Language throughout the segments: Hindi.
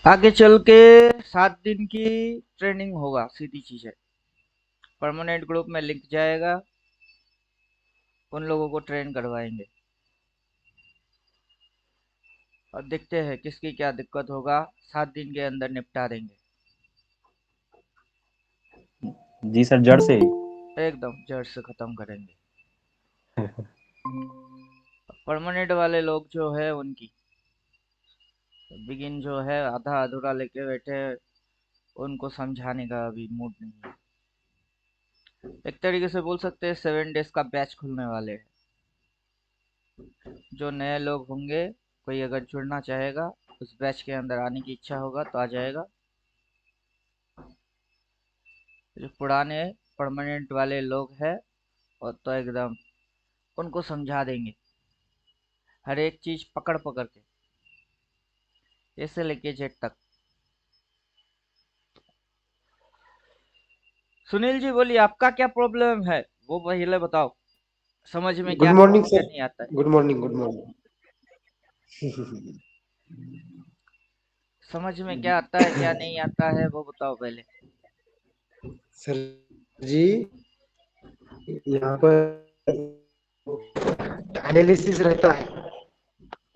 आगे चल के 7 दिन की ट्रेनिंग होगा, सीधी चीज है। परमानेंट ग्रुप में लिंक जाएगा, उन लोगों को ट्रेन करवाएंगे और देखते हैं किसकी क्या दिक्कत होगा। 7 दिन के अंदर निपटा देंगे। जी सर, जड़ से। एकदम जड़ से खत्म करेंगे। परमानेंट वाले लोग जो है उनकी बिगिन जो है आधा अधूरा लेके बैठे हैं, उनको समझाने का अभी मूड नहीं है। एक तरीके से बोल सकते हैं 7 डेज का बैच खुलने वाले हैं। जो नए लोग होंगे, कोई अगर जुड़ना चाहेगा, उस बैच के अंदर आने की इच्छा होगा तो आ जाएगा। जो पुराने परमानेंट वाले लोग हैं और तो एकदम उनको समझा देंगे, हर एक चीज पकड़ पकड़ के, ए से लेके जेड तक। सुनील जी बोलिए, आपका क्या प्रॉब्लम है, वो पहले बताओ। समझ में क्या गुड आता मॉर्निंग है क्या सर। नहीं आता है। Good morning, good morning. समझ में क्या आता है क्या नहीं आता है वो बताओ पहले। सर जी, यहाँ पर एनालिसिस रहता है।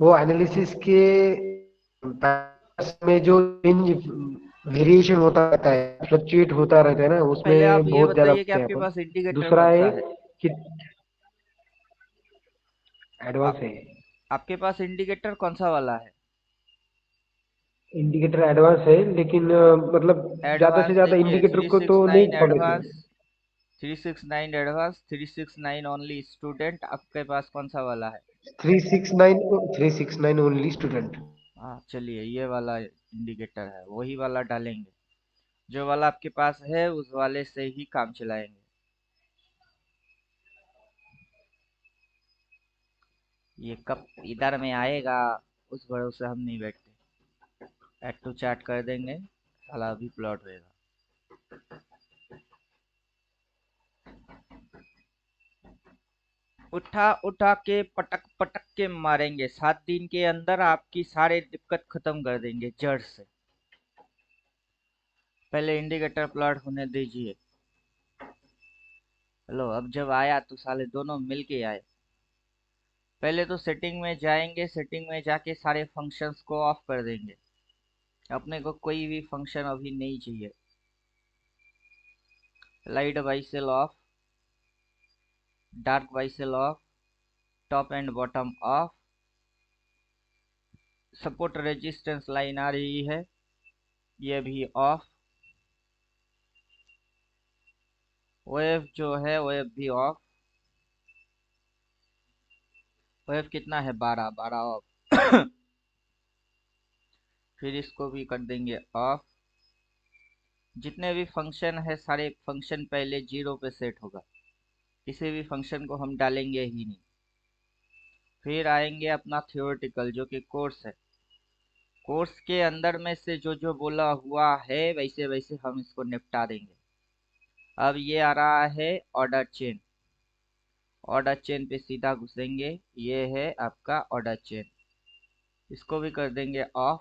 वो एनालिसिस के पैरामीटर्स में जो चेंज वेरिएशन होता रहता है, फ्लक्चुएट होता रहता है ना, पहले आप उसमें ये बहुत ज्यादा बताइए कि होते हैं आपके अपन। पास इंडिकेटर दूसरा कौन है सा है। कि एडवांस आप है। आपके पास इंडिकेटर कौन सा वाला है। इंडिकेटर एडवांस है, लेकिन मतलब ज्यादा से एडवांस ज्यादा देखिए, इंडिकेटर थ्री को सिक्स तो नहीं नाइन फॉलो एडवांस, किया। 369 एडवांस, 369 ओनली स्टूडेंट, आपके पास कौन सा वाला है। 369, 369 ओनली स्टूडेंट। हाँ चलिए, ये वाला इंडिकेटर है, वही वाला डालेंगे। जो वाला आपके पास है उस वाले से ही काम चलाएंगे। ये कब इधर में आएगा, उस भरोसे हम नहीं बैठते। ऐड टू चार्ट कर देंगे, साला अभी प्लॉट होएगा। उठा उठा के पटक पटक के मारेंगे, 7 दिन के अंदर आपकी सारे दिक्कत खत्म कर देंगे जड़ से। पहले इंडिकेटर प्लॉट होने दीजिए। हेलो, अब जब आया तो साले दोनों मिल के आए। पहले तो सेटिंग में जाएंगे, सेटिंग में जाके सारे फंक्शंस को ऑफ कर देंगे। अपने को कोई भी फंक्शन अभी नहीं चाहिए। Light vessel of, dark vessel of, top and bottom of. Support resistance line आ रही है, ये भी ऑफ। वेव जो है वेव भी ऑफ। वेव कितना है, 12, 12 ऑफ। फिर इसको भी कर देंगे ऑफ। जितने भी फंक्शन है सारे फंक्शन पहले 0 पे सेट होगा, किसी भी फंक्शन को हम डालेंगे ही नहीं। फिर आएंगे अपना थियोरेटिकल जो कि कोर्स है। कोर्स के अंदर में से जो जो बोला हुआ है वैसे वैसे हम इसको निपटा देंगे। अब ये आ रहा है ऑर्डर चेन। ऑर्डर चेन पे सीधा घुसेंगे, ये है आपका ऑर्डर चेन। इसको भी कर देंगे ऑफ।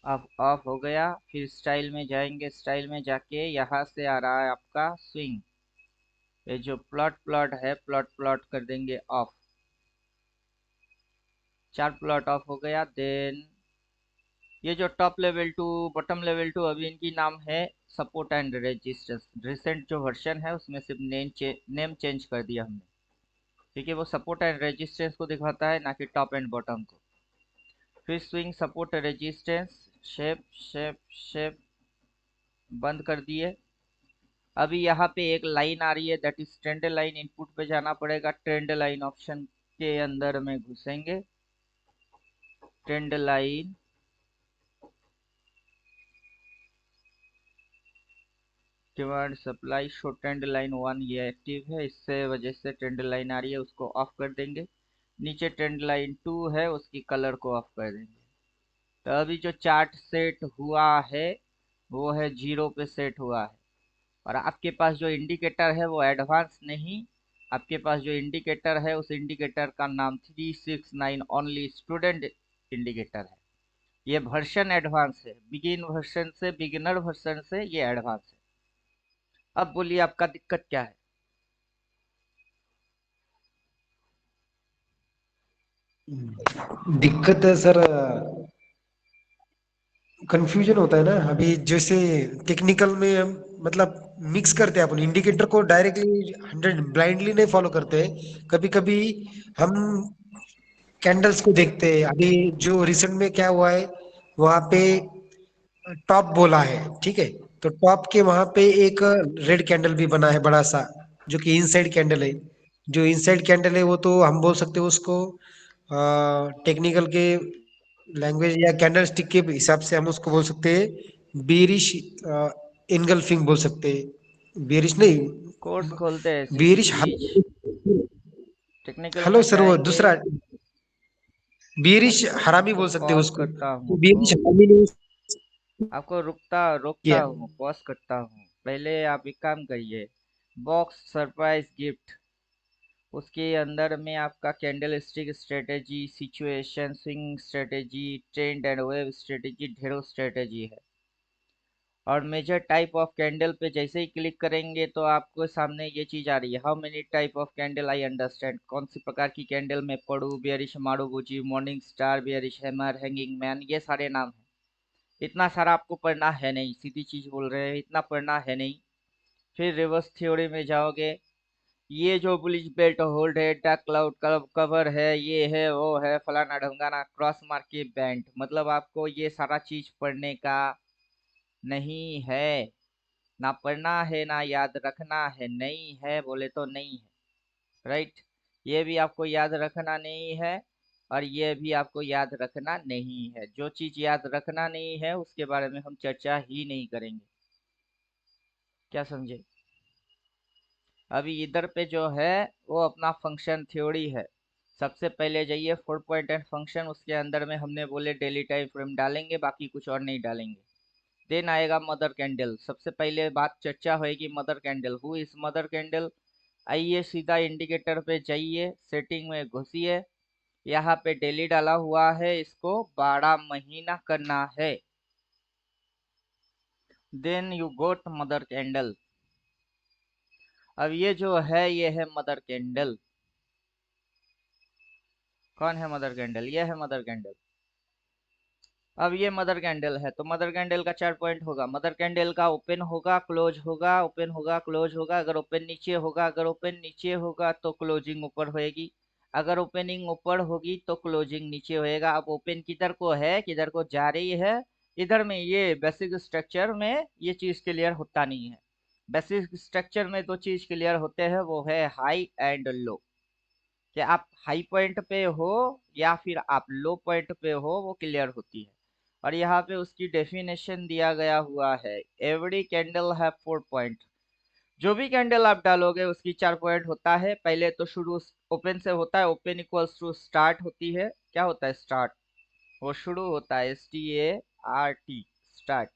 अब ऑफ हो गया। फिर स्टाइल में जाएंगे, स्टाइल में जाके यहाँ से आ रहा है आपका स्विंग। ये जो प्लॉट प्लॉट है, प्लॉट प्लॉट कर देंगे ऑफ। 4 प्लॉट ऑफ हो गया। देन ये जो top level to bottom level to, अभी इनकी नाम है सपोर्ट एंड रेजिस्टेंस। रिसेंट जो वर्जन है उसमें सिर्फ नेम चेंज कर दिया हमने, क्योंकि वो सपोर्ट एंड रेजिस्टेंस को दिखाता है ना कि टॉप एंड बॉटम को। फिर swing support resistance, shape shape shape बंद कर दिए। अभी यहाँ पे एक लाइन आ रही है, that is trend line. Input पे जाना पड़ेगा, ट्रेंड लाइन ऑप्शन के अंदर में घुसेंगे। Trend line, demand supply show trend line 1 ये एक्टिव है, इससे वजह से ट्रेंड लाइन आ रही है, उसको ऑफ कर देंगे। नीचे ट्रेंड लाइन 2 है, उसकी कलर को ऑफ कर देंगे। तो अभी जो चार्ट सेट हुआ है वो है 0 पे सेट हुआ है। और आपके पास जो इंडिकेटर है वो एडवांस नहीं, आपके पास जो इंडिकेटर है उस इंडिकेटर का नाम 369 ओनली स्टूडेंट इंडिकेटर है। ये वर्जन एडवांस है, बिगिनर वर्जन से ये एडवांस है। अब बोलिए आपका दिक्कत क्या है? दिक्कत है सर, कंफ्यूजन होता है ना। अभी जैसे टेक्निकल में हम मतलब मिक्स करते हैं, अपन इंडिकेटर को डायरेक्टली 100 ब्लाइंडली नहीं फॉलो करते। कभी कभी हम कैंडल्स को देखते हैं। अभी जो रिसेंट में क्या हुआ है, वहां पे टॉप बोला है, ठीक है। तो टॉप के वहां पे एक रेड कैंडल भी बना है बड़ा सा, जो कि इनसाइड कैंडल है। जो इनसाइड कैंडल है वो तो हम बोल सकते हैं उसको, टेक्निकल के लैंग्वेज या कैंडल स्टिक के हिसाब से हम उसको बोल सकते हैं बेरिश इनगल्फिंग बोल सकते हैं। बेरिश नहीं, कोर्स खोलते हैं ऐसी सी बेरिश। चीज। टेक्निकल हेलो में सर, वो जाएंगे। दूसरा बेरिश हरामी आपको बोल सकते हैं पॉज उसको। करता तो हूँ बेरिश तो हरामी ने आपको रोकता किया। हूँ, पॉज करता हूँ। पहले आप एक काम करिए, बॉक्स सरप्राइज गिफ्ट, उसके अंदर में आपका candle stick strategy, situation, swing strategy, trend and wave strategy, ढेरों स्ट्रेटेजी है। और मेजर टाइप ऑफ कैंडल पे जैसे ही क्लिक करेंगे तो आपको सामने ये चीज आ रही है, how many type of candle I understand, कौन सी प्रकार की कैंडल में पढ़ू, bearish marubozu, morning star, bearish hammer, hanging man, ये सारे नाम हैं। इतना सारा आपको पढ़ना है नहीं, सीधी चीज बोल रहे हैं, इतना पढ़ना है नहीं। फिर रिवर्स थ्योरी में जाओगे, ये जो बुलिश बेल्ट होल्ड है, डार्क क्लाउड कवर है, ये है वो है फलाना ढंगाना, क्रॉस मार्केट बैंड, मतलब आपको ये सारा चीज पढ़ने का नहीं है। ना पढ़ना है ना याद रखना है, नहीं है बोले तो नहीं है। राइट। ये भी आपको याद रखना नहीं है, और ये भी आपको याद रखना नहीं है। जो चीज याद रखना नहीं है उसके बारे में हम चर्चा ही नहीं करेंगे। क्या समझे? अभी इधर पे जो है वो अपना फंक्शन थ्योरी है। सबसे पहले जाइए 4 पॉइंट एंड फंक्शन, उसके अंदर में हमने बोले डेली टाइम फ्रेम डालेंगे, बाकी कुछ और नहीं डालेंगे। देन आएगा मदर कैंडल, सबसे पहले बात चर्चा होएगी mother candle, who is mother candle. आइए सीधा इंडिकेटर पे जाइए, सेटिंग में घुसिए, यहाँ पे डेली डाला हुआ है, इसको 12 महीना करना है। Then you got mother candle. अब ये जो है ये है मदर कैंडल। कौन है मदर कैंडल? ये है मदर कैंडल। अब ये मदर कैंडल है तो मदर कैंडल का 4 पॉइंट होगा, मदर कैंडल का ओपन होगा क्लोज होगा, ओपन होगा क्लोज होगा, अगर ओपन नीचे होगा, अगर ओपन नीचे होगा तो क्लोजिंग ऊपर होएगी, अगर ओपनिंग ऊपर होगी तो क्लोजिंग नीचे होएगा। अब ओपन किधर को है, किधर को जा रही है, इधर में ये बेसिक स्ट्रक्चर में ये चीज क्लियर होता नहीं है। बेसिक स्ट्रक्चर में दो चीज क्लियर होते हैं, वो है हाई एंड लो। कि आप हाई पॉइंट पे हो या फिर आप लो पॉइंट पे हो, वो क्लियर होती है। और यहाँ पे उसकी डेफिनेशन दिया गया हुआ है, एवरी कैंडल हैव 4 पॉइंट। जो भी कैंडल आप डालोगे उसकी 4 पॉइंट होता है। पहले तो शुरू ओपन से होता है, ओपन इक्वल्स टू स्टार्ट होती है। क्या होता है स्टार्ट? वो शुरू होता है, START, स्टार्ट।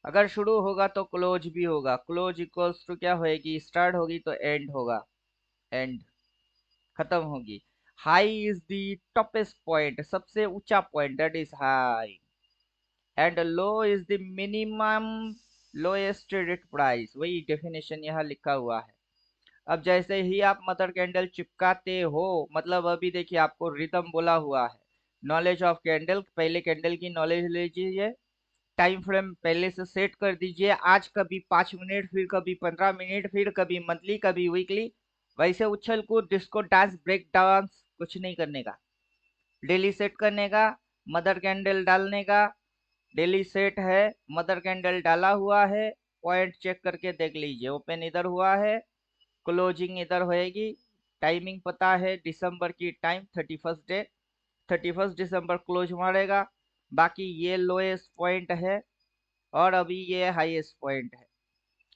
अगर शुरू होगा तो क्लोज भी होगा, क्लोज इक्वल्स टू क्या होएगी, स्टार्ट होगी तो एंड होगा, एंड, खत्म होगी। High is the toppest point, सबसे ऊंचा point, that is high. And low is the minimum lowest traded price, वही डेफिनेशन यहाँ लिखा हुआ है। अब जैसे ही आप मदर कैंडल चिपकाते हो, मतलब अभी देखिए आपको रिदम बोला हुआ है, नॉलेज ऑफ कैंडल, पहले कैंडल की नॉलेज लीजिए, टाइम फ्रेम पहले से सेट कर दीजिए, आज कभी 5 मिनट, फिर कभी 15 मिनट, फिर कभी मंथली, कभी वीकली। वैसे उछल कूद डिस्को डांस ब्रेक डांस कुछ नहीं करने का, डेली सेट करने का, मदर कैंडल डालने का। डेली सेट है, मदर कैंडल डाला हुआ है, पॉइंट चेक करके देख लीजिए, ओपन इधर हुआ है, क्लोजिंग इधर होएगी। टाइमिंग पता है, दिसंबर की टाइम 31 डे, 31 दिसंबर क्लोज मारेगा। बाकी ये लोएस्ट पॉइंट है और अभी ये हाईएस्ट पॉइंट है।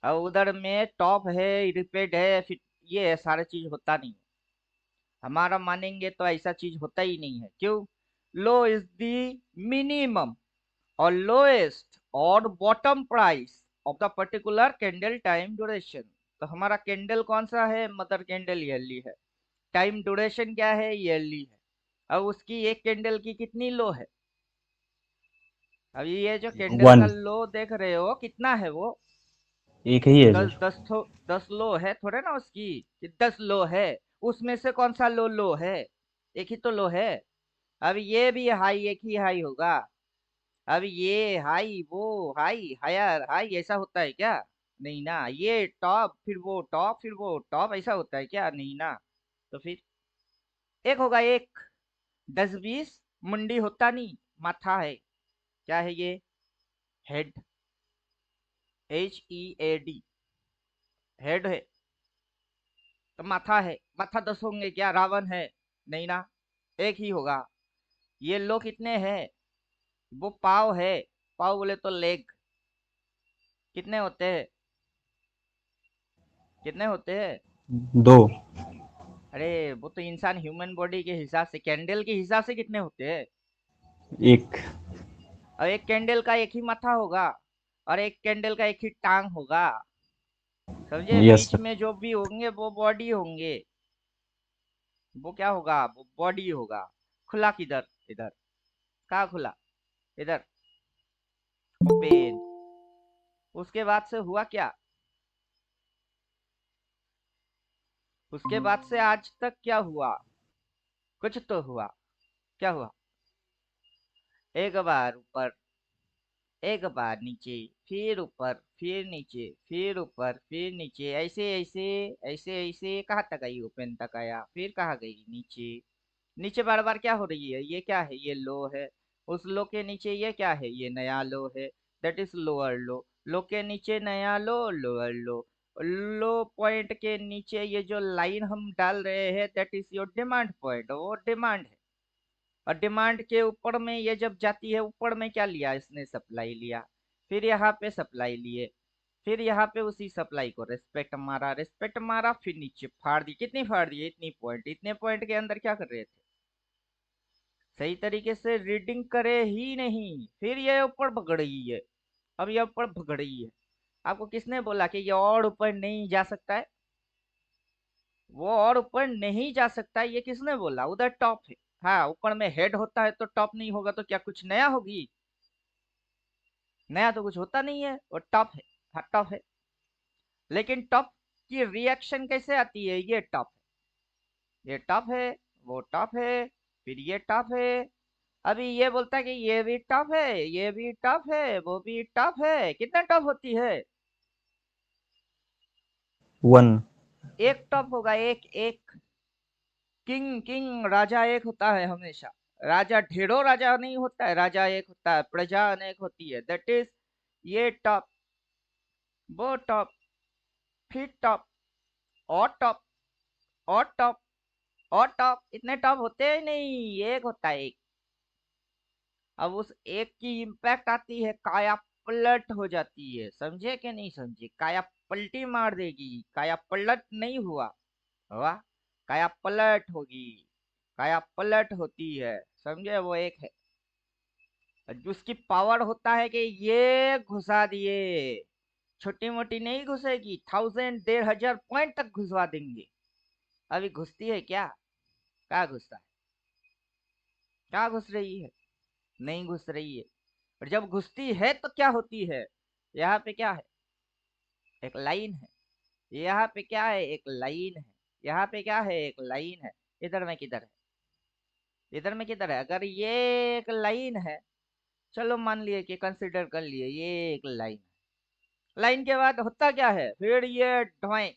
और उधर में टॉप है, रिपेड है, फिर ये सारा चीज होता नहीं है। हमारा मानेंगे तो ऐसा चीज होता ही नहीं है। क्यों? लो इज द मिनिमम और लोएस्ट और bottom price of the particular candle time duration. तो हमारा कैंडल कौन सा है? मदर कैंडल ईयरली है। टाइम ड्यूरेशन क्या है? ईयरली है। अब उसकी एक कैंडल की कितनी लो है? अभी ये जो कैंडल का 1 लो देख रहे हो कितना है वो? एक ही है दस सर। दस थो 10 लो है थोड़े ना उसकी, कि 10 लो है। उसमें से कौन सा लो है? एक ही तो लो है। अब ये भी हाई एक ही हाई होगा। अब ये हाई वो हाई हायर हाई ऐसा होता है क्या? नहीं ना। ये टॉप फिर वो टॉप फिर वो टॉप ऐसा होता है क्या? नहीं ना। तो फिर एक होगा एक। 10 20 मुंडी होता नहीं, माथा है। क्या है ये? हेड। HEAD। हेड है तो माथा है। माथा 10 होंगे क्या? रावण है? नहीं ना। एक ही होगा। ये लो कितने हैं? वो पाव है। पाव बोले तो लेग। कितने होते हैं? कितने होते हैं? 2 अरे वो तो इंसान ह्यूमन बॉडी के हिसाब से, कैंडल के हिसाब से कितने होते हैं? 1। और एक कैंडल का एक ही माथा होगा। और एक कैंडल का एक ही टांग होगा। समझे? यस बीच सर। में जो भी होंगे वो बॉडी होंगे। वो क्या होगा? वो बॉडी होगा। खुला किधर? इधर। कहाँ खुला? इधर। ओपन। उसके बाद से हुआ क्या? उसके बाद से आज तक क्या हुआ? कुछ तो हुआ। क्या हुआ? एक बार ऊपर, एक बार नीचे, फिर ऊपर, फिर नीचे, फिर ऊपर, फिर नीचे, ऐसे ऐसे ऐसे ऐसे कहाँ तक आई? ओपन तक आया, फिर कहाँ गई? नीचे। नीचे बार बार क्या हो रही है? ये क्या है? ये लो है। उस लो के नीचे ये क्या है? ये नया लो है। That is lower low. Low के नीचे नया लो, लोअर लो। लो पॉइंट के नीचे ये जो लाइन हम डाल रहे हैं that is your demand point, वो डिमांड है। और डिमांड के ऊपर में ये जब जाती है, ऊपर में क्या लिया इसने? सप्लाई लिया। फिर यहाँ पे सप्लाई लिए। फिर यहाँ पे उसी सप्लाई को रेस्पेक्ट मारा, रेस्पेक्ट मारा, फिर नीचे फाड़ दी। कितनी फाड़ दी? इतनी पॉइंट। इतने पॉइंट के अंदर क्या कर रहे थे? सही तरीके से रीडिंग करे ही नहीं। फिर ये ऊपर भग रही है। अब ये ऊपर भग रही है। आपको किसने बोला कि ये और ऊपर नहीं जा सकता है? वो और ऊपर नहीं जा सकता है, ये किसने बोला? उधर टॉप है। हाँ, ऊपर में हेड होता है तो टॉप नहीं होगा तो क्या कुछ नया होगी? नया तो कुछ होता नहीं है, वो टॉप है। हाँ, टॉप है। लेकिन टॉप की रिएक्शन कैसे आती है? ये टॉप है, ये टॉप है, वो टॉप है, फिर ये टॉप है। अभी ये बोलता है कि ये भी टॉप है, ये भी टॉप है, वो भी टॉप है। कितना टॉप होती है? 1। एक टॉप होगा। एक एक। किंग किंग राजा एक होता है हमेशा। राजा ढेरों राजा नहीं होता है, राजा एक होता है, प्रजा अनेक होती है। दैट इज ये टॉप, वो टॉप, फिर टॉप, और टॉप, और टॉप, और टॉप। इतने टॉप होते ही नहीं, एक होता है एक। अब उस एक की इम्पैक्ट आती है, काया पलट हो जाती है। समझे कि नहीं समझे? काया पलटी मार देगी। काया पलट नहीं हुआ, हुआ काया पलट होगी। काया पलट होती है। समझे? वो एक है। उसकी पावर होता है कि ये घुसा दिए। छोटी मोटी नहीं घुसेगी, 1000 1500 पॉइंट तक घुसवा देंगे। अभी घुसती है क्या? क्या घुसता है? क्या घुस रही है? नहीं घुस रही है। और जब घुसती है तो क्या होती है? यहाँ पे क्या है? एक लाइन है। यहाँ पे क्या है? एक लाइन है। यहाँ पे क्या है? एक लाइन है। इधर में किधर है? इधर में किधर है? अगर ये एक लाइन है, चलो मान लिए कि कंसिडर कर लिए ये एक लाइन है। लाइन के बाद होता क्या है? फिर ये ढोएं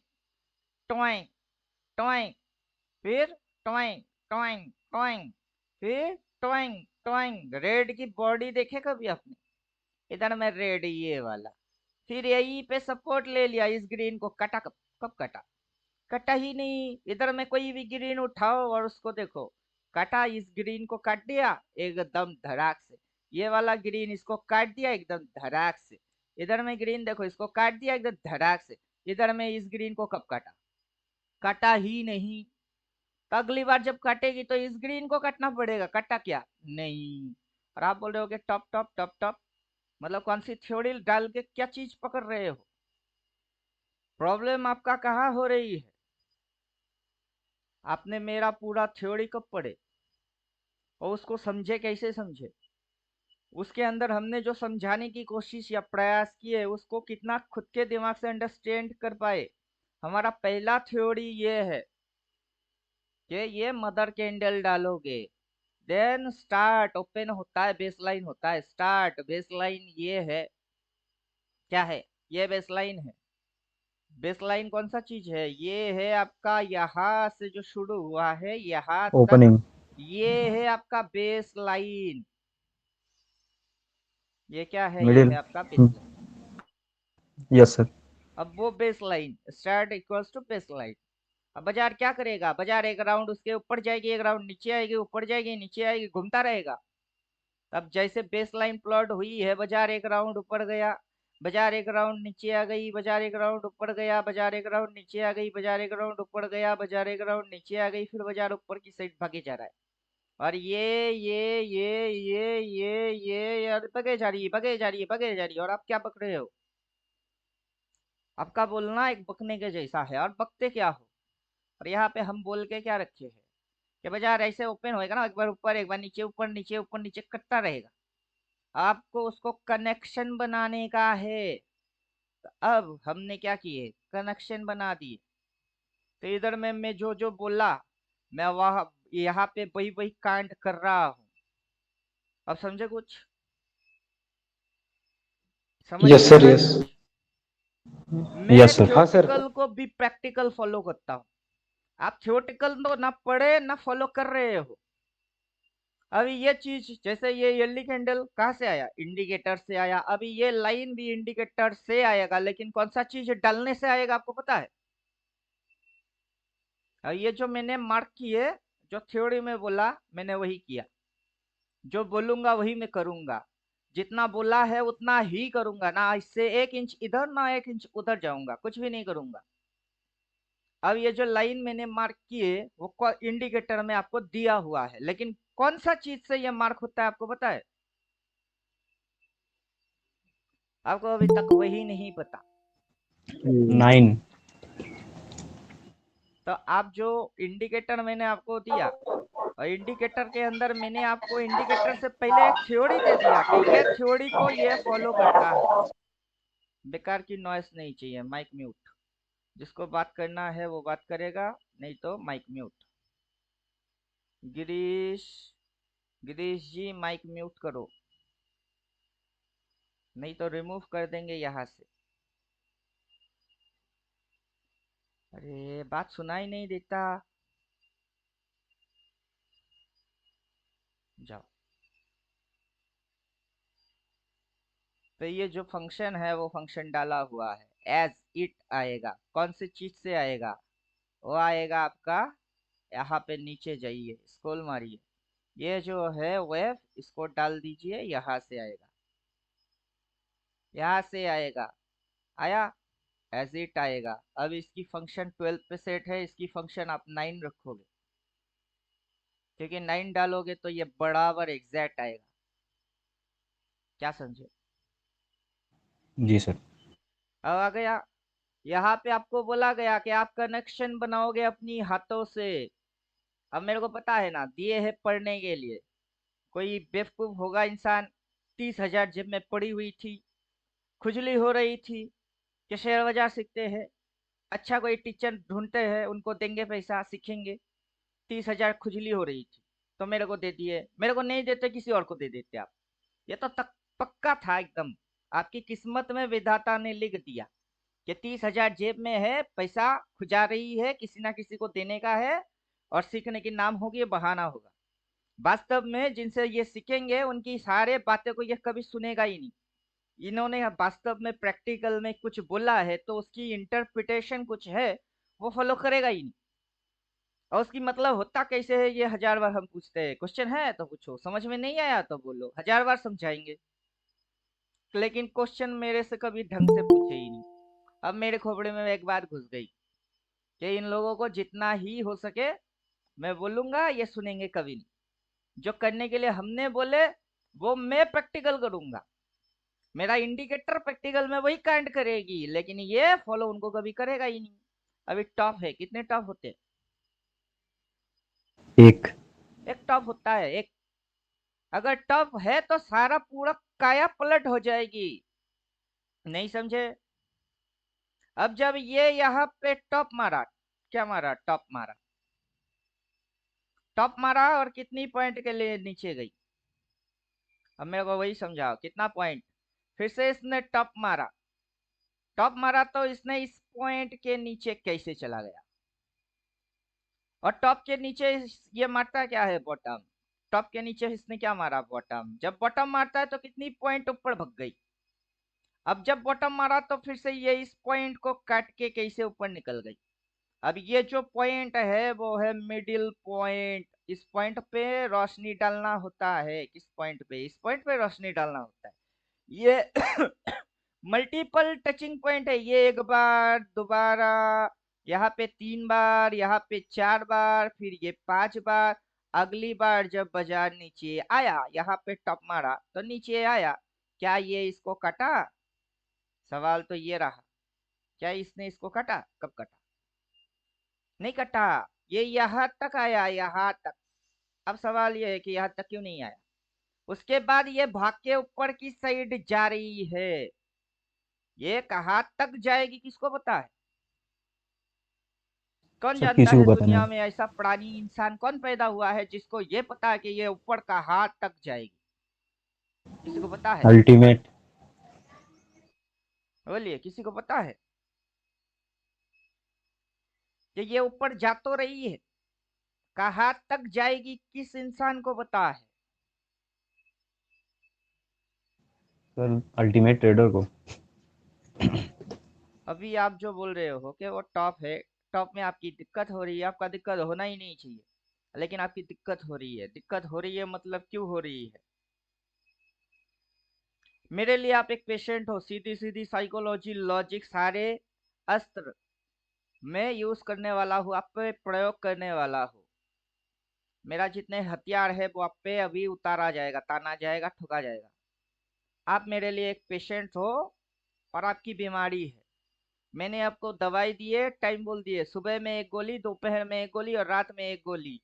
टोएं टोएं, फिर टोएं टोएं टोएं, फिर टोएं टोएं। रेड की बॉडी देखे कभी आपने? इधर में रेड ये वाला। फिर यही पे सपोर्ट ले लिया, इस ग्रीन को कटा। कब? कब कटा? कटा ही नहीं। इधर में कोई भी ग्रीन उठाओ और उसको देखो। काटा, इस ग्रीन को काट दिया एकदम धड़ाक से। ये वाला ग्रीन इसको काट दिया एकदम धड़ाक से। इधर में ग्रीन देखो, इसको काट दिया एकदम धड़ाक से। इधर में इस ग्रीन को कब काटा? काटा ही नहीं। तो अगली बार जब काटेगी तो इस ग्रीन को काटना पड़ेगा। काटा क्या? नहीं। और आप बोल रहे हो कि टॉप टॉप टॉप टॉप। मतलब कौन सी थ्योरी डाल के क्या चीज पकड़ रहे हो? प्रॉब्लम आपका कहाँ हो रही है? आपने मेरा पूरा थ्योरी कब पढ़े और उसको समझे? कैसे समझे? उसके अंदर हमने जो समझाने की कोशिश या प्रयास किए उसको कितना खुद के दिमाग से अंडरस्टैंड कर पाए। हमारा पहला थ्योरी ये है कि ये मदर कैंडल डालोगे, देन स्टार्ट ओपन होता है, बेसलाइन होता है, स्टार्ट बेसलाइन ये है। क्या है? ये बेसलाइन है। बेसलाइन कौन सा चीज है? ये है आपका यहाँ से जो शुरू हुआ है यहाँ तक, ओपनिंग। ये है आपका बेस लाइन। ये क्या है? ये मिडिल। है आपका बेस लाइन। Yes sir. अब वो base line start equals to base line. अब बाजार क्या करेगा? बाजार एक राउंड उसके ऊपर जाएगी, एक राउंड नीचे आएगी, ऊपर जाएगी, नीचे आएगी, घूमता रहेगा। अब जैसे बेस लाइन प्लॉट हुई है, बाजार एक राउंड ऊपर गया, बाजार एक राउंड नीचे आ गई, बाजार एक राउंड ऊपर गया, बाजार एक राउंड नीचे आ गई, बाजार एक राउंड ऊपर गया, बाजार एक राउंड नीचे आ गई, फिर बाजार ऊपर की साइड भागे जा रहा है। और ये यार भागे जा रही है, भागे जा रही है, भागे जा रही है। और आप क्या पकड़े हो? आपका बोलना एक बकने के जैसा है, और बकते क्या हो? और यहाँ पे हम बोल के क्या रखे हैं कि बाजार ऐसे ओपन होएगा ना, एक बार ऊपर एक बार नीचे, ऊपर नीचे, ऊपर नीचे करता रहेगा। आपको उसको कनेक्शन बनाने का है। तो अब हमने क्या किए? कनेक्शन बना दिए। तो इधर में मैं जो जो बोला, मैं वहां यहाँ पे वही वही कांड कर रहा हूँ। अब समझे कुछ? समझ यस में आ सर, रहा है यस। कुछ? मैं यस सर। हाँ सर। थ्योरेटिकल को भी प्रैक्टिकल फॉलो करता हूँ। आप थ्योरेटिकल तो ना पढ़े ना फॉलो कर रहे हो। अभी ये चीज जैसे ये येली कैंडल कहाँ से आया? इंडिकेटर से आया। अभी ये लाइन भी इंडिकेटर से आएगा, लेकिन कौन सा चीज डालने से आएगा आपको पता है? और ये जो मैंने मार्क किए, जो थ्योरी में बोला मैंने वही किया। जो बोलूंगा वही मैं करूंगा। जितना बोला है उतना ही करूंगा, ना इससे 1 इंच इधर ना 1 इंच उधर जाऊंगा, कुछ भी नहीं करूंगा। अब ये जो लाइन मैंने मार्क किए वो इंडिकेटर में आपको दिया हुआ है, लेकिन कौन सा चीज से ये मार्क होता है आपको पता है? आपको अभी तक वही नहीं पता। 9। तो आप जो इंडिकेटर मैंने आपको दिया, और इंडिकेटर के अंदर मैंने आपको इंडिकेटर से पहले एक थ्योरी दे दिया कि ये थ्योरी को ये फॉलो करता है। बेकार की नॉइस नहीं चाहिए। Mic mute. जिसको बात करना है वो बात करेगा, नहीं तो mic mute. Girish, Girish ji mic mute करो, नहीं तो रिमूव कर देंगे यहाँ से। अरे बात सुनाई नहीं देता। जाओ। तो ये जो फंक्शन है वो फंक्शन डाला हुआ है, एज इट आएगा। कौन सी चीज से आएगा? वो आएगा आपका, यहाँ पे नीचे जाइए, स्क्रॉल मारिए, ये जो है वेव, इसको डाल दीजिए, यहाँ से आएगा, यहाँ से आएगा। आया? एज इट आएगा। अब इसकी फंक्शन 12 पे सेट है, इसकी फंक्शन आप 9 रखोगे, क्योंकि 9 डालोगे तो ये बराबर एग्जैक्ट आएगा। क्या समझे? जी सर। अब आ गया। यहाँ पे आपको बोला गया कि आप कनेक्शन बनाओगे अपनी हाथों से। अब मेरे को पता है ना, दिए है पढ़ने के लिए। कोई बेवकूफ होगा इंसान, 30,000 जेब में पड़ी हुई थी, खुजली हो रही थी कि शेयर बाजार सीखते हैं, अच्छा कोई टीचर ढूंढते हैं, उनको देंगे पैसा, सीखेंगे। 30,000 खुजली हो रही थी तो मेरे को दे दिए, मेरे को नहीं देते किसी और को दे देते आप। ये तो तक पक्का था एकदम। आपकी किस्मत में विधाता ने लिख दिया कि 30,000 जेब में है, पैसा खुजा रही है, किसी ना किसी को देने का है, और सीखने की नाम होगी, ये बहाना होगा। वास्तव में जिनसे ये सीखेंगे उनकी सारे बातें को ये कभी सुनेगा ही नहीं। इन्होंने वास्तव में प्रैक्टिकल में कुछ बोला है तो उसकी इंटरप्रिटेशन कुछ है, वो फॉलो करेगा ही नहीं। और उसकी मतलब होता कैसे है ये 1000 बार हम पूछते हैं। क्वेश्चन है तो पूछो, समझ में नहीं आया तो बोलो, 1000 बार समझाएंगे। लेकिन क्वेश्चन मेरे से कभी ढंग से पूछे ही नहीं। अब मेरे खोपड़े में एक बात घुस गई कि इन लोगों को जितना ही हो सके मैं बोलूंगा, ये सुनेंगे कभी नहीं। जो करने के लिए हमने बोले वो मैं प्रैक्टिकल करूंगा। मेरा इंडिकेटर प्रैक्टिकल में वही कांड करेगी, लेकिन ये फॉलो उनको कभी करेगा ही नहीं। अभी टॉप है, कितने टॉप होते हैं? एक। एक टॉप होता है, एक। अगर टॉप है तो सारा पूरा काया पलट हो जाएगी। नहीं समझे? अब जब ये यहाँ पे टॉप मारा, क्या मारा? टॉप मारा। टॉप मारा और कितनी पॉइंट के लिए नीचे गई? अब मेरे को वही समझाओ, कितना पॉइंट? फिर से इसने टॉप मारा, टॉप मारा तो इसने इस पॉइंट के नीचे कैसे चला गया? और टॉप के नीचे ये मारता क्या है? बॉटम। टॉप के नीचे इसने क्या मारा? बॉटम। जब बॉटम मारता है तो कितनी पॉइंट ऊपर भग गई? अब जब बॉटम मारा तो फिर से ये इस पॉइंट को काट के कैसे ऊपर निकल गई? अब ये जो पॉइंट है वो है मिडिल पॉइंट। इस पॉइंट पे रोशनी डालना होता है। किस पॉइंट पे? इस पॉइंट पे रोशनी डालना होता है। ये मल्टीपल टचिंग पॉइंट है। ये एक बार, दोबारा, यहाँ पे 3 बार, यहाँ पे 4 बार, फिर ये 5 बार। अगली बार जब बाजार नीचे आया, यहाँ पे टॉप मारा तो नीचे आया, क्या ये इसको काटा? सवाल तो ये रहा, क्या इसने इसको काटा? कब काटा? नहीं कटा। ये यहाँ तक आया, यहाँ तक। अब सवाल ये है कि यहाँ तक क्यों नहीं आया? उसके बाद ये भाग के ऊपर की साइड जा रही है। ये कहाँ तक जाएगी किसको पता है? कौन सर जानता किसी को है पता नहीं। दुनिया में ऐसा प्राणी इंसान कौन पैदा हुआ है जिसको ये पता है कि ये ऊपर कहाँ तक जाएगी? किसी को पता है? अल्टीमेट। बोलिए, किसी को पता है कि ये ऊपर जा तो रही है, कहाँ तक जाएगी? किस इंसान को पता है? सर अल्टीमेट ट्रेडर को। अभी आप जो बोल रहे हो कि वो टॉप है, टॉप में आपकी दिक्कत हो रही है, आपका दिक्कत होना ही नहीं चाहिए, लेकिन आपकी दिक्कत हो रही है। दिक्कत हो रही है मतलब क्यों हो रही है? मेरे लिए आप एक पेशेंट हो। सीधी सीधी साइकोलॉजी, लॉजिक, सारे अस्त्र मैं यूज करने वाला हूँ, आप पे प्रयोग करने वाला हूँ। मेरा जितने हथियार है वो आप पे अभी उतारा जाएगा, ताना जाएगा, ठुका जाएगा। आप मेरे लिए एक पेशेंट हो और आपकी बीमारी है। मैंने आपको दवाई दी है, टाइम बोल दिए, सुबह में एक गोली, दोपहर में एक गोली और रात में एक गोली।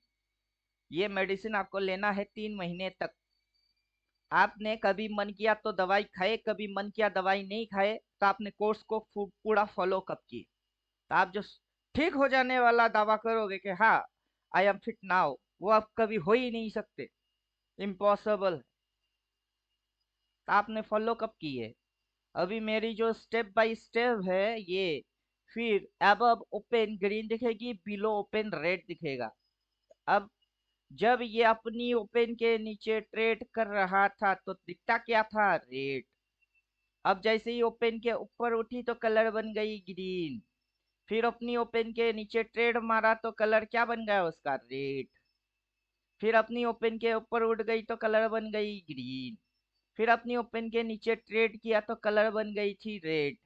ये मेडिसिन आपको लेना है 3 महीने तक। आपने कभी मन किया तो दवाई खाए, कभी मन किया दवाई नहीं खाए, तो आपने कोर्स को पूरा फॉलो कब किए? तो आप जो ठीक हो जाने वाला दावा करोगे कि हाँ आई एम फिट नाउ, वो आप कभी हो ही नहीं सकते, इम्पॉसिबल। तो आपने फॉलो कब किए? अभी मेरी जो स्टेप बाय स्टेप है ये। फिर अबव ओपन ग्रीन दिखेगी, बिलो ओपन रेड दिखेगा। अब जब ये अपनी ओपन के नीचे ट्रेड कर रहा था तो दिखता क्या था? रेड। अब जैसे ही ओपन के ऊपर उठी तो कलर बन गई ग्रीन। फिर अपनी ओपन के नीचे ट्रेड मारा तो कलर क्या बन गया उसका? रेड। फिर अपनी ओपन के ऊपर उठ गई तो कलर बन गई ग्रीन। फिर अपनी ओपन के नीचे ट्रेड किया तो कलर बन गई थी रेड।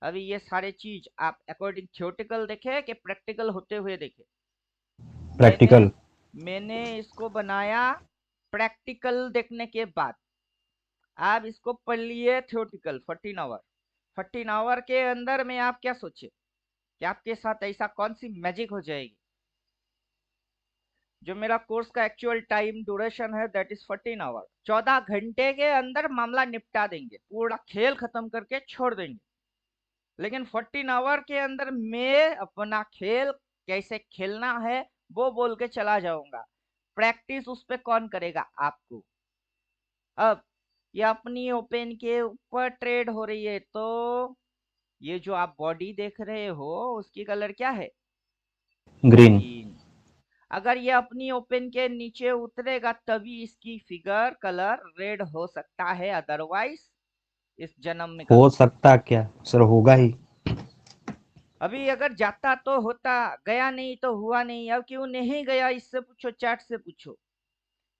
अभी ये सारे चीज आप अकॉर्डिंग थियोटिकल देखे कि प्रैक्टिकल होते हुए देखे? मैंने प्रैक्टिकल। मैंने इसको बनाया प्रैक्टिकल देखने के बाद। आप इसको पढ़ लिए थियोटिकल 14 आवर। 14 आवर के अंदर में आप क्या सोचे कि आपके साथ ऐसा कौन सी मैजिक हो जाएगी? जो मेरा कोर्स का एक्चुअल टाइम ड्यूरेशन है दैट इज 14 आवर। 14 घंटे के अंदर मामला निपटा देंगे, पूरा खेल खत्म करके छोड़ देंगे। लेकिन 14 आवर के अंदर मैं अपना खेल कैसे खेलना है वो बोल के चला जाऊंगा। प्रैक्टिस उस पे कौन करेगा? आपको। अब ये अपनी ओपन के ऊपर ट्रेड हो रही है तो ये जो आप बॉडी देख रहे हो उसकी कलर क्या है? ग्रीन। ग्रीन। अगर ये अपनी ओपन के नीचे उतरेगा तभी इसकी फिगर कलर रेड हो सकता है, अदरवाइज इस जन्म में हो कभी नहीं। सकता क्या सर? होगा ही। अभी अगर जाता तो होता, गया नहीं तो हुआ नहीं। अब क्यों नहीं गया इससे पूछो, चैट से पूछो।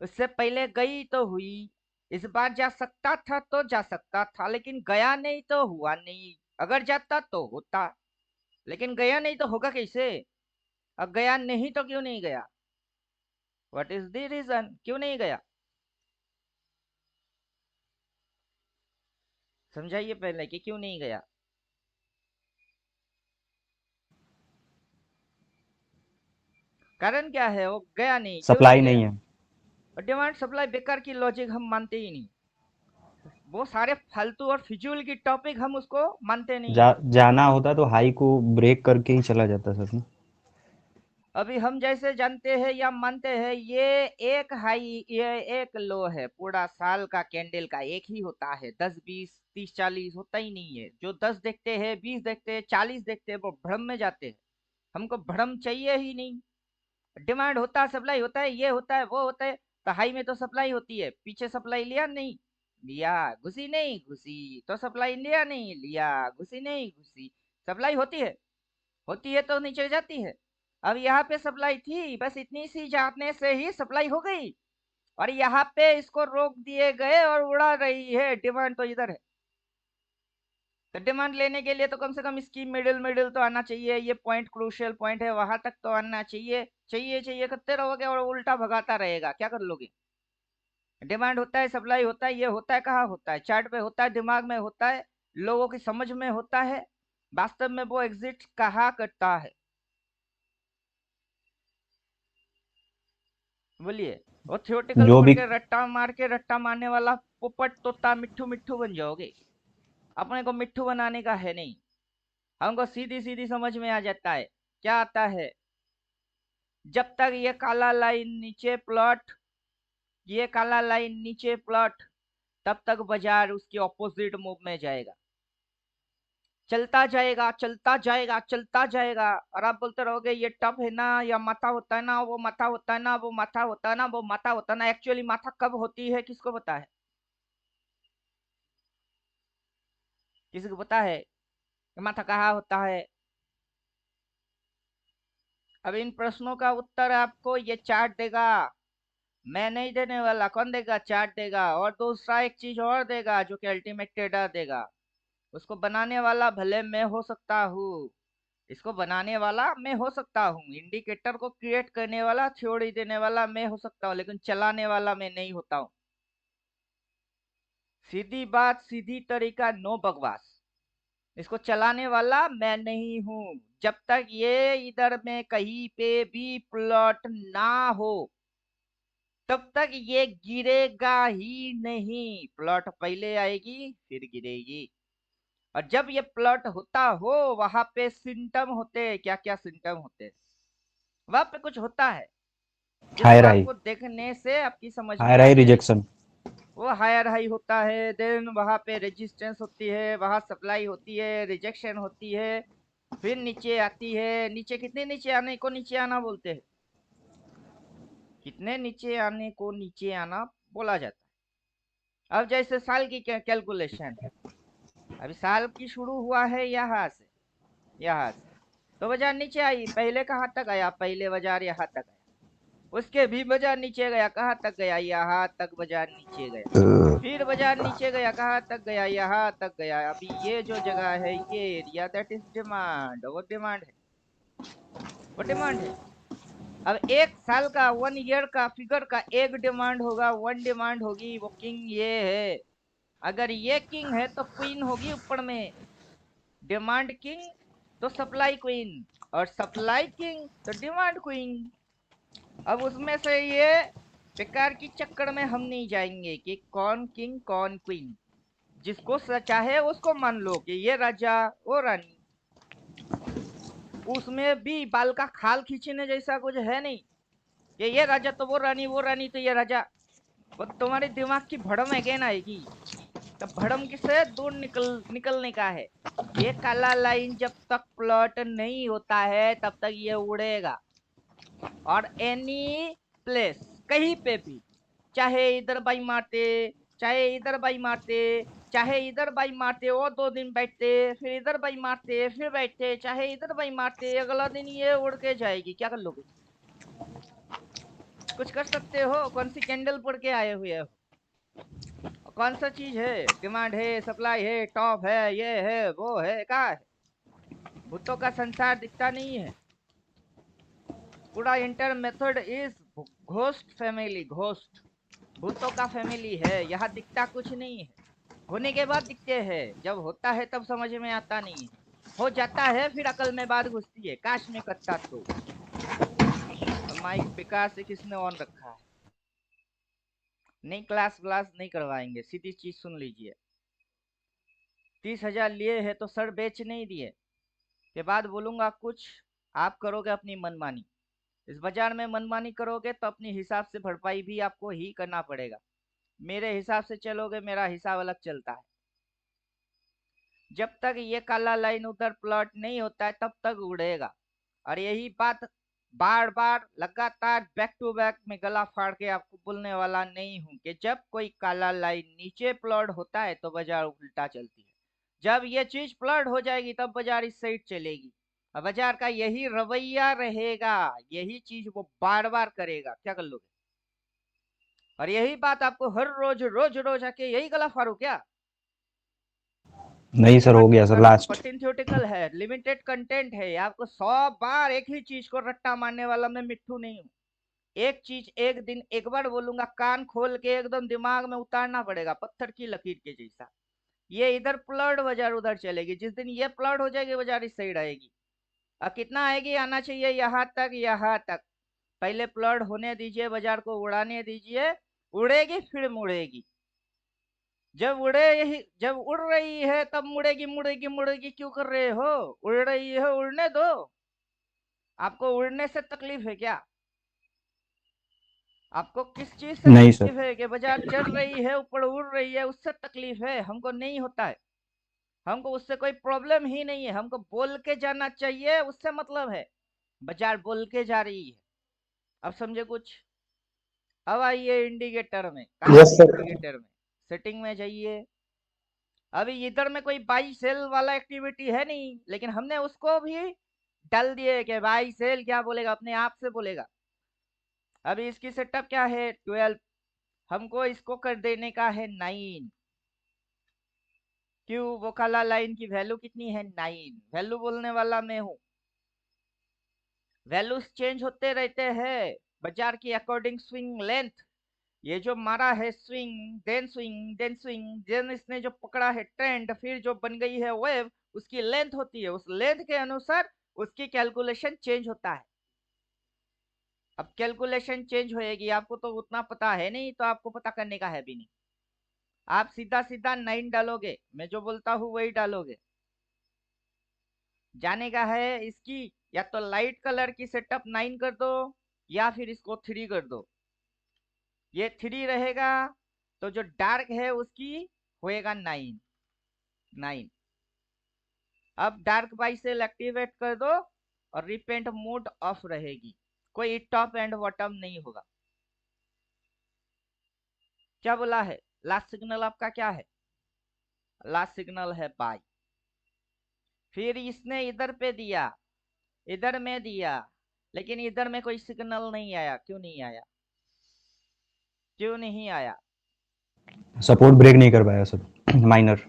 उससे पहले गई तो हुई। इस बार जा सकता था तो जा सकता था, लेकिन गया नहीं तो हुआ नहीं। अगर जाता तो होता, लेकिन गया नहीं तो होगा कैसे? अब गया नहीं तो क्यों नहीं गया? व्हाट इज द रीजन क्यों नहीं गया? समझाइए पहले कि क्यों नहीं गया। कारण क्या है? वो गया नहीं, क्यों सप्लाई नहीं गया? नहीं है। और डिमांड सप्लाई बेकार की लॉजिक हम मानते ही नहीं, वो सारे फालतू और फिजूल की टॉपिक हम उसको मानते नहीं है। जाना होता तो हाई को ब्रेक करके ही चला जाता सर ना। अभी हम जैसे जानते हैं या मानते हैं, ये एक हाई ये एक लो है, पूरा साल का कैंडल का एक ही होता है, 10 20 30 40 होता ही नहीं है। जो 10 देखते हैं, 20 देखते हैं, 40 देखते हैं, वो भ्रम में जाते हैं। हमको भ्रम चाहिए ही नहीं। डिमांड होता है, सप्लाई होता है, ये होता है, वो होता है। तो हाई में तो सप्लाई होती है, पीछे सप्लाई लिया नहीं लिया, घुसी नहीं घुसी, तो सप्लाई लिया नहीं लिया, घुसी नहीं घुसी, सप्लाई होती है तो नीचे जाती है। अब यहाँ पे सप्लाई थी, बस इतनी सी जाने से ही सप्लाई हो गई, और यहाँ पे इसको रोक दिए गए और उड़ा रही है। डिमांड तो इधर है, तो डिमांड लेने के लिए तो कम से कम इसकी मिडिल मिडिल तो आना चाहिए। ये पॉइंट क्रूशियल पॉइंट है, वहां तक तो आना चाहिए। चाहिए चाहिए करते रहोगे और उल्टा भगाता रहेगा, क्या कर लोगे। डिमांड होता है, सप्लाई होता है, ये होता है, कहाँ होता है? चार्ट पे होता है, दिमाग में होता है, लोगों की समझ में होता है। वास्तव में वो एग्जिस्ट कहाँ करता है, बोलिए। और थियोटिकल जो पढ़ भी के रट्टा मारने वाला पोपट तोता मिट्ठू मिट्ठू बन जाओगे। अपने को मिट्ठू बनाने का है नहीं, हमको सीधी सीधी समझ में आ जाता है। क्या आता है? जब तक ये काला लाइन नीचे प्लॉट, ये काला लाइन नीचे प्लॉट, तब तक बाजार उसके ऑपोजिट मूव में जाएगा, चलता जाएगा चलता जाएगा चलता जाएगा। और आप बोलते रहोगे ये टप है ना, या माथा होता है ना, वो माथा होता है ना, वो माथा होता है ना, वो माथा होता है ना। एक्चुअली माथा कब होती है, किसको पता है? किसी को पता है कि माथा कहाँ होता है? अब इन प्रश्नों का उत्तर आपको ये चार्ट देगा, मैं नहीं देने वाला। कौन देगा? चार्ट देगा। और दूसरा एक चीज और देगा, जो कि अल्टीमेट ट्रेडर देगा। उसको बनाने वाला भले मैं हो सकता हूँ, इसको बनाने वाला मैं हो सकता हूँ, इंडिकेटर को क्रिएट करने वाला, थ्योरी देने वाला मैं हो सकता हूँ, लेकिन चलाने वाला मैं नहीं होता हूँ। सीधी बात, सीधी तरीका, नो बकवास। इसको चलाने वाला मैं नहीं हूँ। जब तक ये इधर में कहीं पे भी प्लॉट ना हो, तब तक ये गिरेगा ही नहीं। प्लॉट पहले आएगी फिर गिरेगी। और जब ये प्लॉट होता हो, वहां पे सिम्टम होते हैं। क्या क्या सिम्टम होते हैं? वहां पे कुछ होता है जिसको हायर हाई, आपको देखने से आपकी समझ में हायर आ हाई जाएगी। रिजेक्शन। वो हायर हाई होता है, देन वहां पे रेजिस्टेंस होती है, वहां सप्लाई होती है, रिजेक्शन होती है, फिर नीचे आती है। नीचे कितने नीचे आने को नीचे आना बोलते हैं? कितने नीचे आने को नीचे आना बोला जाता है? अब जैसे साल की कैलकुलेशन है, अभी साल की शुरू हुआ है यहाँ से तो बाजार नीचे आई, पहले कहाँ तक आया? पहले बाजार यहाँ तक आया, उसके भी बाजार नीचे गया, कहाँ तक गया? यहाँ तक बाजार नीचे गया। फिर बाजार नीचे गया, कहाँ तक गया? यहाँ तक गया। अभी ये जो जगह है, ये एरिया, दैट इज डिमांड। वो डिमांड है। अब एक साल का, 1 ईयर का फिगर का एक डिमांड होगा, वन डिमांड होगी, वो किंग ये है। अगर ये किंग है तो क्वीन होगी ऊपर में। डिमांड किंग तो सप्लाई क्वीन, और सप्लाई किंग तो डिमांड क्वीन। अब उसमें से ये बेकार की चक्कर में हम नहीं जाएंगे कि कौन किंग कौन क्वीन। जिसको चाहे उसको मान लो कि ये राजा वो रानी। उसमें भी बाल का खाल खींचने जैसा कुछ है नहीं कि ये राजा तो वो रानी तो ये राजा। वो तुम्हारे दिमाग की भड़म अगेन आएगी। तब भड़म से दूर निकलने का है। ये काला लाइन जब तक प्लॉट नहीं होता है, तब तक ये उड़ेगा। और एनी प्लेस, कहीं पे भी, चाहे इधर बाई मारते, चाहे इधर बाई मारते, चाहे इधर बाई मारते, और 2 दिन बैठते, फिर इधर बाई मारते, फिर बैठते, चाहे इधर बाई मारते, अगला दिन ये उड़ के जाएगी। क्या कर लोगे? कुछ कर सकते हो? कौन सी कैंडल पढ़ के आए हुए हो? कौन सा चीज है? डिमांड है, सप्लाई है, टॉप है, ये है, वो है, क्या है? भूतों का संसार दिखता नहीं है। पूरा inter method is ghost family, ghost, भूतों का फैमिली है। यहाँ दिखता कुछ नहीं है, होने के बाद दिखते हैं। जब होता है तब समझ में आता नहीं है, हो जाता है फिर अकल में बात घुसती है। काश में करता तो। और माइक बेकार से किसने ऑन रखा है? नहीं, क्लास व्लास नहीं करवाएंगे, सीधी चीज सुन लीजिए। 30,000 लिए है तो सर बेच नहीं दिए, के बाद बोलूंगा कुछ, आप करोगे अपनी मनमानी। इस बाजार में मनमानी करोगे तो अपने हिसाब से भरपाई भी आपको ही करना पड़ेगा। मेरे हिसाब से चलोगे, मेरा हिसाब अलग चलता है। जब तक ये काला लाइन उधर प्लॉट नहीं होता है तब तक उड़ेगा। और यही बात बार बार लगातार बैक टू बैक में गला फाड़ के आपको बोलने वाला नहीं हूं कि जब कोई काला लाइन नीचे प्लॉट होता है तो बाजार उल्टा चलती है। जब ये चीज प्लॉट हो जाएगी तब बाजार इस साइड चलेगी। और बाजार का यही रवैया रहेगा, यही चीज वो बार बार करेगा। क्या कर लोगे? और यही बात आपको हर रोज रोज रोज आके यही गला फाड़ू क्या? नहीं सर, हो गया सर, लास्ट। कठिन थ्योरेटिकल है, लिमिटेड कंटेंट है। आपको 100 बार एक ही चीज को रट्टा मारने वाला मैं मिट्टू नहीं हूँ। एक चीज एक दिन एक बार बोलूंगा, कान खोल के एकदम दिमाग में उतारना पड़ेगा, पत्थर की लकीर के जैसा। ये इधर प्लॉट बाजार उधर चलेगी, जिस दिन ये प्लॉट हो जाएगी बाजार इस साइड आएगी। और कितना आएगी? आना चाहिए यहाँ तक, यहाँ तक। पहले प्लॉट होने दीजिए, बाजार को उड़ाने दीजिए, उड़ेगी फिर मुड़ेगी। जब उड़ रही है तब मुड़ेगी मुड़ेगी मुड़ेगी क्यों कर रहे हो? उड़ रही है, उड़ने दो। आपको उड़ने से तकलीफ है क्या? आपको किस चीज से नहीं तकलीफ सर। है? कि बाजार चढ़ रही है, ऊपर उड़ रही है, उससे तकलीफ है? हमको नहीं होता है, हमको उससे कोई प्रॉब्लम ही नहीं है। हमको बोल के जाना चाहिए, उससे मतलब है। बाजार बोल के जा रही है। अब समझे कुछ? अब आइए इंडिकेटर में। कहा यस है सर। इंडिकेटर में? सेटिंग में जाइए। अभी इधर में कोई बाई सेल वाला एक्टिविटी है नहीं, लेकिन हमने उसको भी डाल दिए कि बाई सेल क्या बोलेगा, अपने आप से बोलेगा। अभी इसकी सेटअप क्या है? 12। हमको इसको कर देने का है 9। क्यों? वो काला लाइन की वैल्यू कितनी है? 9। वैल्यू बोलने वाला मैं हूं। वैल्यूज चेंज होते रहते हैं बाजार की अकॉर्डिंग स्विंग लेंथ। ये जो मारा है swing, then swing, then swing, then इसने जो पकड़ा है ट्रेंड, फिर जो बन गई है वेव, उसकी लेंथ होती है। उस लेंथ के अनुसार उसकी कैलकुलेशन चेंज होता है। अब कैलकुलेशन चेंज होएगी, आपको तो उतना पता है नहीं, तो आपको पता करने का है भी नहीं। आप सीधा सीधा 9 डालोगे, मैं जो बोलता हूँ वही डालोगे। जाने का है इसकी, या तो लाइट कलर की सेटअप 9 कर दो, या फिर इसको 3 कर दो। ये 3 रहेगा तो जो डार्क है उसकी होएगा 9। 9। अब डार्क बाई सेल एक्टिवेट कर दो और रिपेंट मोड ऑफ रहेगी। कोई टॉप एंड बॉटम नहीं होगा। क्या बोला है? लास्ट सिग्नल आपका क्या है? लास्ट सिग्नल है बाई। फिर इसने इधर पे दिया, इधर में दिया, लेकिन इधर में कोई सिग्नल नहीं आया। क्यों नहीं आया? क्यों नहीं आया? सपोर्ट ब्रेक नहीं कर पाया सर, माइनर।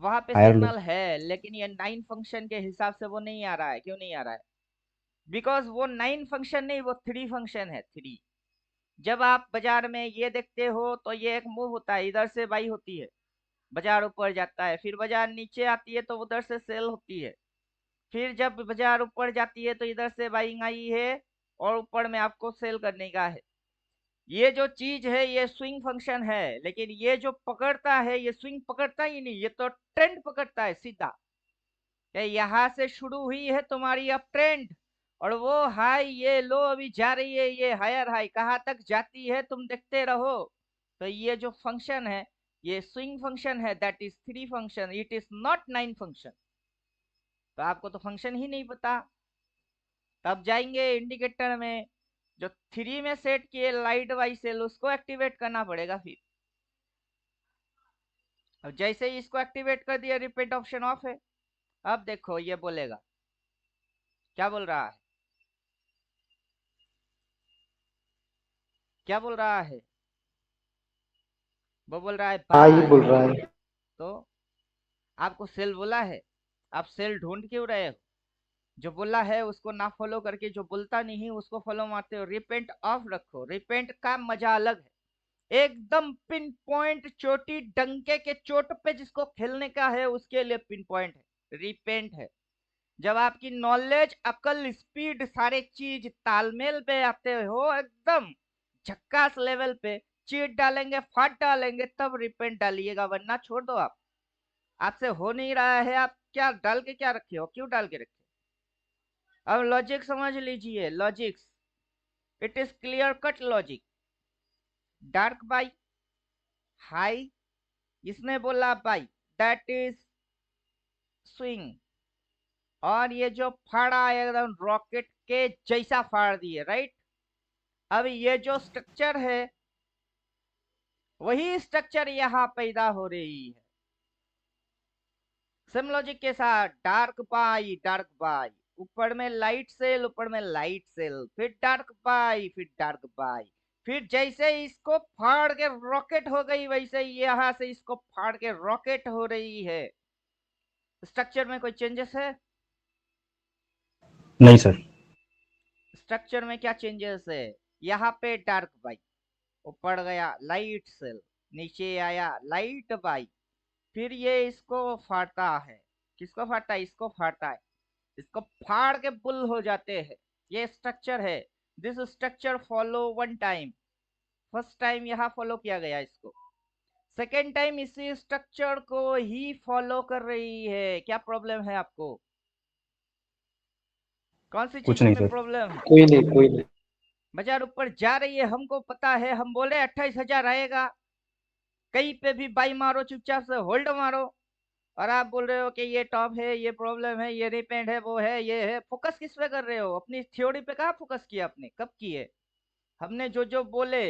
वहां पे हायर लो। सिग्नल है, लेकिन ये 9 फंक्शन के हिसाब से वो नहीं आ रहा है। क्यों नहीं आ रहा है? बिकॉज वो 9 फंक्शन नहीं, वो 3 फंक्शन है। 3। जब आप बाजार में ये देखते हो तो ये एक मूव होता है, इधर से बाई होती है, बाजार ऊपर जाता है, फिर बाजार नीचे आती है तो उधर से सेल होती है। फिर जब बाजार ऊपर जाती है तो इधर से बाइंग आई है और ऊपर में आपको सेल करने का है। ये जो चीज है ये स्विंग फंक्शन है, लेकिन ये जो पकड़ता है ये स्विंग पकड़ता ही नहीं, ये तो ट्रेंड पकड़ता है सीधा। यहाँ से शुरू हुई है तुम्हारी अप ट्रेंड, और वो हाई ये लो अभी जा रही है, ये हायर हाई कहाँ तक जाती है तुम देखते रहो। तो ये जो फंक्शन है ये स्विंग फंक्शन है, that is 3 function, it is not 9 function. तो आपको तो फंक्शन ही नहीं पता। तब जाएंगे इंडिकेटर में, जो 3 में सेट किए लाइट वाई सेल उसको एक्टिवेट करना पड़ेगा। फिर अब जैसे ही इसको एक्टिवेट कर दिया, रिपीट ऑप्शन ऑफ है। अब देखो ये बोलेगा, क्या बोल रहा है? क्या बोल रहा है? वो बोल रहा है हाँ ये बाय। बोल रहा है। तो आपको सेल बोला है, आप सेल ढूंढ क्यों रहे हो? जो बोला है उसको ना फॉलो करके जो बोलता नहीं उसको फॉलो मारते हो। रिपेंट ऑफ रखो, रिपेंट का मजा अलग है। एकदम पिन पॉइंट, चोटी डंके के चोट पे जिसको खेलने का है उसके लिए पिन पॉइंट है, रिपेंट है। जब आपकी नॉलेज, अकल, स्पीड सारे चीज तालमेल पे आते हो एकदम, झक्कास लेवल पे चीट डालेंगे, फाट डालेंगे, तब रिपेंट डालिएगा, वरना छोड़ दो। आप आपसे हो नहीं रहा है, आप क्या डाल के क्या रखे हो, क्यों डाल के रखे? अब लॉजिक समझ लीजिए, logics, it is clear cut logic. Dark by, high, इसने बोला बाई, दैट इज स्विंग। और ये जो फाड़ा एकदम रॉकेट के जैसा फाड़ दिए, राइट। अब ये जो स्ट्रक्चर है, वही स्ट्रक्चर यहाँ पैदा हो रही है। सेम लॉजिक के साथ, डार्क बाई, डार्क बाई, ऊपर में लाइट सेल, ऊपर में लाइट सेल, फिर डार्क बाई, फिर डार्क बाई, फिर जैसे इसको फाड़ के रॉकेट हो गई, वैसे यहाँ से इसको फाड़ के रॉकेट हो रही है। स्ट्रक्चर में कोई चेंजेस है? नहीं सर। स्ट्रक्चर में क्या चेंजेस है? यहाँ पे डार्क बाई, ऊपर गया लाइट सेल, नीचे आया लाइट बाई, फिर ये इसको फाड़ता है। किसको फाड़ता है? इसको फाड़ता है। इसको फाड़ के पुल हो जाते हैं। ये स्ट्रक्चर है। This structure follow one time. First time यहाँ फॉलो किया गया इसको, सेकेंड टाइम इसी स्ट्रक्चर को ही फॉलो कर रही है। क्या प्रॉब्लम है आपको? कौन सी कुछ चीज नहीं में सर। प्रॉब्लम है? कोई नहीं, कोई नहीं। बाजार ऊपर जा रही है, हमको पता है, हम बोले 28,000 आएगा, कहीं पे भी बाई मारो, चुपचाप से होल्ड मारो, और आप बोल रहे हो कि ये टॉप है, ये प्रॉब्लम है, ये रिपेंड है, वो है, ये है। फोकस किस पे कर रहे हो? अपनी थ्योरी पे कहाँ फोकस किया आपने? कब किए? हमने जो जो बोले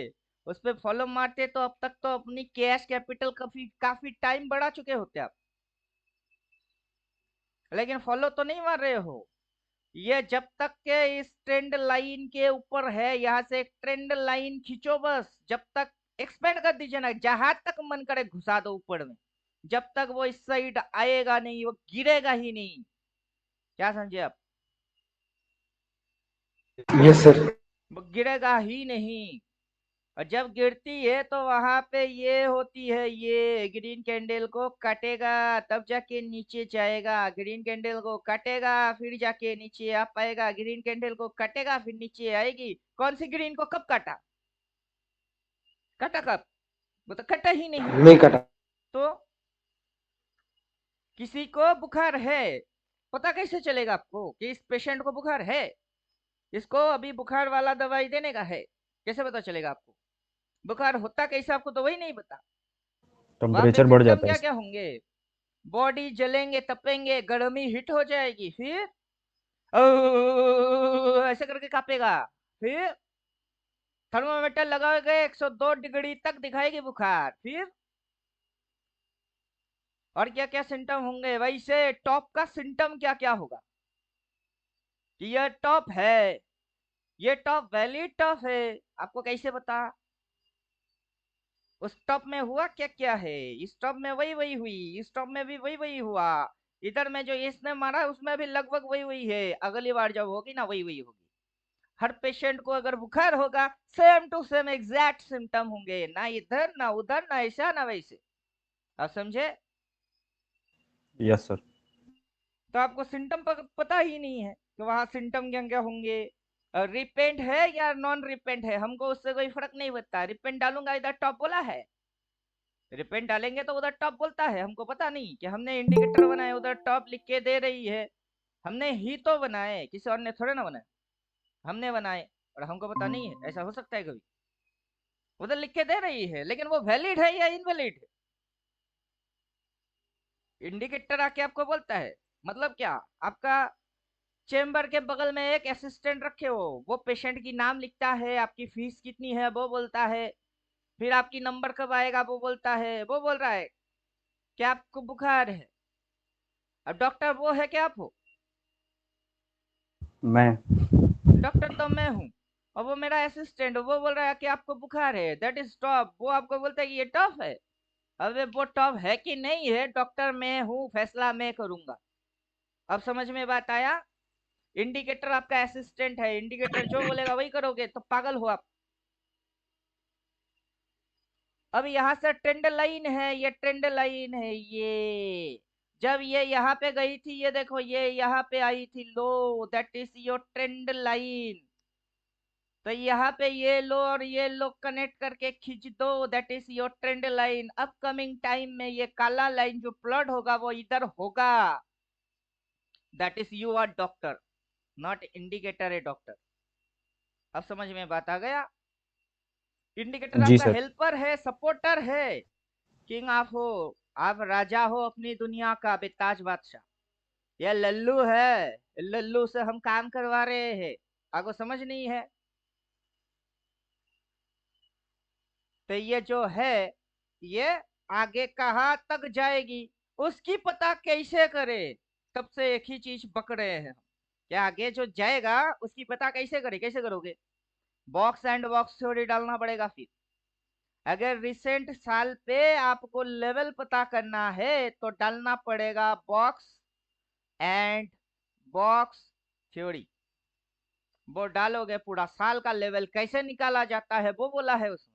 उस पे फॉलो मारते तो अब तक तो अपनी कैश कैपिटल काफी काफी टाइम बढ़ा चुके होते आप, लेकिन फॉलो तो नहीं मार रहे हो। ये जब तक के इस ट्रेंड लाइन के ऊपर है, यहाँ से एक ट्रेंड लाइन खींचो बस, जब तक एक्सपेंड कर दीजिए ना, जहां तक मन करे घुसा दो ऊपर में, जब तक वो इस साइड आएगा नहीं, वो गिरेगा ही नहीं। क्या समझे आप? Yes sir. वो गिरेगा ही नहीं। और जब गिरती है तो वहां पे ये होती है, ये ग्रीन कैंडल को काटेगा, तब जाके नीचे जाएगा, ग्रीन कैंडल को काटेगा, फिर जाके नीचे आ पाएगा, ग्रीन कैंडल को काटेगा, फिर नीचे आएगी। कौन सी ग्रीन को कब काटा? काटा कब? वो तो कटा ही नहीं। नहीं कटा। तो किसी को बुखार है, पता कैसे चलेगा आपको कि इस पेशेंट को बुखार है? इसको अभी बुखार वाला दवाई देने का है, कैसे पता चलेगा आपको? बुखार होता कैसे आपको तो वही नहीं पता। वहां पे टेम्परेचर बढ़ सिम्टम जाता है क्या सर। क्या होंगे? बॉडी जलेंगे, तपेंगे, गर्मी हिट हो जाएगी, फिर ऐसे करके कांपेगा, फिर थर्मामीटर लगाओगे 102 डिग्री तक दिखाएगी बुखार, फिर और क्या क्या सिम्टम होंगे? वैसे टॉप का सिम्टम क्या क्या होगा कि यह टॉप है, ये टॉप वैलिड टॉप है। आपको कैसे पता? उस टॉप में हुआ क्या क्या है, इस टॉप में वही वही हुई, इस टॉप में भी वही वही हुआ, इधर में जो इसने मारा उसमें भी लगभग वही वही है, अगली बार जब होगी ना वही वही होगी। हर पेशेंट को अगर बुखार होगा, same to same exact symptom होंगे, ना इधर ना उधर, ना ऐसा ना वैसे। आप समझे? Yes sir. तो आपको सिम्टम पता ही नहीं है कि वहां सिम्टम क्या क्या होंगे। रिपेंट है या नॉन रिपेंट है, हमको उससे कोई फर्क नहीं पड़ता। रिपेंट डालूंगा, इधर टॉप बोला है, रिपेंट डालेंगे तो उधर टॉप बोलता है। हमको पता नहीं कि हमने इंडिकेटर बनाए, उधर टॉप लिख के दे रही है। हमने ही तो बनाए, किसी और ने थोड़े ना बनाए, हमने बनाए, और हमको पता नहीं है। ऐसा हो सकता है कभी? उधर लिख के दे रही है, लेकिन वो वैलिड है या इनवैलिड है? इंडिकेटर आके आपको बोलता है, मतलब क्या? आपका चेम्बर के बगल में एक असिस्टेंट रखे हो, वो पेशेंट की नाम लिखता है, आपकी फीस कितनी है वो बोलता है, फिर आपकी नंबर कब आएगा वो बोलता है। वो बोल रहा है कि आपको बुखार है। अब डॉक्टर वो है कि आप हो? मैं। डॉक्टर तो मैं हूँ, और वो मेरा असिस्टेंट, वो बोल रहा है कि आपको बुखार है, दैट इज टॉप। वो आपको बोलता है कि ये टॉप है। अबे वो टॉप है कि नहीं है, डॉक्टर मैं हूँ, फैसला मैं करूंगा। अब समझ में बात आया? इंडिकेटर आपका असिस्टेंट है, इंडिकेटर जो बोलेगा वही करोगे तो पागल हो आप। अब यहाँ से ट्रेंड लाइन है, ये ट्रेंड लाइन है, ये जब ये यहाँ पे गई थी, ये देखो ये यहाँ पे आई थी low, that is your trend line. तो यहाँ पे ये लो और ये लो कनेक्ट करके खींच दो, that is your trend line. Upcoming time में ये काला लाइन जो प्लॉट होगा वो इधर होगा, that is you are doctor, not indicator a doctor. अब समझ में बात आ गया? इंडिकेटर जी आपका सर। हेल्पर है, सपोर्टर है। किंग आप हो, आप राजा हो अपनी दुनिया का, बेताज बादशाह। यह लल्लू है, लल्लू से हम काम करवा रहे हैं। आपको समझ नहीं है? तो ये जो है ये आगे कहाँ तक जाएगी उसकी पता कैसे करे? तब से एक ही चीज पक रहे हैं हम, क्या आगे जो जाएगा उसकी पता कैसे करे? कैसे करोगे? बॉक्स एंड बॉक्स थ्योरी डालना पड़ेगा। फिर अगर रिसेंट साल पे आपको लेवल पता करना है तो डालना पड़ेगा बॉक्स एंड बॉक्स थ्योरी। वो डालोगे, पूरा साल का लेवल कैसे निकाला जाता है वो बोला है उसमें,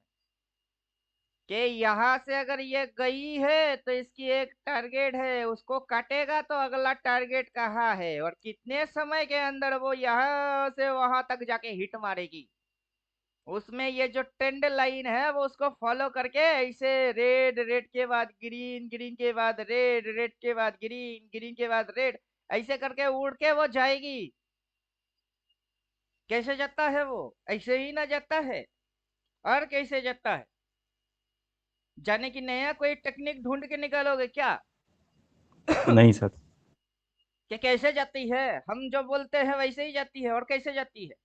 कि यहाँ से अगर ये गई है तो इसकी एक टारगेट है, उसको काटेगा तो अगला टारगेट कहाँ है और कितने समय के अंदर वो यहाँ से वहां तक जाके हिट मारेगी। उसमें ये जो ट्रेंड लाइन है वो उसको फॉलो करके ऐसे रेड, रेड के बाद ग्रीन, ग्रीन के बाद रेड, रेड के बाद ग्रीन, ग्रीन के बाद रेड, ऐसे करके उड़ के वो जाएगी। कैसे जाता है वो? ऐसे ही ना जाता है, और कैसे जाता है? जाने की नया कोई टेक्निक ढूंढ के निकालोगे क्या? नहीं सर। कि कैसे जाती है? हम जो बोलते हैं वैसे ही जाती है। और कैसे जाती है?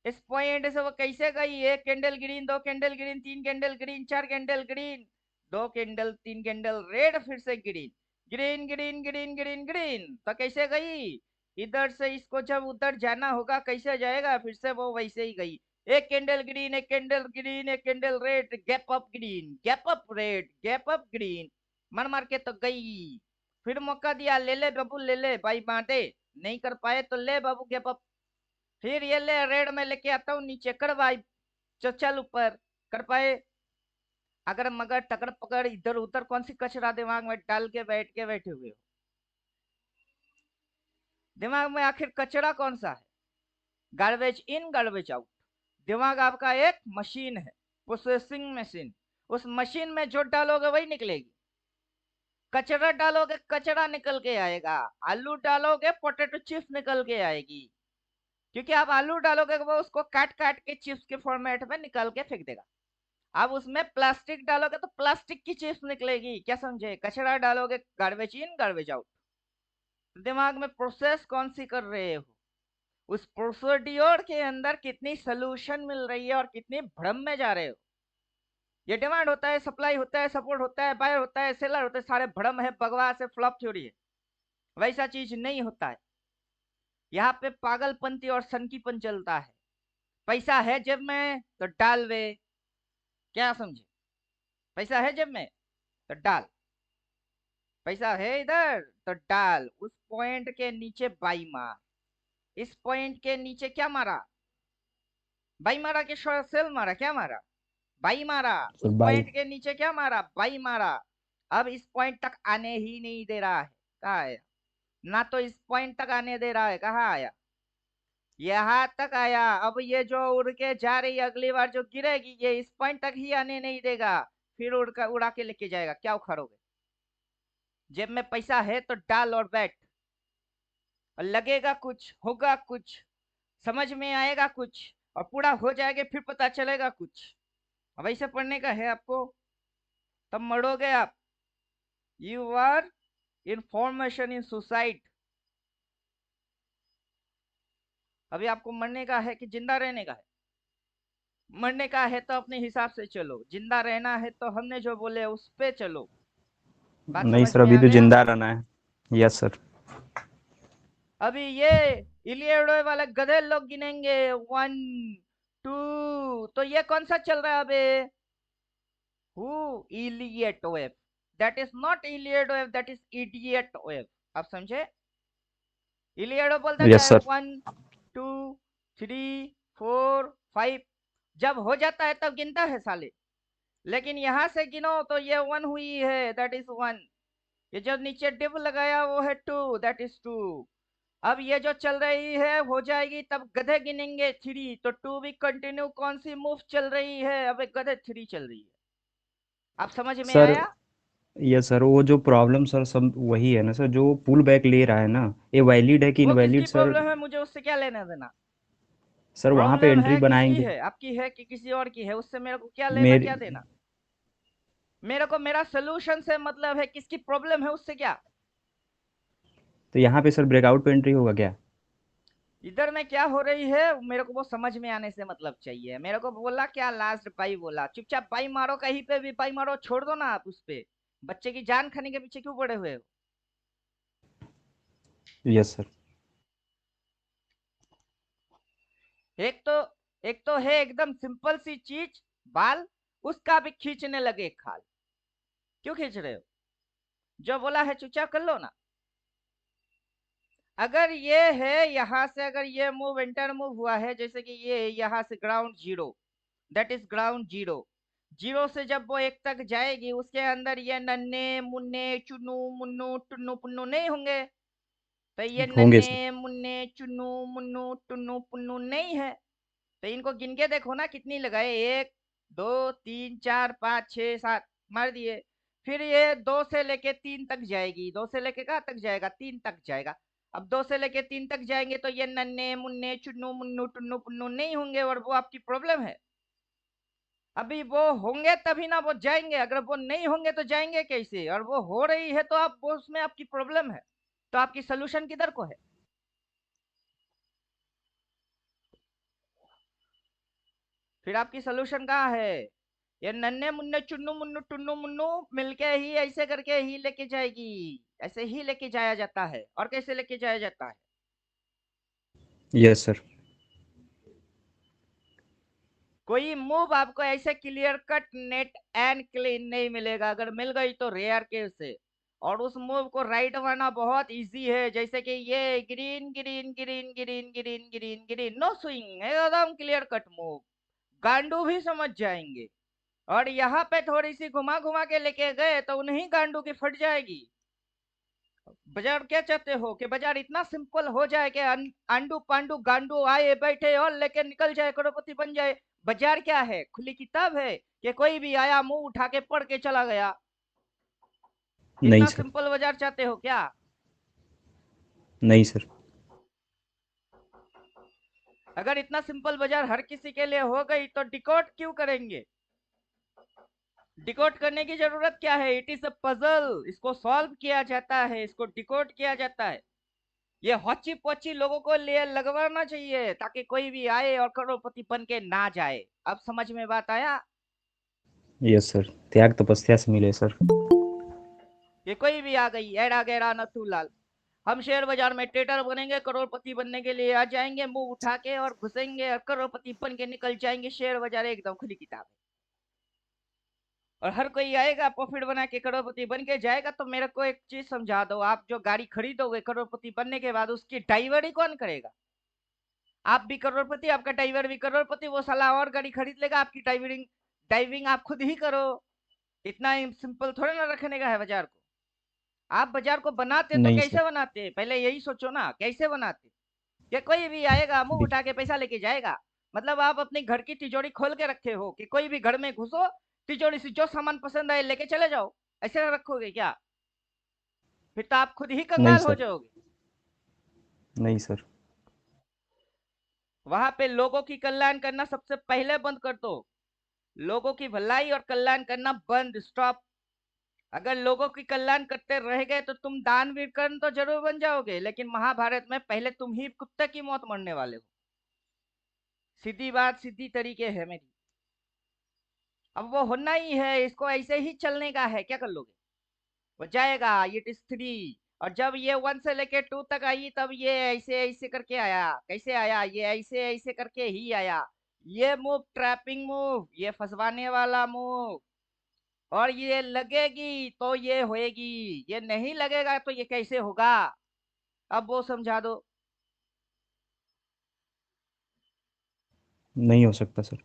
इस पॉइंट से वो कैसे गई? एक कैंडल ग्रीन, दो कैंडल ग्रीन, तीन कैंडल ग्रीन, चार कैंडल ग्रीन, दो कैंडल, तीन कैंडल रेड, फिर से green, green green green green green, तो कैसे गई? इधर से इसको जब उधर जाना होगा कैसे जाएगा? फिर से वो वैसे ही गई। एक कैंडल ग्रीन, एक कैंडल ग्रीन, एक candle red, gap up green, gap up red, gap up green, मार मार के तो गई। फिर मौका दिया, ले ले बाबू, ले ले भाई, बांटे। नहीं कर पाए तो ले बाबू गैप अप। फिर ये ले रेड में लेके आता हूँ नीचे, कर भाई, चल ऊपर। कर पाए? अगर मगर टकर पकड़ इधर उधर कौन सी कचरा दिमाग में डाल के बैठे हुए हो? दिमाग में आखिर कचरा कौन सा है? Garbage in garbage out. दिमाग आपका एक मशीन है, प्रोसेसिंग मशीन। उस मशीन में जो डालोगे वही निकलेगी। कचरा डालोगे कचरा निकल के आएगा, आलू डालोगे पोटैटो चिप्स निकल के आएगी। क्योंकि आप आलू डालोगे वो उसको काट काट के चिप्स के फॉर्मेट में निकाल के फेंक देगा। आप उसमें प्लास्टिक डालोगे तो प्लास्टिक की चिप्स निकलेगी। क्या समझे? कचरा डालोगे गार्बेज इन गार्बेज आउट। दिमाग में प्रोसेस कौन सी कर रहे हो? उस प्रोसीड्योर के अंदर कितनी सोल्यूशन मिल रही है और कितनी भ्रम में जा रहे हो? ये डिमांड होता है, सप्लाई होता है, सपोर्ट होता है, बायर होता है, सेलर होता है, सारे भ्रम है, बकवास है, फ्लॉप थ्योरी है। वैसा चीज नहीं होता है। यहाँ पे पागलपंती और सनकीपन चलता है। पैसा है जेब में तो डाल वे। क्या समझे? पैसा है जेब में तो डाल, पैसा है इधर तो डाल। उस पॉइंट के नीचे बाई मार। इस पॉइंट के नीचे क्या मारा? बाई मारा कि सेल मारा? क्या मारा? बाई मारा। सर उस बाई। पॉइंट के नीचे क्या मारा? बाई मारा। अब इस पॉइंट तक आने ही नहीं दे रहा है। कहा आया? ना तो इस पॉइंट तक आने दे रहा है, कहा आया? यहाँ तक आया। अब ये जो उड़ के जा रही है अगली बार जो गिरेगी ये इस पॉइंट तक ही आने नहीं देगा, फिर उड़ा के लेके जाएगा। क्या उखाड़ोगे? जेब में पैसा है तो डाल और बैठ। और लगेगा कुछ, होगा कुछ, समझ में आएगा कुछ, और पूरा हो जाएगा फिर पता चलेगा कुछ। अब ऐसे पढ़ने का है आपको, तब मरोगे आप। You are information in suicide. अभी आपको मरने का है कि जिंदा रहने का है? मरने का है तो अपने हिसाब से चलो, जिंदा रहना है तो हमने जो बोले उस पे चलो। बात नहीं समझ सर, में अभी आ तो गया? जिंदा रहना है। Yes sir. अभी ये इलियडो वाले गधे लोग गिनेंगे, 1 2, तो ये कौन सा चल रहा है अबे? Who? Elliot wave. That is not Iliad wave, that is idiot wave. आप समझे? इलियडो बोलता क्या यस है? सर। 1 2 3 4 5। जब हो जाता है तब गिनता है साले। लेकिन यहां से गिनो तो ये 1 हुई है, दैट इज 1। ये जो नीचे डिव लगाया वो है 2, दैट इज 2। अब ये जो चल रही है हो जाएगी, तब गधे गिनेंगे 3। तो टू बी कंटिन्यू कौन सी मूव चल रही है? अब एक गधे 3 चल रही है। अब समझ में सर, आया? यस सर, वो जो प्रॉब्लम सर सब वही है ना सर, जो पुल बैक ले रहा है ना, ये वैलिड है कि वो इनवैलिड किसकी सर? प्रॉब्लम है, मुझे उससे क्या लेना देना? सर वहाँ पे प्रॉब्लम एंट्री है किसकी बनाएंगे। है, आपकी है कि किसी और की है? उससे मेरे को क्या लेना मेरे क्या देना? मेरे को मेरा सोल्यूशन से मतलब है, किसकी प्रॉब्लम है उससे क्या? तो यहाँ पे सर ब्रेकआउट पे एंट्री होगा क्या? इधर में क्या हो रही है मेरे को वो समझ में आने से मतलब चाहिए। मेरे को बोला क्या, लास्ट बाई बोला, चुपचाप बाई मारो, कहीं पे भी बाई मारो, छोड़ दो ना आप उस पे। बच्चे की जान खाने के पीछे क्यों पड़े हुए हो? Yes sir. एक तो एक तो है एकदम सिंपल सी चीज, बाल, उसका भी खींचने लगे खाल। क्यों खींच रहे हो? जो बोला है चुपचाप कर लो ना। अगर ये है यहाँ से, अगर ये मूव एंटर मूव हुआ है, जैसे कि ये यहाँ से ground zero, that is ground zero. Zero से जब वो एक तक जाएगी, उसके अंदर ये नन्हे मुन्ने चुन्नू मुन्नू टुन्नू पुन्नू नहीं होंगे? तो ये होंगे नन्हे सर। मुन्ने चुन्नू मुन्नू टुन्नू पुन्नू नहीं है। तो इनको गिन के देखो ना, कितनी लगाए, 1 2 3 4 5 6 7, मार दिए। फिर ये 2 से लेके 3 तक जाएगी, 2 से लेके कहाँ तक जाएगा, 3 तक जाएगा। अब 2 से लेके 3 तक जाएंगे तो ये नन्हे मुन्ने चुन्नू मुन्नू टुन्नू पुन्नू नहीं होंगे, और वो आपकी प्रॉब्लम है। अभी वो होंगे तभी ना वो जाएंगे, अगर वो नहीं होंगे तो जाएंगे कैसे? और वो हो रही है तो आप वो, उसमें आपकी प्रॉब्लम है। तो आपकी सोल्यूशन किधर को है? फिर आपकी सोल्यूशन कहाँ है? ये नन्हे मुन्ने चुन्नू मुन्नू टुन्नू मुन्नू मिलके ही ऐसे करके ही लेके जाएगी। ऐसे ही लेके जाया जाता है, और कैसे लेके जाया जाता है? Yes sir. कोई मूव आपको ऐसे clear cut net and clean नहीं मिलेगा, अगर मिल गई तो रेयर केस है। और उस मूव को राइट मारना बहुत इजी है, जैसे कि ये green green green green green green green, no swing, एकदम क्लियर कट मूव, गांडू भी समझ जाएंगे। और यहाँ पे थोड़ी सी घुमा घुमा के लेके गए तो उन्हीं गांडू की फट जाएगी। बाजार क्या चाहते हो कि बाजार इतना सिंपल हो जाए कि आंडू पांडू गांडू आए बैठे और लेके निकल जाए, करोड़पति बन जाए? बाजार क्या है, खुली किताब है कि कोई भी आया मुंह उठा के पढ़ के चला गया? नहीं इतना सर। सिंपल बाजार चाहते हो क्या? नहीं सर। अगर इतना सिंपल बाजार हर किसी के लिए हो गई तो डिकोड क्यों करेंगे? डिकोड करने की जरूरत क्या है? इट इज अ पजल, इसको सॉल्व किया जाता है, इसको डिकोड किया जाता है। ये हौची पोची लोगों को लिए लगवाना चाहिए, ताकि कोई भी आए और करोड़पति बन के ना जाए। अब समझ में बात आया? यस सर, त्याग तपस्या से मिले सर। ये कोई भी आ गई एड़ा गैड़ा नथु लाल, हम शेयर बाजार में ट्रेडर बनेंगे, करोड़पति बनने के लिए आ जाएंगे, मुंह उठा के और घुसेंगे और करोड़पति बन के निकल जाएंगे। शेयर बाजार एकदम खुली किताब है, और हर कोई आएगा प्रॉफिट बना के करोड़पति बन के जाएगा। तो मेरे को एक चीज समझा दो, आप जो गाड़ी खरीदोगे करोड़पति बनने के बाद, उसकी ड्राइवरी कौन करेगा? आप भी करोड़पति, आपका ड्राइवर भी करोड़पति, वो साला और गाड़ी खरीद लेगा, आपकी ड्राइविंग ड्राइविंग आप खुद ही करो। इतना सिंपल थोड़ा ना रखने का है बाजार को। आप बाजार को बनाते तो नहीं सर। कैसे बनाते, पहले यही सोचो ना, कैसे बनाते? कि कोई भी आएगा मुंह बि- उठा के पैसा लेके जाएगा? मतलब आप अपनी घर की तिजोरी खोल के रखे हो कि कोई भी घर में घुसो, तिजोरी से जो सामान पसंद आए लेके चले जाओ? ऐसे रखोगे क्या? फिर तो आप खुद ही नहीं कंगाल हो सर। जाओगे। नहीं सर। वहां पे लोगों की कल्याण करना सबसे पहले बंद कर दो। लोगों की भलाई और कल्याण करना बंद, स्टॉप। अगर लोगों की कल्याण करते रह गए तो तुम दानवीर कर्ण तो जरूर बन जाओगे, लेकिन महाभारत में पहले तुम ही कुत्ते की मौत मरने वाले हो। सीधी बात, सीधी तरीके है मेरी। अब वो होना ही है, इसको ऐसे ही चलने का है, क्या कर लोगे? वो जाएगा, ये इज 3। और जब ये 1 से लेके 2 तक आई, तब ये ऐसे ऐसे करके आया। कैसे आया? ये ऐसे ऐसे करके ही आया। ये मूव ट्रैपिंग मूव, ये फंसवाने वाला मूव। और ये लगेगी तो ये होएगी, ये नहीं लगेगा तो ये कैसे होगा? अब वो समझा दो। नहीं हो सकता सर,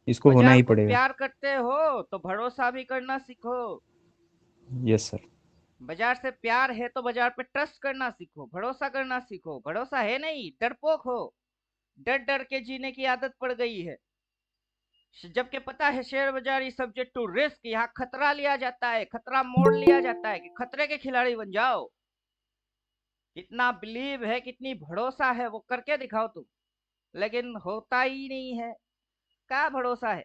इसको होना बाजार ही को पड़ेगा। प्यार करते हो तो भरोसा भी करना सीखो। Yes sir. बाजार से प्यार है तो बाजार पे ट्रस्ट करना सीखो, भरोसा करना सीखो। भरोसा है नहीं, डरपोक हो, डर डर के जीने की आदत पड़ गई है। जबकि पता है शेयर बाजार इज सब्जेक्ट टू रिस्क, यहाँ खतरा लिया जाता है, खतरा मोड़ लिया जाता है कि खतरे के खिलाड़ी बन जाओ। कितना बिलीव है, कितनी भरोसा है, वो करके दिखाओ तुम। लेकिन होता ही नहीं है। क्या भरोसा है?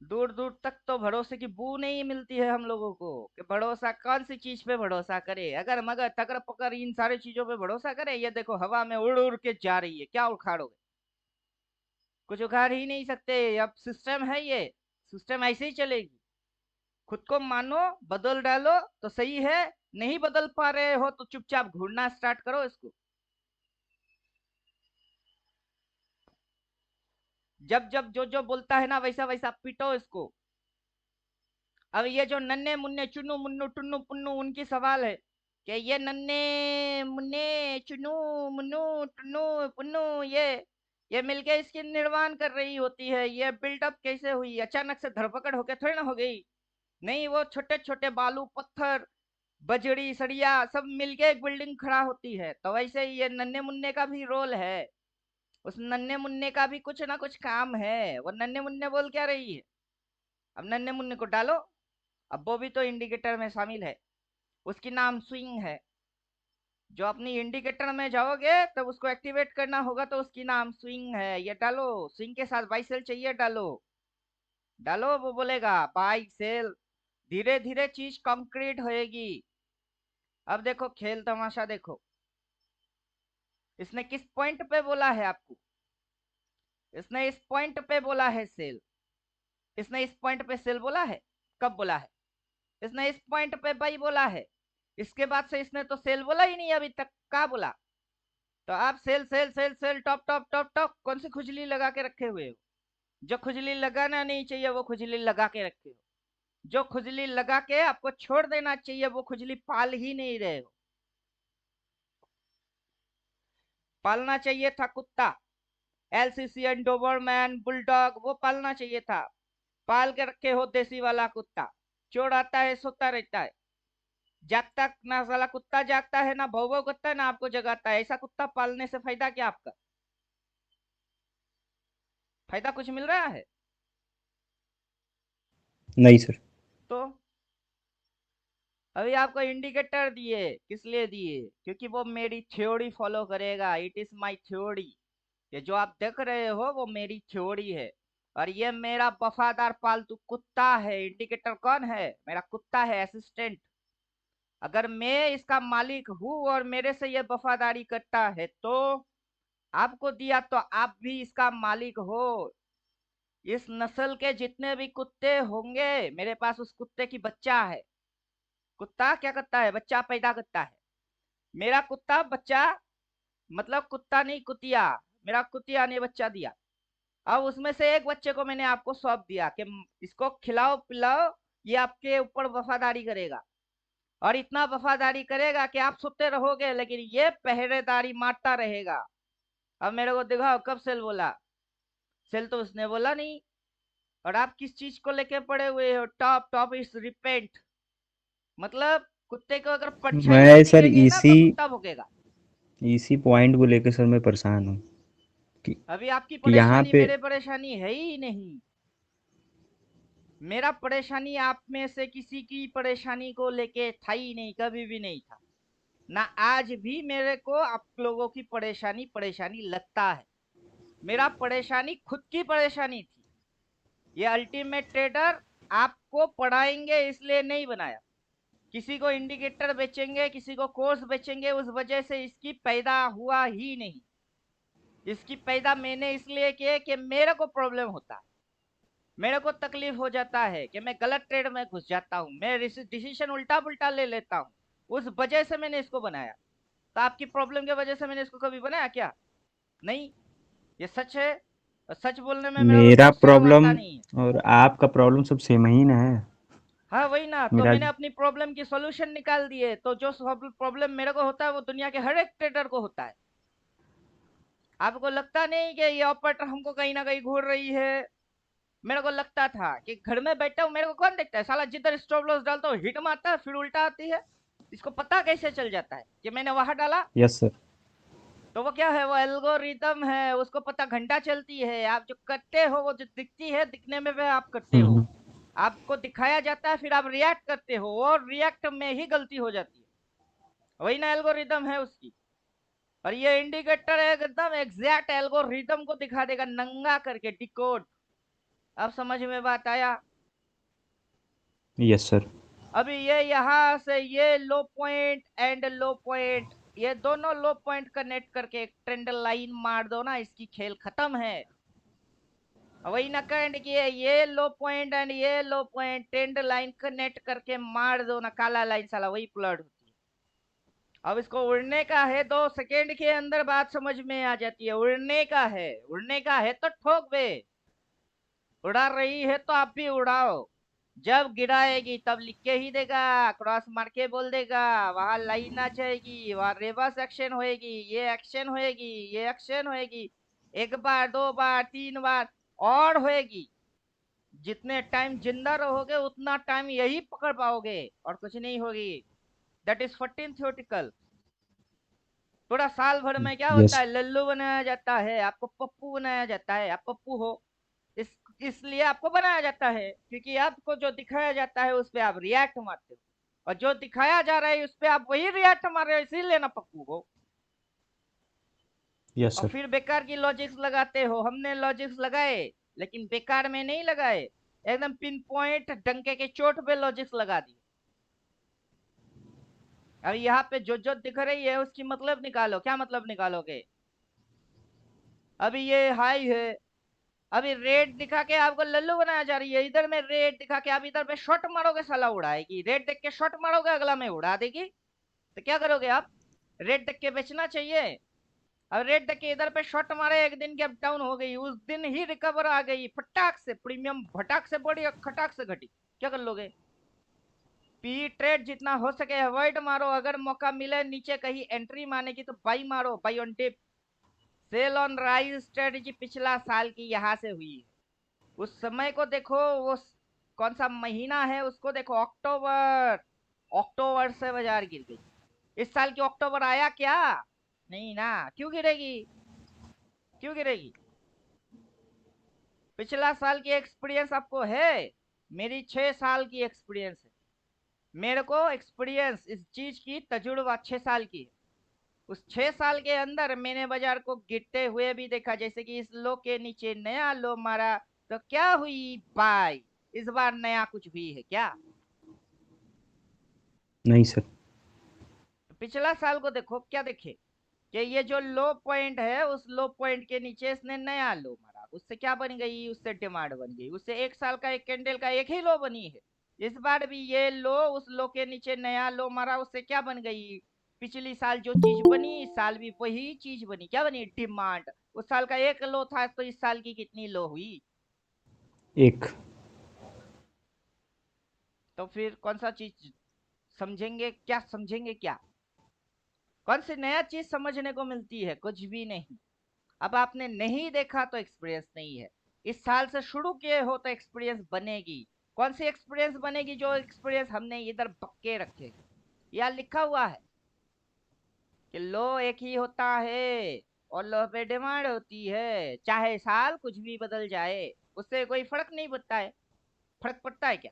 दूर दूर तक तो भरोसे की बू नहीं मिलती है हम लोगों को कि भरोसा कौन सी चीज पे भरोसा करे। अगर मगर तकर पकर इन सारी चीजों पे भरोसा करे, ये देखो हवा में उड़ उड़ के जा रही है, क्या उखाड़ोगे? कुछ उखाड़ ही नहीं सकते। अब सिस्टम है ये, सिस्टम ऐसे ही चलेगी। खुद को मानो, बदल डालो तो सही है। नहीं बदल पा रहे हो तो चुपचाप घूरना स्टार्ट करो इसको। जब जब जो जो बोलता है ना, वैसा वैसा पीटो इसको। अब ये जो नन्हे मुन्ने चुन्नू मुन्नू टुन्नू पुन्नू, उनकी सवाल है कि ये नन्हे मुन्ने चुन्नू मुन्नू टुन्नू पुन्नू, ये मिलके इसकी निर्माण कर रही होती है। ये बिल्डअप कैसे हुई? अचानक से धरपकड़ होके थोड़ी ना हो गई। नहीं, वो छोटे छोटे बालू पत्थर बजड़ी सरिया सब मिलके एक बिल्डिंग खड़ा होती है। तो वैसे ही ये नन्हे मुन्ने का भी रोल है। उस नन्हे मुन्ने का भी कुछ ना कुछ काम है। वो नन्हे मुन्ने बोल क्या रही है? अब नन्हे मुन्ने को डालो। अब वो भी तो इंडिकेटर में शामिल है। उसकी नाम स्विंग है। जो अपनी इंडिकेटर में जाओगे तब उसको एक्टिवेट करना होगा, तो उसकी नाम स्विंग है। ये डालो, स्विंग के साथ बाई सेल चाहिए, डालो डालो। वो बोलेगा बाई सेल। धीरे धीरे चीज कंक्रीट होएगी। अब देखो खेल तमाशा देखो। इसने किस पॉइंट पे बोला है आपको? इसने इस पॉइंट पे बोला है सेल। इसने इस पॉइंट पे सेल बोला है। कब बोला है? इसने इस पॉइंट पे बाई बोला है। इसके बाद से इसने तो सेल बोला ही नहीं अभी तक। क्या बोला? तो आप sell sell sell sell top top top top कौन सी खुजली लगा के रखे हुए हो? जो खुजली लगाना नहीं चाहिए वो खुजली लगा के रखे हो। जो खुजली लगा के आपको छोड़ देना चाहिए वो खुजली पाल ही नहीं रहे हो। पालना चाहिए था कुत्ता, एलसीसीएन डोबरमैन बुलडॉग, वो पालना चाहिए था। पाल के रखे हो देसी वाला कुत्ता। चोर आता है सोता रहता है। जागता ना साला कुत्ता जागता है, ना भौ भौ करता है, ना आपको जगाता है। ऐसा कुत्ता पालने से फायदा क्या आपका? फायदा कुछ मिल रहा है? नहीं सर। तो अभी आपको इंडिकेटर दिए, किस लिए दिए? क्योंकि वो मेरी थ्योरी फॉलो करेगा। It is my theory. ये जो आप देख रहे हो वो मेरी थ्योरी है। और ये मेरा वफादार पालतू कुत्ता है। इंडिकेटर कौन है? मेरा कुत्ता है, असिस्टेंट। अगर मैं इसका मालिक हूं और मेरे से ये वफादारी करता है तो आपको दिया तो आप भी इसका मालिक हो। इस नस्ल के जितने भी कुत्ते होंगे, मेरे पास उस कुत्ते की बच्चा है। कुत्ता क्या करता है? बच्चा पैदा करता है। मेरा कुत्ता बच्चा, मतलब कुत्ता नहीं कुतिया। मेरा कुतिया ने बच्चा दिया। अब उसमें से एक बच्चे को मैंने आपको सौंप दिया कि इसको खिलाओ पिलाओ। ये आपके ऊपर वफादारी करेगा। और इतना वफादारी करेगा कि आप सोते रहोगे लेकिन ये पहरेदारी मारता रहेगा। अब मेरे को दिखाओ कब सेल बोला? सेल तो उसने बोला नहीं। और आप किस चीज को लेके पड़े हुए हो? Top top is repent. मतलब कुत्ते को अगर परछाई भी मैं सर दिखेगी ना इसी तो कुत्ता भौंकेगा। इसी पॉइंट को लेकर सर मैं परेशान हूँ कि अभी आपकी कि यहाँ परेशानी पे मेरे परेशानी है ही नहीं। मेरा परेशानी आप में से किसी की परेशानी को लेके था ही नहीं, कभी भी नहीं था। ना आज भी मेरे को आप लोगों की परेशानी परेशानी लगता है। मेरा परेशानी खुद की परेशानी थी। ये अल्टीमेट ट्रेडर आपको पढ़ाएंगे इसलिए नहीं बनाया। किसी को इंडिकेटर बेचेंगे, किसी को कोर्स बेचेंगे, उस वजह से इसकी पैदा हुआ ही नहीं। इसकी पैदा मैंने इसलिए किया कि मेरे को प्रॉब्लम होता है। मेरे को तकलीफ हो जाता है कि मैं गलत ट्रेड में घुस जाता हूँ, मैं डिसीजन उल्टा पुल्टा ले लेता हूँ। उस वजह से मैंने इसको बनाया। तो आपकी प्रॉब्लम की वजह से मैंने इसको कभी बनाया क्या? नहीं। ये सच है। और सच बोलने में मेरा को मेरा बहुत शर्म प्रॉब्लम आता नहीं है। और आपका प्रॉब्लम सब सेम ही ना है। हाँ वही ना, तो मेरा मैंने अपनी प्रॉब्लम की सॉल्यूशन निकाल दिए। तो जो प्रॉब्लम मेरे को होता है वो दुनिया के हर एक ट्रेडर को होता है। आपको लगता नहीं कि ये ऑपरेटर हमको कहीं ना कहीं घूर रही है? मेरे को लगता था कि घर में बैठा हूँ, मेरे को कौन देखता है, साला जिधर स्टॉप लॉस डालता हूँ हिट मारता है, फिर उल्टा आती है। इसको पता कैसे चल जाता है कि मैंने वहां डाला? Yes sir. तो वो क्या है, वो एल्गोरिदम है, उसको पता घंटा चलती है। आप जो करते हो वो जो दिखती है, दिखने में वह आप करते हो, हम्म। आपको दिखाया जाता है, फिर आप रिएक्ट करते हो, और रिएक्ट में ही गलती हो जाती है। वही ना एल्गोरिदम है उसकी। और ये इंडिकेटर एकदम एग्जैक्ट एल्गोरिदम को दिखा देगा, नंगा करके डिकोड। अब समझ में बात आया? Yes sir. अभी ये यहाँ से ये लो पॉइंट एंड लो पॉइंट, ये दोनों लो पॉइंट कनेक्ट करके एक ट्रेंड लाइन मार दो ना, इसकी खेल खत्म है। वही ना करंट की है, ये लो पॉइंट एंड ये लो पॉइंट ट्रेंड लाइन कनेक्ट करके मार दो ना, काला लाइन साला वही प्लॉट होती है। अब इसको उड़ने का है, 2 सेकेंड के अंदर बात समझ में आ जाती है। उड़ने का है, उड़ने का है तो ठोक बे। उड़ा रही है तो आप भी उड़ाओ। जब गिराएगी तब लिख के ही देगा, क्रॉस मार के बोल देगा, वहां लाइन आ जाएगी, वहां रिवर्स एक्शन होएगी, ये एक्शन होएगी, ये एक्शन होएगी, 1 बार 2 बार 3 बार और होएगी। जितने टाइम जिंदा रहोगे उतना टाइम यही पकड़ पाओगे, और कुछ नहीं होगी। That is 14 theoretical. थोड़ा साल भर में क्या होता यस। है, लल्लू बनाया जाता है, आपको पप्पू बनाया जाता है, आप पप्पू हो। इस इसलिए आपको बनाया जाता है क्योंकि आपको जो दिखाया जाता है उस पे आप रिएक्ट मारते हो, और जो दिखाया जा रहा है उस पे आप वही रिएक्ट मार रहे हो, इसीलिए ना पप्पू हो। यस और सर। फिर बेकार की लॉजिक्स लगाते हो। हमने लॉजिक्स लगाए, लेकिन बेकार में नहीं लगाए, एकदम पिन पॉइंट डंके के चोट पे लॉजिक्स लगा दिए। अब यहाँ पे जो दिख रही है उसकी मतलब निकालो। क्या मतलब निकालोगे? अभी ये हाई है, अभी रेड दिखा के आपको लल्लू बनाया जा रही है, इधर में रेड दिखा के आप इधर पे शॉट मारोगे, साला उड़ाएगी। रेड देख के शॉट मारोगे, अगला में उड़ा देगी। तो क्या करोगे आप? रेड देख के बेचना चाहिए। अब रेड देख के इधर पे शॉट मारे, एक दिन गैप डाउन हो गई, उस दिन ही रिकवर आ गई, फटाक से प्रीमियम भटाक से बढ़ी और खटाक से घटी। क्या कर लोगे? पी ट्रेड जितना हो सके अवॉइड मारो। अगर मौका मिले नीचे कहीं एंट्री मारने की तो बाई मारो, buy on dip. Sell on rise strategy पिछला साल की यहाँ से हुई है। उस समय को देखो, वो कौन सा महीना है उसको देखो, अक्टूबर। अक्टूबर से बाजार गिर गई। इस साल की अक्टूबर आया क्या? नहीं ना। क्यों गिरेगी? क्यों गिरेगी? पिछला साल की एक्सपीरियंस आपको है? मेरी 6 साल की एक्सपीरियंस है। मेरे को एक्सपीरियंस इस चीज की तजुर्बा 6 साल की है। उस 6 साल के अंदर मैंने बाजार को गिरते हुए भी देखा, जैसे कि इस लो के नीचे नया लो मारा तो क्या हुई बाय। इस बार नया कुछ हुई है क्या? नहीं सर। पिछला साल को देखो, क्या देखे कि ये जो लो पॉइंट है उस लो पॉइंट के नीचे इसने नया लो मारा, उससे क्या बन गई, उससे डिमांड बन गई, उससे 1 साल का एक कैंडल का एक ही लो बनी है। इस बार भी ये लो उस लो के नीचे नया लो मारा, उससे क्या बन गई, पिछली साल जो चीज बनी इस साल भी वही चीज बनी। क्या बनी? डिमांड। उस साल का एक लो था तो इस साल की कितनी लो हुई? एक। तो फिर कौन सा चीज समझेंगे, क्या समझेंगे क्या? कौन सी नया चीज समझने को मिलती है? कुछ भी नहीं। अब आपने नहीं देखा तो एक्सपीरियंस नहीं है। इस साल से शुरू किए हो तो एक्सपीरियंस बनेगी। कौन सी एक्सपीरियंस बनेगी? जो एक्सपीरियंस हमने इधर पक्के रखे। यहाँ लिखा हुआ है कि लो एक ही होता है और लो पे डिमांड होती है, चाहे साल कुछ भी बदल जाए उससे कोई फर्क नहीं पड़ता है। फर्क पड़ता है क्या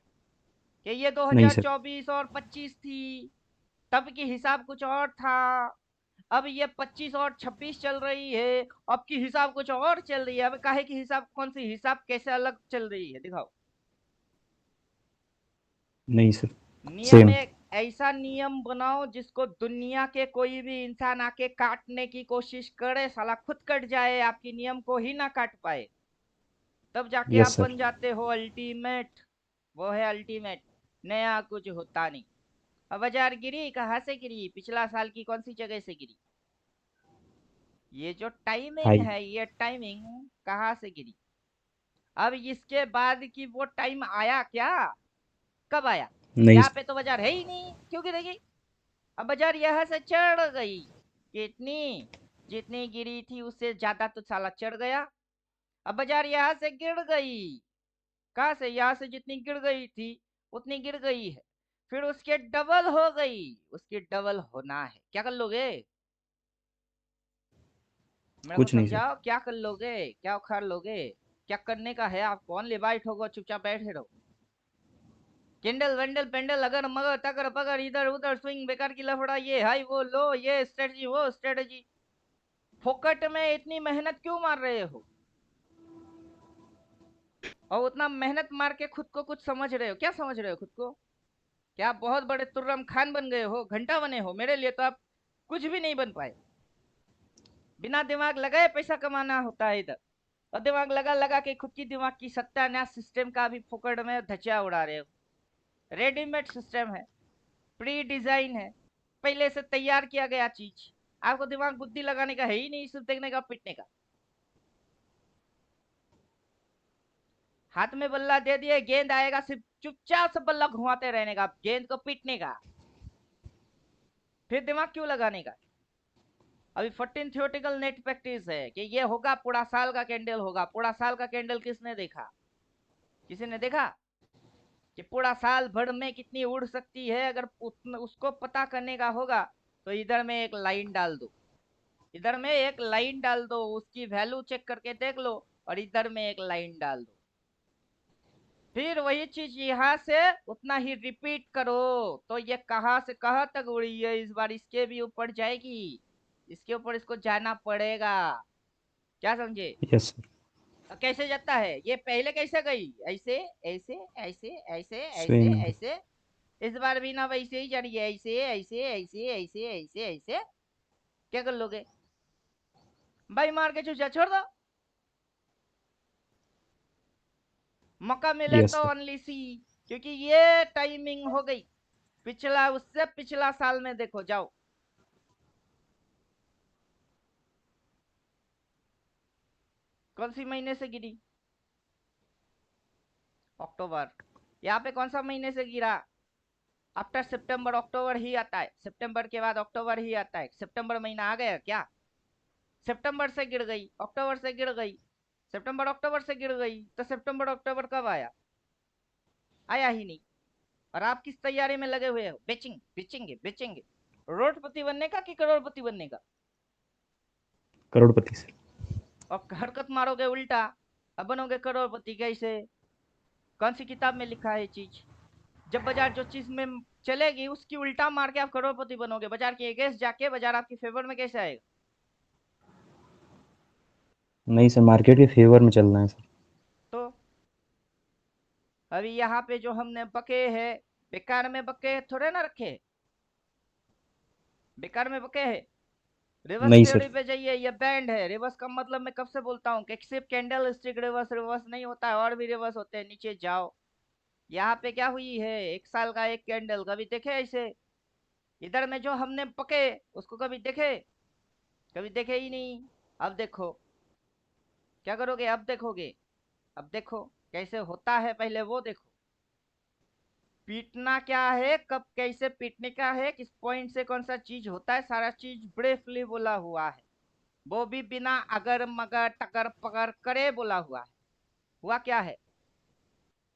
कि ये नहीं सर। 2024 और 25 थी, तब की हिसाब कुछ और था। अब ये 25 और 26 चल रही है, अब की हिसाब कुछ और चल रही है। अब काहे की हिसाब, कौन सी हिसाब कैसे अलग चल रही है, दिखाओ। नहीं सर। नियम सेम। एक ऐसा नियम बनाओ जिसको दुनिया के कोई भी इंसान आके काटने की कोशिश करे, साला खुद कट जाए, आपकी नियम को ही ना काट पाए। तब जाके आप यस बन सर। जाते हो अल्टीमेट। वो है अल्टीमेट। नया कुछ होता नहीं। अब बाजार गिरी, कहाँ से गिरी? पिछला साल की कौन सी जगह से गिरी? ये जो टाइमिंग हाई। है, ये टाइमिंग कहाँ से गिरी? अब इसके बाद की वो टाइम आया क्या? कब आया? नहीं यहाँ सर। पे तो बाजार है ही नहीं, क्यों गिरेगी? अब बाजार यहाँ से चढ़ गई। कितनी? जितनी गिरी थी उससे ज्यादा तो साला चढ़ गया। अब बाजार यहाँ से गिर गई, कहाँ से? यहाँ से जितनी गिर गई थी उतनी गिर गई है, फिर उसके डबल हो गई, उसकी डबल होना है, क्या कर लोगे? मेरे को कुछ नहीं सर। समझाओ, क्या कर लोगे? क्या उखाड़ लोगे? क्या करने का है आपको? ऑनली बाइट होगा, चुपचाप बैठे रहो। कैंडल वेंडल पेंडल अगर मगर तगर पगर इधर उधर स्विंग बेकार की लफड़ा, ये हाई वो लो, ये स्ट्रेटजी वो स्ट्रेटजी, फोकट में इतनी मेहनत क्यों मार रहे हो? और उतना मेहनत मार के खुद को कुछ समझ रहे हो? क्या समझ रहे हो खुद को? क्या आप बहुत बड़े तुर्रम खान बन गए हो, घंटा बने हो? मेरे लिए तो आप कुछ भी नहीं बन पाए। बिना दिमाग लगाए पैसा कमाना होता है इधर, और दिमाग लगा लगा के खुद की दिमाग की सत्यानाश सिस्टम का भी फोकट में धज्जियां उड़ा रहे हो। रेडीमेड सिस्टम है, प्री डिजाइन है, पहले से तैयार किया गया चीज। आपको दिमाग बुद्धि लगाने का है ही नहीं, सिर्फ देखने का पिटने का। हाथ में बल्ला दे दिए, गेंद आएगा, सिर्फ चुपचाप से बल्ला घुमाते रहने का, गेंद को पीटने का, फिर दिमाग क्यों लगाने का? अभी 14 थियोटिकल नेट प्रैक्टिस है कि ये होगा पूरा साल का कैंडल होगा। पूरा साल का कैंडल किसने देखा? किसी ने देखा कि पूरा साल भर में कितनी उड़ सकती है? अगर उसको पता करने का होगा तो इधर में एक लाइन डाल दो, इधर में एक लाइन डाल दो, उसकी वैल्यू चेक करके देख लो, और इधर में एक लाइन डाल दो, फिर वही चीज यहाँ से उतना ही रिपीट करो, तो ये कहाँ से कहाँ तक उड़ी है, इस बार इसके भी ऊपर जाएगी, इसके ऊपर इसको जाना पड़ेगा। क्या समझे? Yes sir. तो कैसे जाता है ये? पहले कैसे गई? ऐसे ऐसे ऐसे ऐसे ऐसे स्विंग। ऐसे। इस बार भी ना वैसे ही जा रही है, ऐसे ऐसे ऐसे ऐसे ऐसे ऐसे। क्या कर लोगे भाई? मार के चूचा छोड़ दो, मौका मिले यस तो सर। ओनली सी, क्योंकि ये टाइमिंग हो गई। पिछला, उससे पिछला साल में देखो, जाओ। कौन सी महीने से गिरी? अक्टूबर। यहाँ पे कौन सा महीने से गिरा? आफ्टर सितंबर, अक्टूबर ही आता है, सितंबर के बाद अक्टूबर ही आता है। सितंबर महीना आ गया क्या? सितंबर से गिर गई, अक्टूबर से गिर गई, सितंबर अक्टूबर से गिर गई, तो सितंबर अक्टूबर कब आया? आया ही नहीं। और आप किस तैयारी में लगे हुए हो? बेचेंगे बेचेंगे बेचेंगे, रोडपति बनने का कि करोड़पति बनने का? करोड़पति सर। और हरकत मारोगे उल्टा, अब बनोगे करोड़पति कैसे? कौन सी किताब में लिखा है ये चीज? जब बाजार जो चीज में चलेगी उसकी उल्टा मार के आप करोड़पति बनोगे। बाजार के अगेंस्ट जाके बाजार आपके फेवर में कैसे आएगा? नहीं सर, मार्केट के फेवर में चलना है सर। तो अभी यहाँ पे जो हमने बके है, बेकार में बके थोड़े ना रखे, बेकार में बके है। रिवर्स नहीं थ्योरी सर। पे जाइए, ये बैंड है। रिवर्स का मतलब मैं कब से बोलता हूँ कि सिर्फ कैंडल स्टिक रिवर्स रिवर्स नहीं होता है, और भी रिवर्स होते हैं। नीचे जाओ, यहाँ पे क्या हुई है? एक साल का एक कैंडल कभी देखे ऐसे? इधर में जो हमने पके उसको कभी देखे? कभी देखे ही नहीं। अब देखो, क्या करोगे? अब देखोगे, अब देखो कैसे होता है, पहले वो देखो। पीटना क्या है, कब कैसे पीटने का है, किस पॉइंट से कौन सा चीज होता है, सारा चीज ब्रीफली बोला हुआ है। वो भी बिना अगर मगर टकर पकर करे बोला हुआ है। हुआ क्या है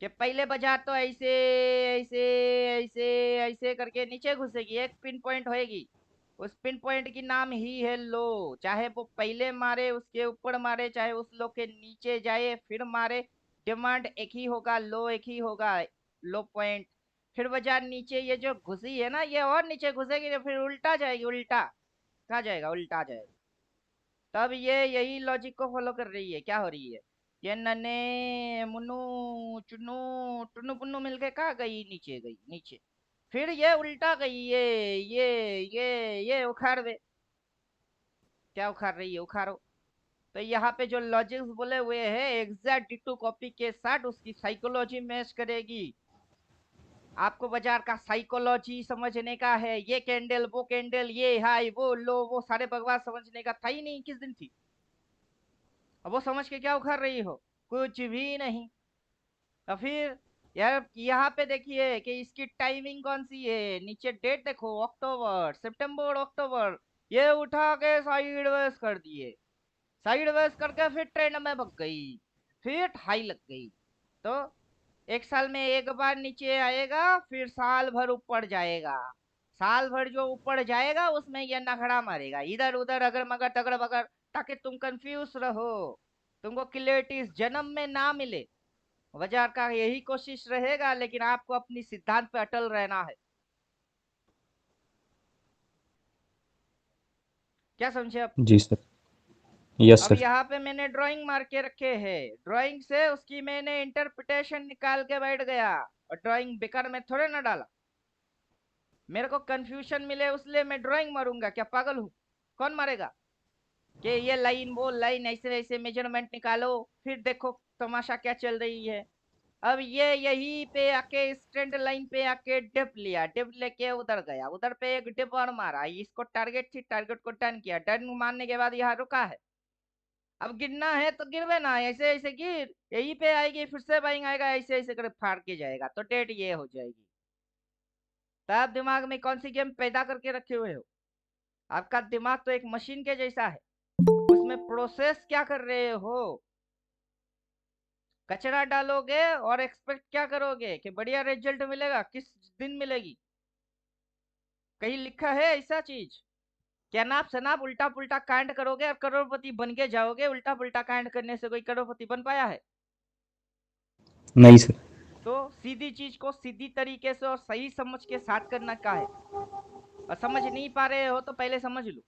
कि पहले बाजार तो ऐसे ऐसे ऐसे ऐसे करके नीचे घुसेगी, एक पिन पॉइंट होएगी। उस पिन पॉइंट की नाम ही है लो। चाहे वो पहले मारे, उसके ऊपर मारे, चाहे उस लो के नीचे जाए फिर मारे, डिमांड एक ही होगा, लो एक ही होगा, लो पॉइंट। फिर बाजार नीचे ये जो घुसी है ना, ये और नीचे घुसेगी तो फिर उल्टा जाएगी, उल्टा। कहाँ जाएगा? उल्टा जाएगा। तब ये यही लॉजिक को फॉलो कर रही है। क्या हो रही है? ये नन्हे मुन्नू चुन्नू टुन्नू पुन्नू मिलके कहाँ गई? नीचे गई, नीचे। फिर ये उल्टा गई, ये उखाड़ दे। क्या उखाड़ रही है? उखाड़ो। तो यहाँ पे जो लॉजिक्स बोले हुए हैं एग्जैक्ट डिटो कॉपी के साथ उसकी साइकोलॉजी मैच करेगी। आपको बाजार का साइकोलॉजी समझने का है। ये कैंडल वो कैंडल, ये हाई वो लो, वो सारे बकवास समझने का था ही नहीं। किस दिन थी? अब वो समझ के क्या उखाड़ रही हो? कुछ भी नहीं। तो फिर यार यहाँ पे देखिए कि इसकी टाइमिंग कौन सी है। नीचे डेट देखो, अक्टूबर सितंबर अक्टूबर। ये उठा के साइड वेज कर दिए, साइड वेज करके फिर ट्रेंड में भग गई, फिर हाई लग गई। तो एक साल में एक बार नीचे आएगा, फिर साल भर ऊपर जाएगा। साल भर जो ऊपर जाएगा उसमें ये नखड़ा मारेगा, इधर उधर अगर मगर तगड़ बगर, ताकि तुम कंफ्यूज रहो, तुमको क्लियरिटी इस जन्म में ना मिले। बाजार का यही कोशिश रहेगा, लेकिन आपको अपनी सिद्धांत पे अटल रहना है। क्या समझे आप? जी सर। यस अब सर। यहाँ पे मैंने ड्राइंग मार के रखे हैं, ड्राइंग से उसकी मैंने इंटरप्रिटेशन निकाल के बैठ गया, और ड्राइंग बेकार में थोड़े ना डाला। मेरे को कंफ्यूजन मिले उसलिए मैं ड्राइंग मारूंगा, क्या पागल हूँ? कौन मारेगा कि ये लाइन वो लाइन ऐसे ऐसे मेजरमेंट निकालो, फिर देखो तमाशा क्या चल रही है। अब ये यहीं पे आके स्टैंड लाइन पे आके डिप लिया, डिप लेके उधर गया, उधर पे एक डिप और मारा, इसको टारगेट थी, टारगेट को टर्न किया, टर्न मारने के बाद यहाँ रुका है। अब गिरना है तो गिरवे ना, ऐसे ऐसे गिर, यहीं पे आएगी, फिर से बाइंग आएगा, ऐसे ऐसे कर फाड़ के जाएगा, तो डेट ये हो जाएगी। तो आप दिमाग में कौन सी गेम पैदा करके रखे हुए हो? आपका दिमाग तो एक मशीन के जैसा है, उसमें प्रोसेस क्या कर रहे हो? कचरा डालोगे और एक्सपेक्ट क्या करोगे कि बढ़िया रिजल्ट मिलेगा? किस दिन मिलेगी? कहीं लिखा है ऐसा चीज? क्या नाप शनाप उल्टा पुल्टा कांड करोगे और करोड़पति बन के जाओगे? उल्टा पुल्टा कांड करने से कोई करोड़पति बन पाया है? नहीं सर। तो सीधी चीज को सीधी तरीके से और सही समझ के साथ करना का है। और समझ नहीं पा रहे हो तो पहले समझ लो,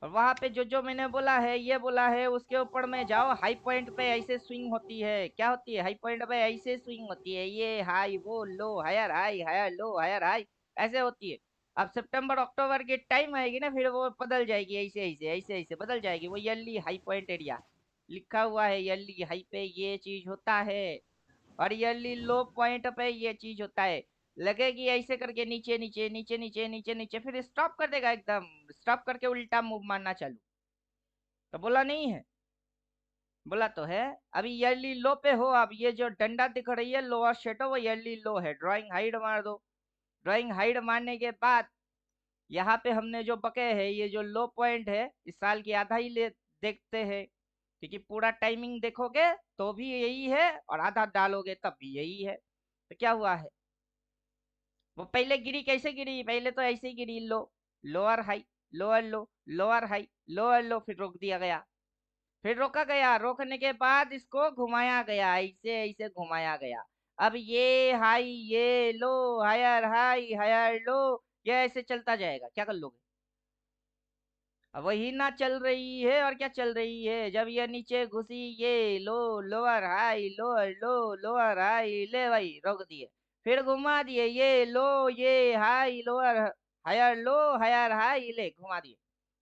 और वहां पे जो जो मैंने बोला है, ये बोला है, उसके ऊपर में जाओ। हाई पॉइंट पे ऐसे स्विंग होती है, क्या होती है? हाई पॉइंट पे ऐसे स्विंग होती है, ये हाई वो low, higher high, higher low, higher high, ऐसे होती है। अब सितंबर अक्टूबर की टाइम आएगी ना, फिर वो बदल जाएगी, ऐसे ऐसे ऐसे ऐसे बदल जाएगी। वो यर्ली हाई पॉइंट एरिया लिखा हुआ है, यर्ली हाई पे ये चीज होता है, और ईयरली लो पॉइंट पे ये चीज होता है। लगेगी ऐसे करके नीचे नीचे नीचे नीचे नीचे नीचे, फिर स्टॉप कर देगा, एकदम स्टॉप करके उल्टा मूव मारना चालू। तो बोला नहीं है? बोला तो है। अभी ईयरली लो पे हो, अब ये जो डंडा दिख रही है लोअर शेडो, वो ईयरली लो है। ड्राइंग हाइड मार दो। ड्राइंग हाइड मारने के बाद यहाँ पे हमने जो बके है, ये जो लो पॉइंट है, इस साल की आधा ही ले देखते हैं, क्योंकि पूरा टाइमिंग देखोगे तो भी यही है, और आधा डालोगे तब भी यही है। तो क्या हुआ है? वो पहले गिरी कैसे गिरी? पहले तो ऐसे ही गिरी, low, lower high, lower low, lower high, lower low, फिर रोक दिया गया। फिर रोका गया, रोकने के बाद इसको घुमाया गया, ऐसे ऐसे घुमाया गया। अब ये हाई, ये low, higher high, higher low, ये ऐसे चलता जाएगा। क्या कर लोगे? अब वही ना चल रही है, और क्या चल रही है? जब ये नीचे घुसी, ये low, lower high, lower low, lower high, ले भाई रोक दिए। फिर घुमा दिए, ये लो, ये high, lower, higher low, higher high, ले घुमा दिए।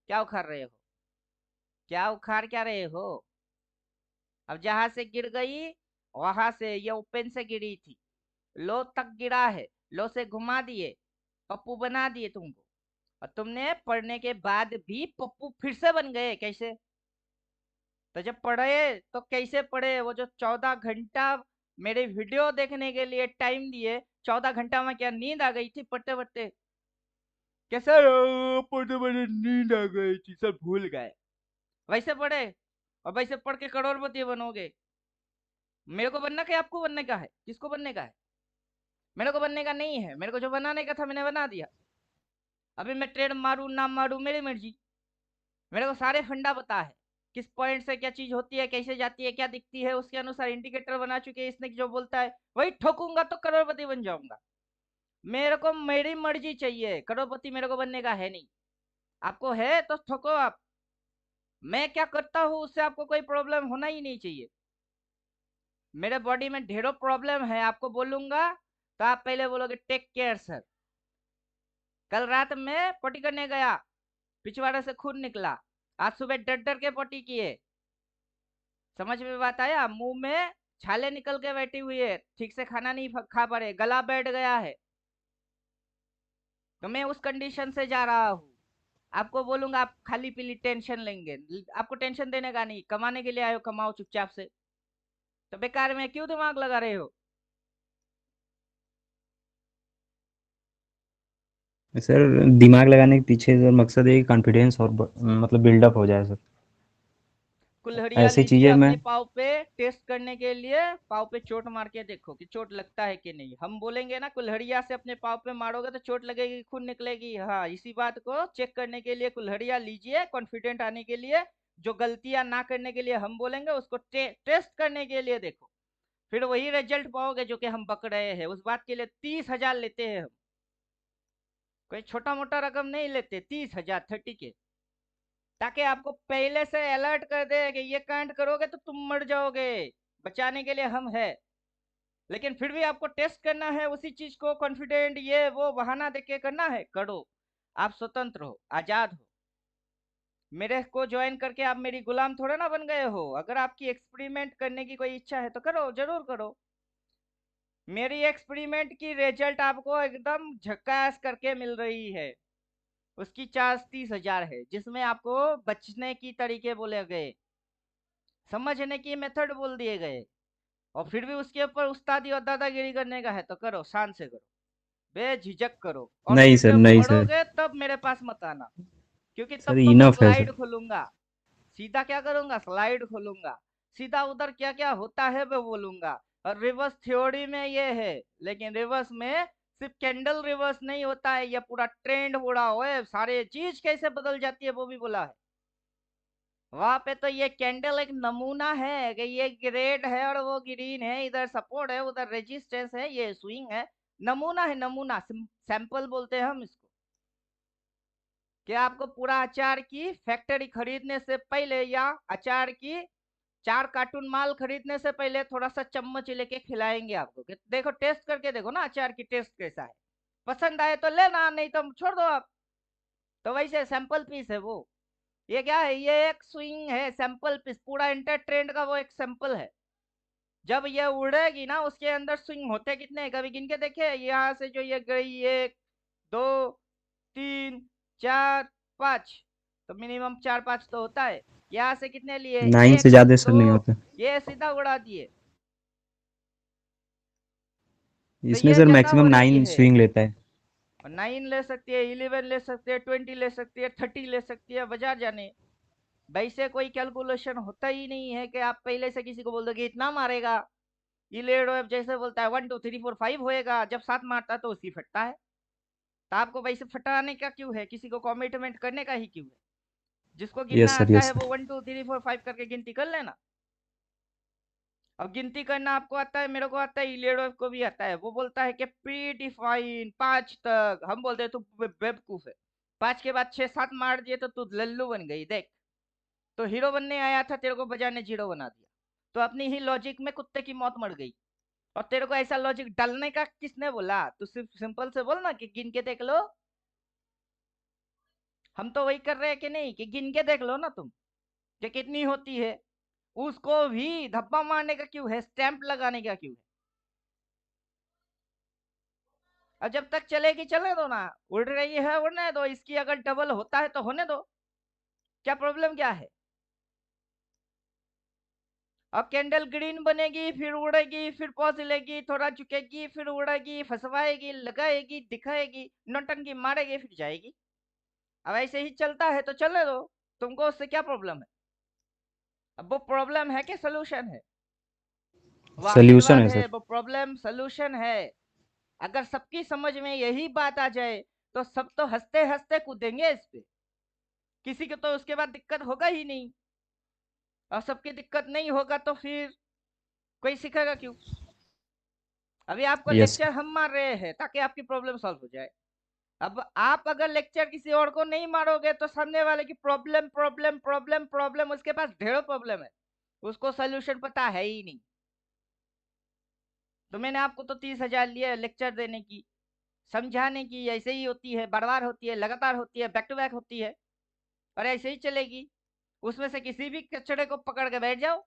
क्या उखाड़ रहे हो? क्या उखाड़ क्या रहे हो? अब जहां से गिर गई, वहां से ये ओपन से गिरी थी, लो तक गिरा है, लो से घुमा दिए, पप्पू बना दिए तुमको। और तुमने पढ़ने के बाद भी पप्पू फिर से बन गए, कैसे? तो जब पढ़े तो कैसे पढ़े? वो जो 14 घंटा मेरे वीडियो देखने के लिए टाइम दिए, 14 घंटा में क्या नींद आ गई थी पढ़ते पढ़ते? कैसे पढ़ते पढ़ते नींद आ गई थी, सब भूल गए? वैसे पढ़े, और वैसे पढ़ के करोड़पति बनोगे। मेरे को बनना क्या, आपको बनने का है? किसको बनने का है? मेरे को बनने का नहीं है, मेरे को जो बनाने का था मैंने बना दिया। अभी मैं ट्रेड मारू ना मारू मेरी मर्जी। मेरे को सारे फंडा पता है, किस पॉइंट से क्या चीज होती है, कैसे जाती है, क्या दिखती है, उसके अनुसार इंडिकेटर बना चुके हैं। इसने जो बोलता है वही ठोकूंगा तो करोड़पति बन जाऊंगा। मेरे को मेरी मर्जी चाहिए, करोड़पति मेरे को बनने का है नहीं। आपको है तो ठोको आप, मैं क्या करता हूँ उससे आपको कोई प्रॉब्लम होना ही नहीं चाहिए। मेरे बॉडी में ढेरों प्रॉब्लम है, आपको बोलूंगा तो आप पहले बोलोगे टेक केयर सर। कल रात में पोटी करने गया, पिछवाड़े से खून निकला, आज सुबह डर डर के पोटी किए। समझ में बात आया? मुंह में छाले निकल के बैठी हुई है, ठीक से खाना नहीं खा पा रहे, गला बैठ गया है। तो मैं उस कंडीशन से जा रहा हूँ। आपको बोलूंगा आप खाली पीली टेंशन लेंगे, आपको टेंशन देने का नहीं, कमाने के लिए आयो, कमाओ चुपचाप से। तो बेकार में क्यों दिमाग लगा रहे हो? सर दिमाग लगाने के पीछे सर मकसद है कि कॉन्फिडेंस और मतलब बिल्डअप हो जाए सर। कुल्हड़िया ऐसी लीजिए चीजें मैं अपने पाँव पे, टेस्ट करने के लिए पाँव पे चोट मार के देखो कि चोट लगता है कि नहीं। हम बोलेंगे ना कुल्हड़िया से अपने पाँव पे मारोगे तो चोट लगेगी, खून निकलेगी। हाँ, इसी बात को चेक करने के लिए कुल्हड़िया लीजिए, कॉन्फिडेंट आने के लिए। जो गलतियां ना करने के लिए हम बोलेंगे उसको टेस्ट करने के लिए देखो, फिर वही रिजल्ट पाओगे जो कि हम बक रहे हैं। उस बात के लिए 30,000 लेते हैं हम, कोई छोटा मोटा रकम नहीं लेते। 30,000 30 के, ताकि आपको पहले से अलर्ट कर दे कि ये कांड करोगे तो तुम मर जाओगे। बचाने के लिए हम है, लेकिन फिर भी आपको टेस्ट करना है उसी चीज को, कॉन्फिडेंट ये वो बहाना देके करना है, करो। आप स्वतंत्र हो, आजाद हो। मेरे को ज्वाइन करके आप मेरी गुलाम थोड़े ना बन गए हो। अगर आपकी एक्सपेरिमेंट करने की कोई इच्छा है तो करो, जरूर करो। मेरी एक्सपेरिमेंट की रिजल्ट आपको एकदम झकास करके मिल रही है। उसकी चार्ज 30,000 है, जिसमें आपको बचने की तरीके बोले गए, समझने की मेथड बोल दिए गए। और फिर भी उसके ऊपर उस्तादी और दादागिरी करने का है तो करो, शान से करो, बेझिझक करो। और नहीं फिर सर, जब नहीं सर। मरोगे तब मेरे पास मत आना, क्योंकि सर तब तो मैं इनफ है स्लाइड सर। खोलूंगा। सीधा क्या करूंगा, स्लाइड खोलूंगा, सीधा उधर क्या क्या होता है वो बोलूंगा। और रिवर्स थ्योरी में ये है, लेकिन रिवर्स में सिर्फ कैंडल रिवर्स नहीं होता है, ये पूरा ट्रेंड उड़ा हुआ है, सारे चीज कैसे बदल जाती है वो भी बोला है। वहां पे तो ये कैंडल एक नमूना है कि ये रेड है और वो ग्रीन है, इधर सपोर्ट है उधर रेजिस्टेंस है, ये स्विंग है। नमूना है, नमूना, सैंपल बोलते हैं हम इसको। कि आपको पूरा अचार की फैक्ट्री खरीदने से पहले या अचार की 4 कार्टून माल खरीदने से पहले थोड़ा सा चम्मच लेके खिलाएंगे आपको कि देखो, टेस्ट करके देखो ना अचार की टेस्ट कैसा है। पसंद आए तो लेना, नहीं तो छोड़ दो आप। तो वैसे सैंपल पीस है वो। ये क्या है, ये एक स्विंग है, सैंपल पीस, पूरा इंटर ट्रेंड का वो एक सैंपल है। जब ये उड़ेगी ना, उसके अंदर स्विंग होते कितने, कभी गिन के देखे? यहाँ से जो ये गई, 1 2 3 4 5, तो मिनिमम 4 5 तो होता है। यहाँ से कितने लिए, 9 से 1 ज्यादा सर 2, नहीं होता। ये सीधा उड़ा दिए। तो इसमें ये सर ज्यादा हो मैक्सिमम रही 9 है। स्विंग लेता है। और 9 ले सकती है, 11 ले सकती है, 20 ले सकती है, 30 ले सकती है, बाजार जाने। वैसे कोई कैलकुलेशन होता ही नहीं है कि आप पहले से किसी को बोल दो कि इतना मारेगा। ये लेड वेब जैसे बोलता है 1 2 3 4 5 होएगा, जब 7 मारता है तो उसी फटता है। तो आपको वैसे फटाने का क्यों है, किसी को कमिटमेंट करने का ही क्यों है? जिसको गिनना यस सर, आता यस है सर। वो 1 2 3 4 5 करके गिनती कर लेना। अब गिनती करना आपको आता है, मेरे को आता है, इलेडो को भी आता है। वो बोलता है कि प्री डिफाइन 5 तक, हम बोलते हैं तू बेवकूफ है। 5 के बाद 6 7 मार दिए तो तू लल्लू बन गई देख। तो हीरो बनने आया था, तेरे को बाजार ने जीरो बना दिया। तो अपनी ही लॉजिक में कुत्ते की मौत मर गई। और तेरे को ऐसा लॉजिक डालने का किसने बोला? तू सिर्फ सिंपल से बोल ना कि गिन के देख लो। हम तो वही कर रहे हैं कि नहीं, कि गिन के देख लो ना तुम कि कितनी होती है। उसको भी धब्बा मारने का क्यों है, स्टैंप लगाने का क्यों है? और जब तक चलेगी चले दो ना, उड़ रही है उड़ने दो, इसकी अगर डबल होता है तो होने दो, क्या प्रॉब्लम क्या है? अब कैंडल ग्रीन बनेगी, फिर उड़ेगी, फिर पॉज लेगी, थोड़ा झुकेगी, फिर उड़ेगी, फंसवाएगी, लगाएगी, दिखाएगी, नौटंकी मारेगी, फिर जाएगी। अब ऐसे ही चलता है तो चले दो, तुमको उससे क्या प्रॉब्लम है? अब वो प्रॉब्लम है कि सोल्यूशन है? वो सोल्यूशन आशीर्वाद है है, सर। वो प्रॉब्लम सोल्यूशन है। अगर सबकी समझ में यही बात आ जाए तो सब तो हंसते हंसते कूदेंगे इस पे, किसी को तो उसके बाद दिक्कत होगा ही नहीं। और सबकी दिक्कत नहीं होगा तो फिर कोई सीखेगा क्यों? अभी आपको यस। लेक्चर हम मार रहे हैं ताकि आपकी प्रॉब्लम सॉल्व हो जाए। अब आप अगर लेक्चर किसी और को नहीं मारोगे तो सामने वाले की प्रॉब्लम प्रॉब्लम प्रॉब्लम प्रॉब्लम, उसके पास ढेरों प्रॉब्लम है, उसको सोल्यूशन पता है ही नहीं। तो मैंने आपको तो 30,000 लिए लेक्चर देने की, समझाने की। ऐसे ही होती है, बार बार होती है, लगातार होती है, बैक टू बैक होती है, और ऐसे ही चलेगी। उसमें से किसी भी कचड़े को पकड़ के बैठ जाओ,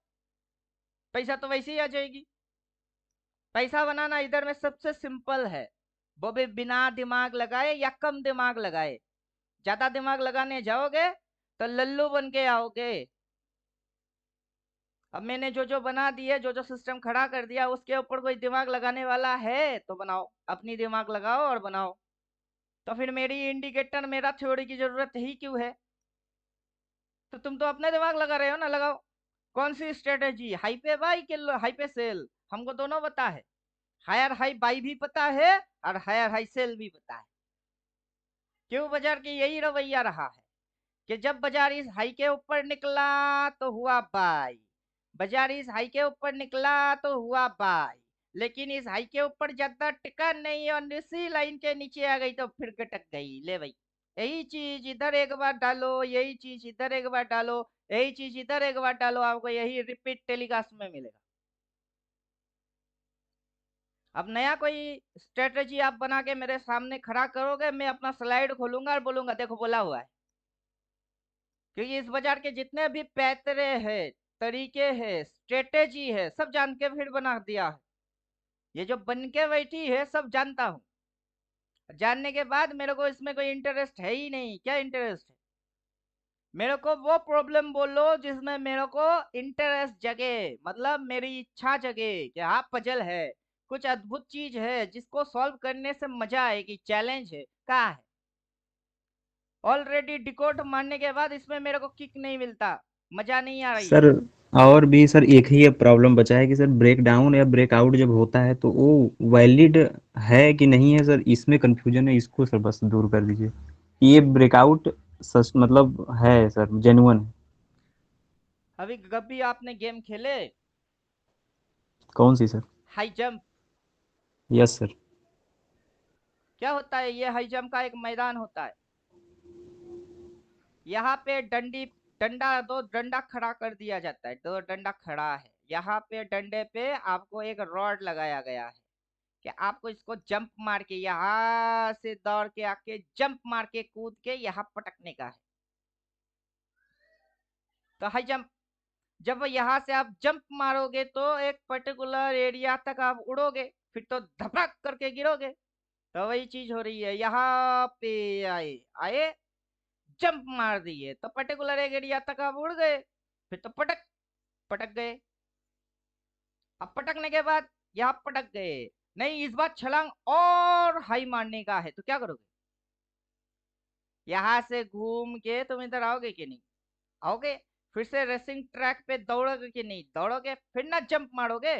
पैसा तो वैसे ही आ जाएगी। पैसा बनाना इधर में सबसे सिंपल है, वो भी बिना दिमाग लगाए या कम दिमाग लगाए। ज्यादा दिमाग लगाने जाओगे तो लल्लू बन के आओगे। अब मैंने जो जो बना दिए, जो जो सिस्टम खड़ा कर दिया, उसके ऊपर कोई दिमाग लगाने वाला है तो बनाओ, अपनी दिमाग लगाओ और बनाओ। तो फिर मेरी इंडिकेटर, मेरा थ्योरी की जरूरत ही क्यों है? तो तुम तो अपने दिमाग लगा रहे हो ना, लगाओ। कौन सी स्ट्रेटेजी, हाई पे बाई के हाई पे सेल, हमको दोनों पता है। हायर हाई बाई भी पता है और हायर हाई सेल भी पता है। क्यों? बाजार की यही रवैया रहा है कि जब बाजार इस हाई के ऊपर निकला तो हुआ बाई, बाजार इस हाई के ऊपर निकला तो हुआ बाई, लेकिन इस हाई के ऊपर ज्यादा टिका नहीं और इसी लाइन के नीचे आ गई तो फिर गटक गई। ले भाई, यही चीज इधर एक बार डालो, यही चीज इधर एक बार डालो, यही चीज इधर एक बार डालो, आपको यही रिपीट टेलीकास्ट में मिलेगा। अब नया कोई स्ट्रेटेजी आप बना के मेरे सामने खड़ा करोगे, मैं अपना स्लाइड खोलूंगा और बोलूंगा देखो बोला हुआ है। क्योंकि इस बाजार के जितने भी पैतरे हैं, तरीके हैं, स्ट्रेटेजी है, सब जान के फिर बना दिया है। ये जो बन के बैठी है सब जानता हूँ। जानने के बाद मेरे को इसमें कोई इंटरेस्ट है ही नहीं। क्या इंटरेस्ट है? मेरे को वो प्रॉब्लम बोलो जिसमें मेरे को इंटरेस्ट जगे, मतलब मेरी इच्छा जगे कि हाँ पजल है, कुछ अद्भुत चीज है जिसको सॉल्व करने से मजा आएगी, चैलेंज है, क्या है। ऑलरेडी डिकोड मारने के बाद इसमें मेरे को किक नहीं मिलता, मजा नहीं आ रही है। सर और भी सर एक ही प्रॉब्लम बचा है कि सर ब्रेक डाउन या ब्रेक आउट जब होता है तो वो वैलिड है कि नहीं है सर, इसमें कंफ्यूजन है, इसको सर बस दूर कर दीजिए। ये ब्रेकआउट सच मतलब है सर, जेन्युइन। अभी कभी आपने गेम खेले कौन सी sir? High jump? Yes sir. क्या होता है? ये हाई जंप का एक मैदान होता है। यहाँ पे दो डंडा खड़ा कर दिया जाता है, दो डंडा खड़ा है। यहाँ पे डंडे पे आपको एक रॉड लगाया गया है कि आपको इसको जंप मार के यहाँ से दौड़ के आके जंप मार के कूद के यहाँ पटकने का है। तो हाई जंप, जब यहाँ से आप जंप मारोगे तो एक पर्टिकुलर एरिया तक आप उड़ोगे, फिर तो धपक करके गिरोगे। तो वही चीज हो रही है, यहाँ पे आए आए जंप मार दिए तो पर्टिकुलर एक एरिया तक आप उड़ गए, फिर तो पटक पटक गए। अब पटकने के बाद यहाँ पटक गए, नहीं इस बार छलांग और हाई मारने का है, तो क्या करोगे? यहाँ से घूम के तुम इधर आओगे कि नहीं आओगे? फिर से रेसिंग ट्रैक पे दौड़ोगे कि नहीं दौड़ोगे? फिर ना जंप मारोगे?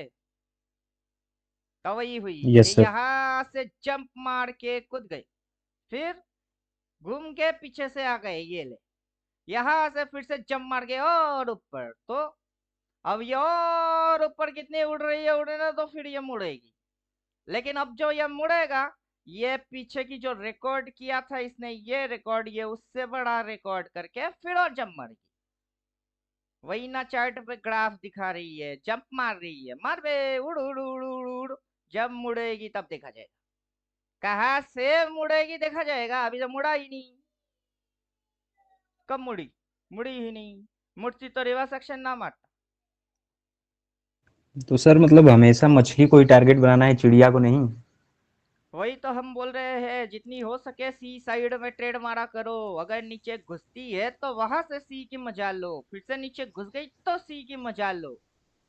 तो वही हुई ये, यस सर। यहाँ से जंप मार के कूद गए, फिर घूम के पीछे से आ गए, ये ले यहाँ से फिर से जंप मार के और ऊपर। तो अब ये और ऊपर कितनी उड़ रही है, उड़ने ना तो फिर ये मुड़ेगी। लेकिन अब जो ये मुड़ेगा, ये पीछे की जो रिकॉर्ड किया था इसने, ये रिकॉर्ड ये उससे बड़ा रिकॉर्ड करके फिर और जंप मारेगी। वही ना चार्ट पे ग्राफ दिखा रही है, जंप मार रही है, मार बे, उड़ उड़ उड़ उड़ उड़। जब मुड़ेगी तब देखा जाएगा, कहाँ से मुड़ेगी देखा जाएगा, अभी तो मुड़ा ही नहीं। कब मुड़ी? मुड़ी ही नहीं। मुड़ती तो रिवर्स एक्शन ना मारता। तो सर मतलब हमेशा मछली को ही टारगेट बनाना है, चिड़िया को नहीं? वही तो हम बोल रहे हैं, जितनी हो सके सी साइड में ट्रेड मारा करो। अगर नीचे घुसती है तो वहां से सी की मजा लो, फिर से नीचे घुस गई तो सी की मजा लो।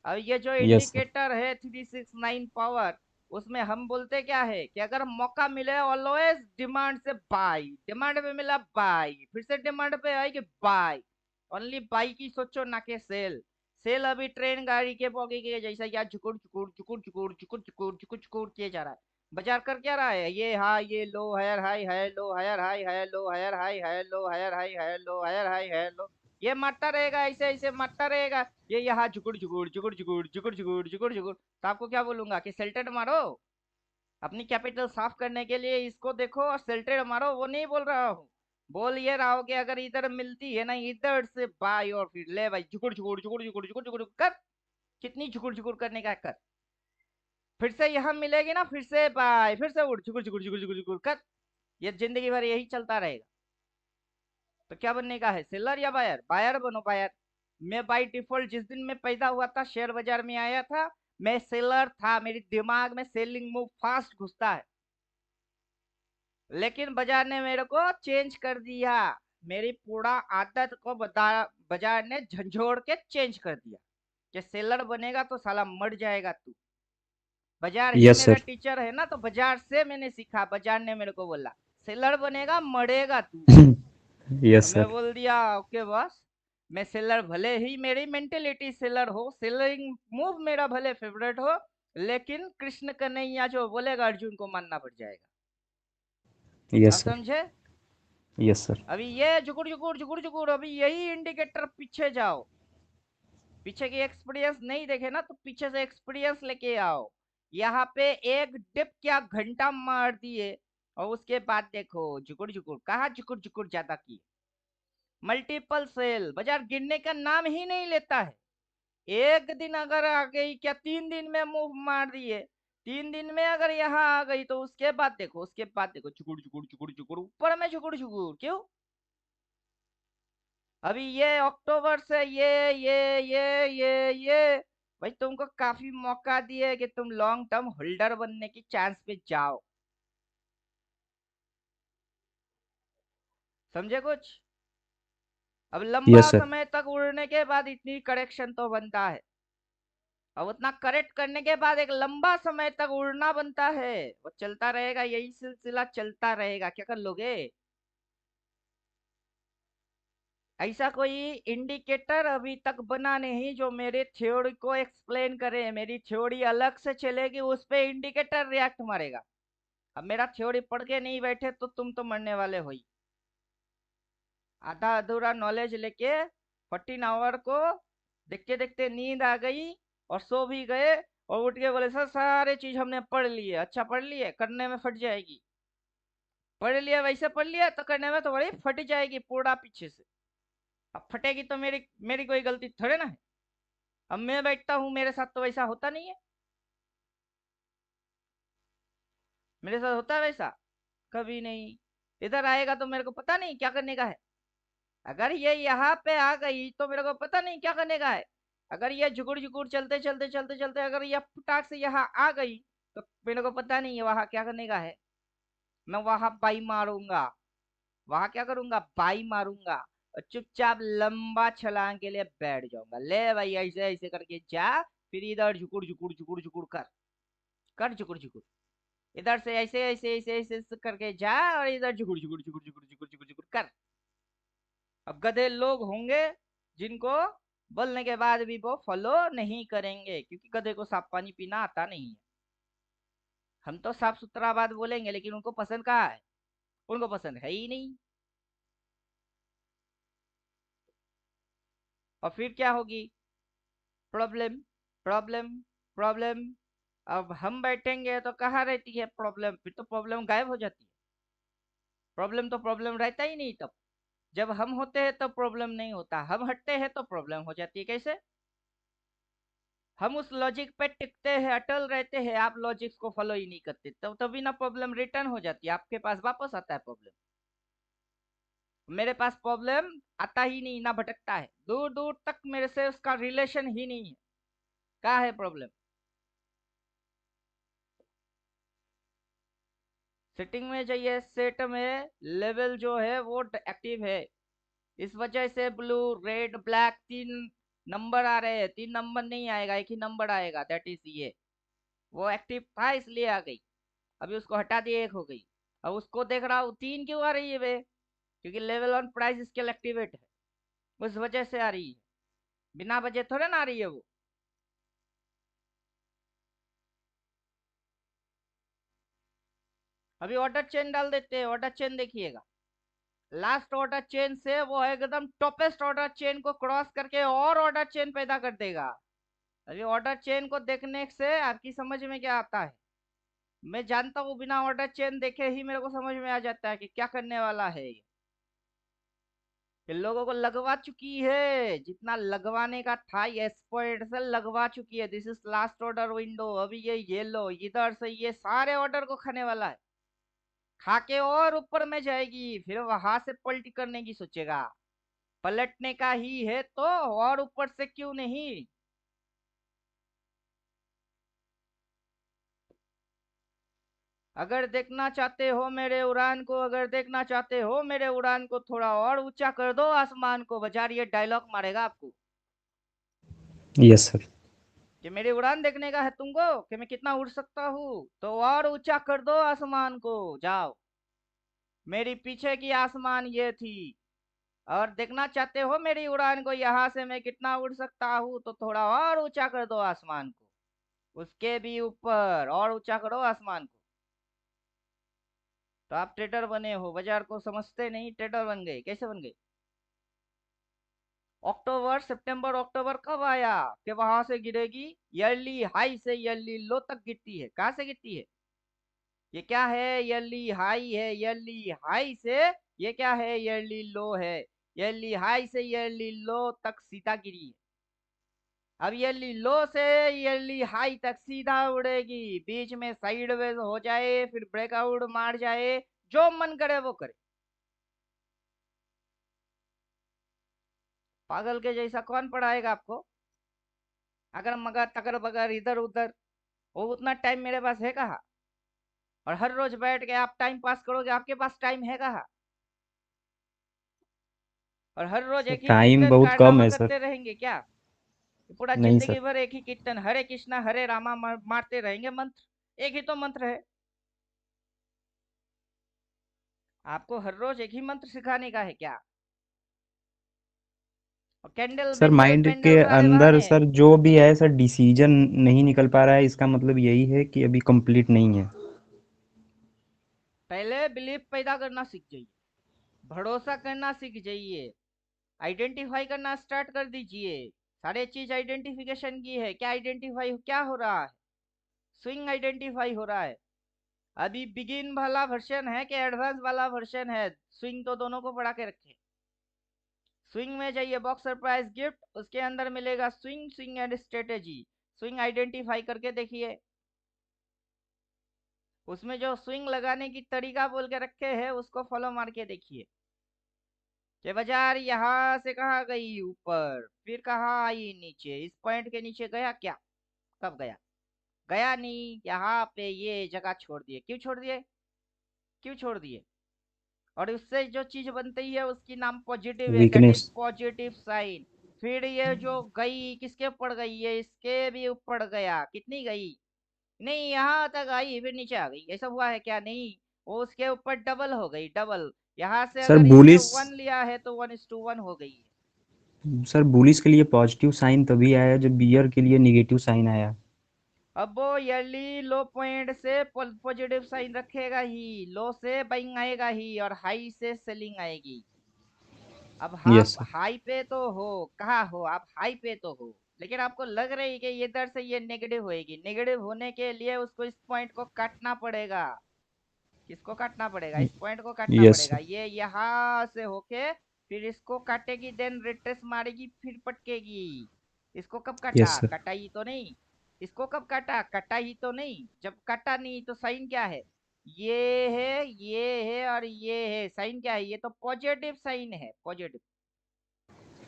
अब ये जो यस सर। इंडिकेटर है 369 पावर, उसमें हम बोलते क्या है कि अगर मौका मिले ऑलवेज डिमांड से बाई, डिमांड पे मिला बाई, फिर से डिमांड पे आएगी बाई, ओनली बाई की सोचो ना के सेल। सेल अभी ट्रेन गाड़ी के बोगी के जैसा या झुकुर झुकुर झुकुर झुकुर झुकुर झुकुर झुकुर झुकुर किए जा रहा है। बाजार कर क्या रहा है? ये हाई, ये low, higher high, higher low, higher high, higher low, higher high, higher low, higher high, higher low, higher high, higher low. ये मारता रहेगा, ऐसे ऐसे मारता रहेगा। ये यहाँ झुकुर झुकुर झुकुर झुकुर झुकुर झुकुर झुकुर झुकुर। तो आपको क्या बोलूंगा कि सेल्टेड मारो, अपनी कैपिटल साफ करने के लिए इसको देखो और सेल्टेड मारो, वो नहीं बोल रहा हूँ। बोल ये रहा हो कि अगर इधर मिलती है ना इधर से बाई और फिर ले भाई झुकुर झुकुर झुकुर झुकुर झुकुर झुकुर कर। कितनी झुकुर झुकुर करने का कर। फिर से यहाँ मिलेगी ना, फिर से बाय, फिर से उठ झुकुर झुकुर झुकुर झुकुर झुकुर कर। ये जिंदगी भर यही चलता रहेगा। तो क्या बनने का है, सेलर या बायर? बायर बनो, बायर। मैं बाई डिफॉल्ट जिस दिन मैं पैदा हुआ था, शेयर बाजार में आया था, मैं सेलर था। मेरे दिमाग में सेलिंग मूव फास्ट घुसता है। लेकिन बाजार ने मेरे को चेंज कर दिया, मेरी पूरा आदत को बाजार ने झंझोड़ के चेंज कर दिया कि सेलर बनेगा तो साला मर जाएगा तू। बाजार ही यस मेरा सर। टीचर है ना, तो बाजार से मैंने सीखा। बाजार ने मेरे को बोला सेलर बनेगा मरेगा तू। तो यस मैं सर। बोल दिया ओके बॉस, मैं सेलर, भले ही मेरी मेंटेलिटी सेलर हो, सेलरिंग मूव मेरा भले फेवरेट हो, लेकिन कृष्ण कन्हैया जो बोलेगा अर्जुन को मानना पड़ जाएगा। यस अब सर। समझे? Yes sir. अभी ये जुकुड़ जुकुड़ जुकुड़ जुकुड़, अभी यही इंडिकेटर पीछे जाओ, पीछे की एक्सपीरियंस नहीं देखे ना तो पीछे से एक्सपीरियंस लेके आओ। यहाँ पे एक डिप क्या घंटा मार दिए, और उसके बाद देखो जुकुड़ जुकुड़, कहा जुकुड़ जुकुड़ ज्यादा की, मल्टीपल सेल, बाजार गिरने का नाम ही नहीं लेता है। एक दिन अगर आ गई, क्या 3 दिन में मूव मार दिए, 3 दिन में अगर यहाँ आ गई तो उसके बाद देखो, उसके बाद देखो जुकुड़ जुकुड़ जुकुड़ जुकुड़, ऊपर में जुकुड़ जुकुड़ क्यों? अभी ये अक्टूबर से ये भाई तुमको काफी मौका दिए कि तुम लॉन्ग टर्म होल्डर बनने की चांस पे जाओ। समझे कुछ? अब लंबा यस सर। समय तक उड़ने के बाद इतनी करेक्शन तो बनता है, अब उतना करेक्ट करने के बाद एक लंबा समय तक उड़ना बनता है। वो चलता रहेगा, यही सिलसिला चलता रहेगा। क्या कर लोगे? ऐसा कोई इंडिकेटर अभी तक बना नहीं जो मेरे थ्योरी को एक्सप्लेन करे। मेरी थ्योरी अलग से चलेगी, उस पे इंडिकेटर रिएक्ट मारेगा। अब मेरा थ्योरी पढ़ के नहीं बैठे तो तुम तो मरने वाले हो ही। आधा अधूरा नॉलेज लेके 14 आवर को देखते देखते नींद आ गई और सो भी गए, और उठ के बोले सर सारे चीज हमने पढ़ लिए। अच्छा पढ़ लिए, करने में फट जाएगी। पढ़ लिया, वैसे पढ़ लिया तो करने में तो बड़ी फट जाएगी पूरा पीछे से। अब फटेगी तो मेरी मेरी कोई गलती थोड़े ना है। अब मैं बैठता हूँ, मेरे साथ तो वैसा होता नहीं है। मेरे साथ होता है वैसा? कभी नहीं। इधर आएगा तो मेरे को पता नहीं क्या करने का है। अगर ये यहाँ पे आ गई तो मेरे को पता नहीं क्या करने का है। अगर ये जुगुड़ जुगुड़ चलते चलते चलते चलते अगर ये फटाक से यहाँ आ गई तो मेरे को पता नहीं है वहां क्या करने का है। मैं वहां बाई मारूंगा, वहां क्या करूंगा, बाई मारूंगा, और चुपचाप लंबा छलांग के लिए बैठ जाऊंगा। ले भाई ऐसे ऐसे करके जा, फिर इधर झुकुड़ झुकुड़ झुकुड़ झुकुड़ कर, कर झुकुड़ झुकुड़, इधर से ऐसे ऐसे ऐसे ऐसे ऐसे करके जा, और इधर झुकुड़ झुकुड़ झुकुड़ झुकुड़ झुकुड़ झुकुड़ झुकुड़ कर। अब गधे लोग होंगे जिनको बोलने के बाद भी वो फॉलो नहीं करेंगे, क्योंकि गधे को साफ पानी पीना आता नहीं है। हम तो साफ सुथरा बात बोलेंगे, लेकिन उनको पसंद कहाँ है? उनको पसंद है ही नहीं। और फिर क्या होगी? Problem, problem, problem. अब हम बैठेंगे तो कहाँ रहती है प्रॉब्लम? फिर तो प्रॉब्लम गायब हो जाती है। प्रॉब्लम तो प्रॉब्लम रहता ही नहीं तब। जब हम होते हैं तो प्रॉब्लम नहीं होता, हम हटते हैं तो प्रॉब्लम हो जाती है। कैसे? हम उस लॉजिक पे टिकते हैं, अटल रहते हैं, आप लॉजिक्स को फॉलो ही नहीं करते, तो तभी ना प्रॉब्लम रिटर्न हो जाती है, आपके पास वापस आता है प्रॉब्लम। मेरे पास प्रॉब्लम आता ही नहीं, ना भटकता है, दूर दूर तक मेरे से उसका रिलेशन ही नहीं है। क्या है प्रॉब्लम? सेटिंग में जाइए, सेट में लेवल जो है वो एक्टिव है। इस वजह से ब्लू, रेड, ब्लैक 3 नंबर आ रहे हैं। 3 नंबर नहीं आएगा, एक ही नंबर आएगा, दैट इज ये। वो एक्टिव था इसलिए आ गई, अभी उसको हटा दिए, एक हो गई। अब उसको देख रहा हूँ 3 क्यों आ रही है वे? क्योंकि level on price scale activate है, उस वजह से आ रही है। बिना वजह थोड़े ना आ रही है वो। अभी ऑर्डर चेन डाल देते हैं, ऑर्डर चेन देखिएगा। लास्ट ऑर्डर चेन से वो एकदम टॉपेस्ट ऑर्डर चेन को क्रॉस करके और ऑर्डर चेन पैदा कर देगा। अभी ऑर्डर चेन को देखने से आपकी समझ में क्या आता है? मैं जानता हूँ, बिना ऑर्डर चेन देखे ही मेरे को समझ में आ जाता है कि क्या करने वाला है ये। ये लोगों को लगवा चुकी है, जितना लगवाने का था ये एक्सपर्ट से लगवा चुकी है। This is last order window. अभी ये लो, इधर से ये सारे ऑर्डर को खाने वाला है, खा के और ऊपर में जाएगी, फिर वहां से पलटी करने की सोचेगा। पलटने का ही है तो और ऊपर से क्यों नहीं? अगर देखना चाहते हो मेरे उड़ान को, अगर देखना चाहते हो मेरे उड़ान को, थोड़ा और ऊंचा कर दो आसमान को। बाजार ये डायलॉग मारेगा आपको यस सर। कि मेरी उड़ान देखने का है तुमको कि मैं कितना उड़ सकता हूँ, तो और ऊंचा कर दो आसमान को, जाओ। मेरी पीछे की आसमान ये थी, और देखना चाहते हो मेरी उड़ान को, यहाँ से मैं कितना उड़ सकता हूँ, तो थोड़ा और ऊंचा कर दो आसमान को, उसके भी ऊपर और ऊंचा करो आसमान को। तो आप ट्रेडर बने हो, बाजार को समझते नहीं, ट्रेडर बन गए। कैसे बन गए? अक्टूबर सितंबर अक्टूबर कब आया कि वहां से गिरेगी, ईयरली हाई से ईयरली लो तक गिरती है। कहाँ से गिरती है? ये क्या है? ईयरली हाई है। ईयरली हाई से ये क्या है? ईयरली लो है। ईयरली हाई से ईयरली लो तक सीधा गिरी है। अब ईयरली लो से ईयरली हाई तक सीधा उड़ेगी, बीच में साइडवेज हो जाए, फिर ब्रेकआउट मार जाए, जो मन करे वो करे। पागल के जैसा कौन पढ़ाएगा आपको? अगर मगर तगर बगर इधर उधर, वो उतना टाइम मेरे पास है कहाँ? और हर रोज बैठ के आप टाइम पास करोगे, आपके पास टाइम है कहाँ? और हर रोज सर एक ही टाइम कीर्तन बहुत कम कारनामा है सर। करते रहेंगे क्या? ये पूरा नहीं सर। जिंदगी भर एक ही कीर्तन, हरे कृष्णा हरे रामा मारते रहेंगे मंत्र? एक ही तो मंत्र है। आपको हर रोज एक ही मंत्र सिखाने का है क्या? और कैंडल सर बैंडल माइंड के पेंडल सारे अंदर बहाने हैं। सर जो भी है सर डिसीजन नहीं निकल पा रहा है, इसका मतलब यही है कि अभी कंप्लीट नहीं है। पहले बिलीफ पैदा करना सीख जाइए, भरोसा करना सीख जाइए, आइडेंटिफाई करना स्टार्ट कर दीजिए। सारे चीज आइडेंटिफिकेशन की है। क्या आइडेंटिफाई क्या हो रहा है? स्विंग आइडेंटिफाई हो रहा है। अभी बिगिन वाला वर्जन है कि एडवांस वाला वर्जन है? स्विंग तो दोनों को बढ़ा के रखे। स्विंग में जाइए, बॉक्स सरप्राइज गिफ्ट, उसके अंदर मिलेगा swing, swing and strategy. Swing identify करके देखिए, उसमें जो स्विंग लगाने की तरीका बोल के रखे हैं उसको फॉलो मार के देखिए कि बाजार यहाँ से कहाँ गई ऊपर, फिर कहाँ आई नीचे, इस पॉइंट के नीचे गया क्या? कब गया? गया नहीं, यहाँ पे ये जगह छोड़ दिए। क्यों छोड़ दिए? क्यों छोड़ दिए? और उससे जो चीज बनती है उसकी नाम पॉजिटिव है, that is weakness. Positive sign. फिर ये जो गई किसके ऊपर गई? ये इसके भी ऊपर गया। कितनी गई? नहीं, यहाँ तक आई फिर नीचे आ गई। ऐसा हुआ है क्या? नहीं, वो उसके ऊपर डबल हो गई, डबल। यहाँ से सर अगर इसने बुलिस। 1 लिया है तो 1:1 हो गई है। सर बुलिस के लिए पॉजिटिव साइन तभी आया जब बियर के लिए निगेटिव साइन आया। अब वो ईयरली लो पॉइंट से पॉजिटिव साइन रखेगा ही, लो से बाइंग आएगा ही, और हाई से सेलिंग आएगी। अब आप यस सर। हाई पे तो हो, कहाँ हो आप? हाई पे तो हो, लेकिन आपको लग रही है कि ये इधर से ये नेगेटिव होएगी। नेगेटिव होने के लिए उसको इस पॉइंट को काटना पड़ेगा। किसको काटना पड़ेगा? इस पॉइंट को काटना यस पड़ेगा। सर। ये यहाँ से होके फिर इसको काटेगी, देन रिट्रेस मारेगी, फिर पटकेगी। इसको कब यस काटा? सर। कटा ही तो नहीं। इसको कब काटा? कटा ही तो नहीं। जब काटा नहीं तो साइन क्या है? ये है, ये है और ये है। साइन क्या है? ये तो पॉजिटिव साइन है, पॉजिटिव।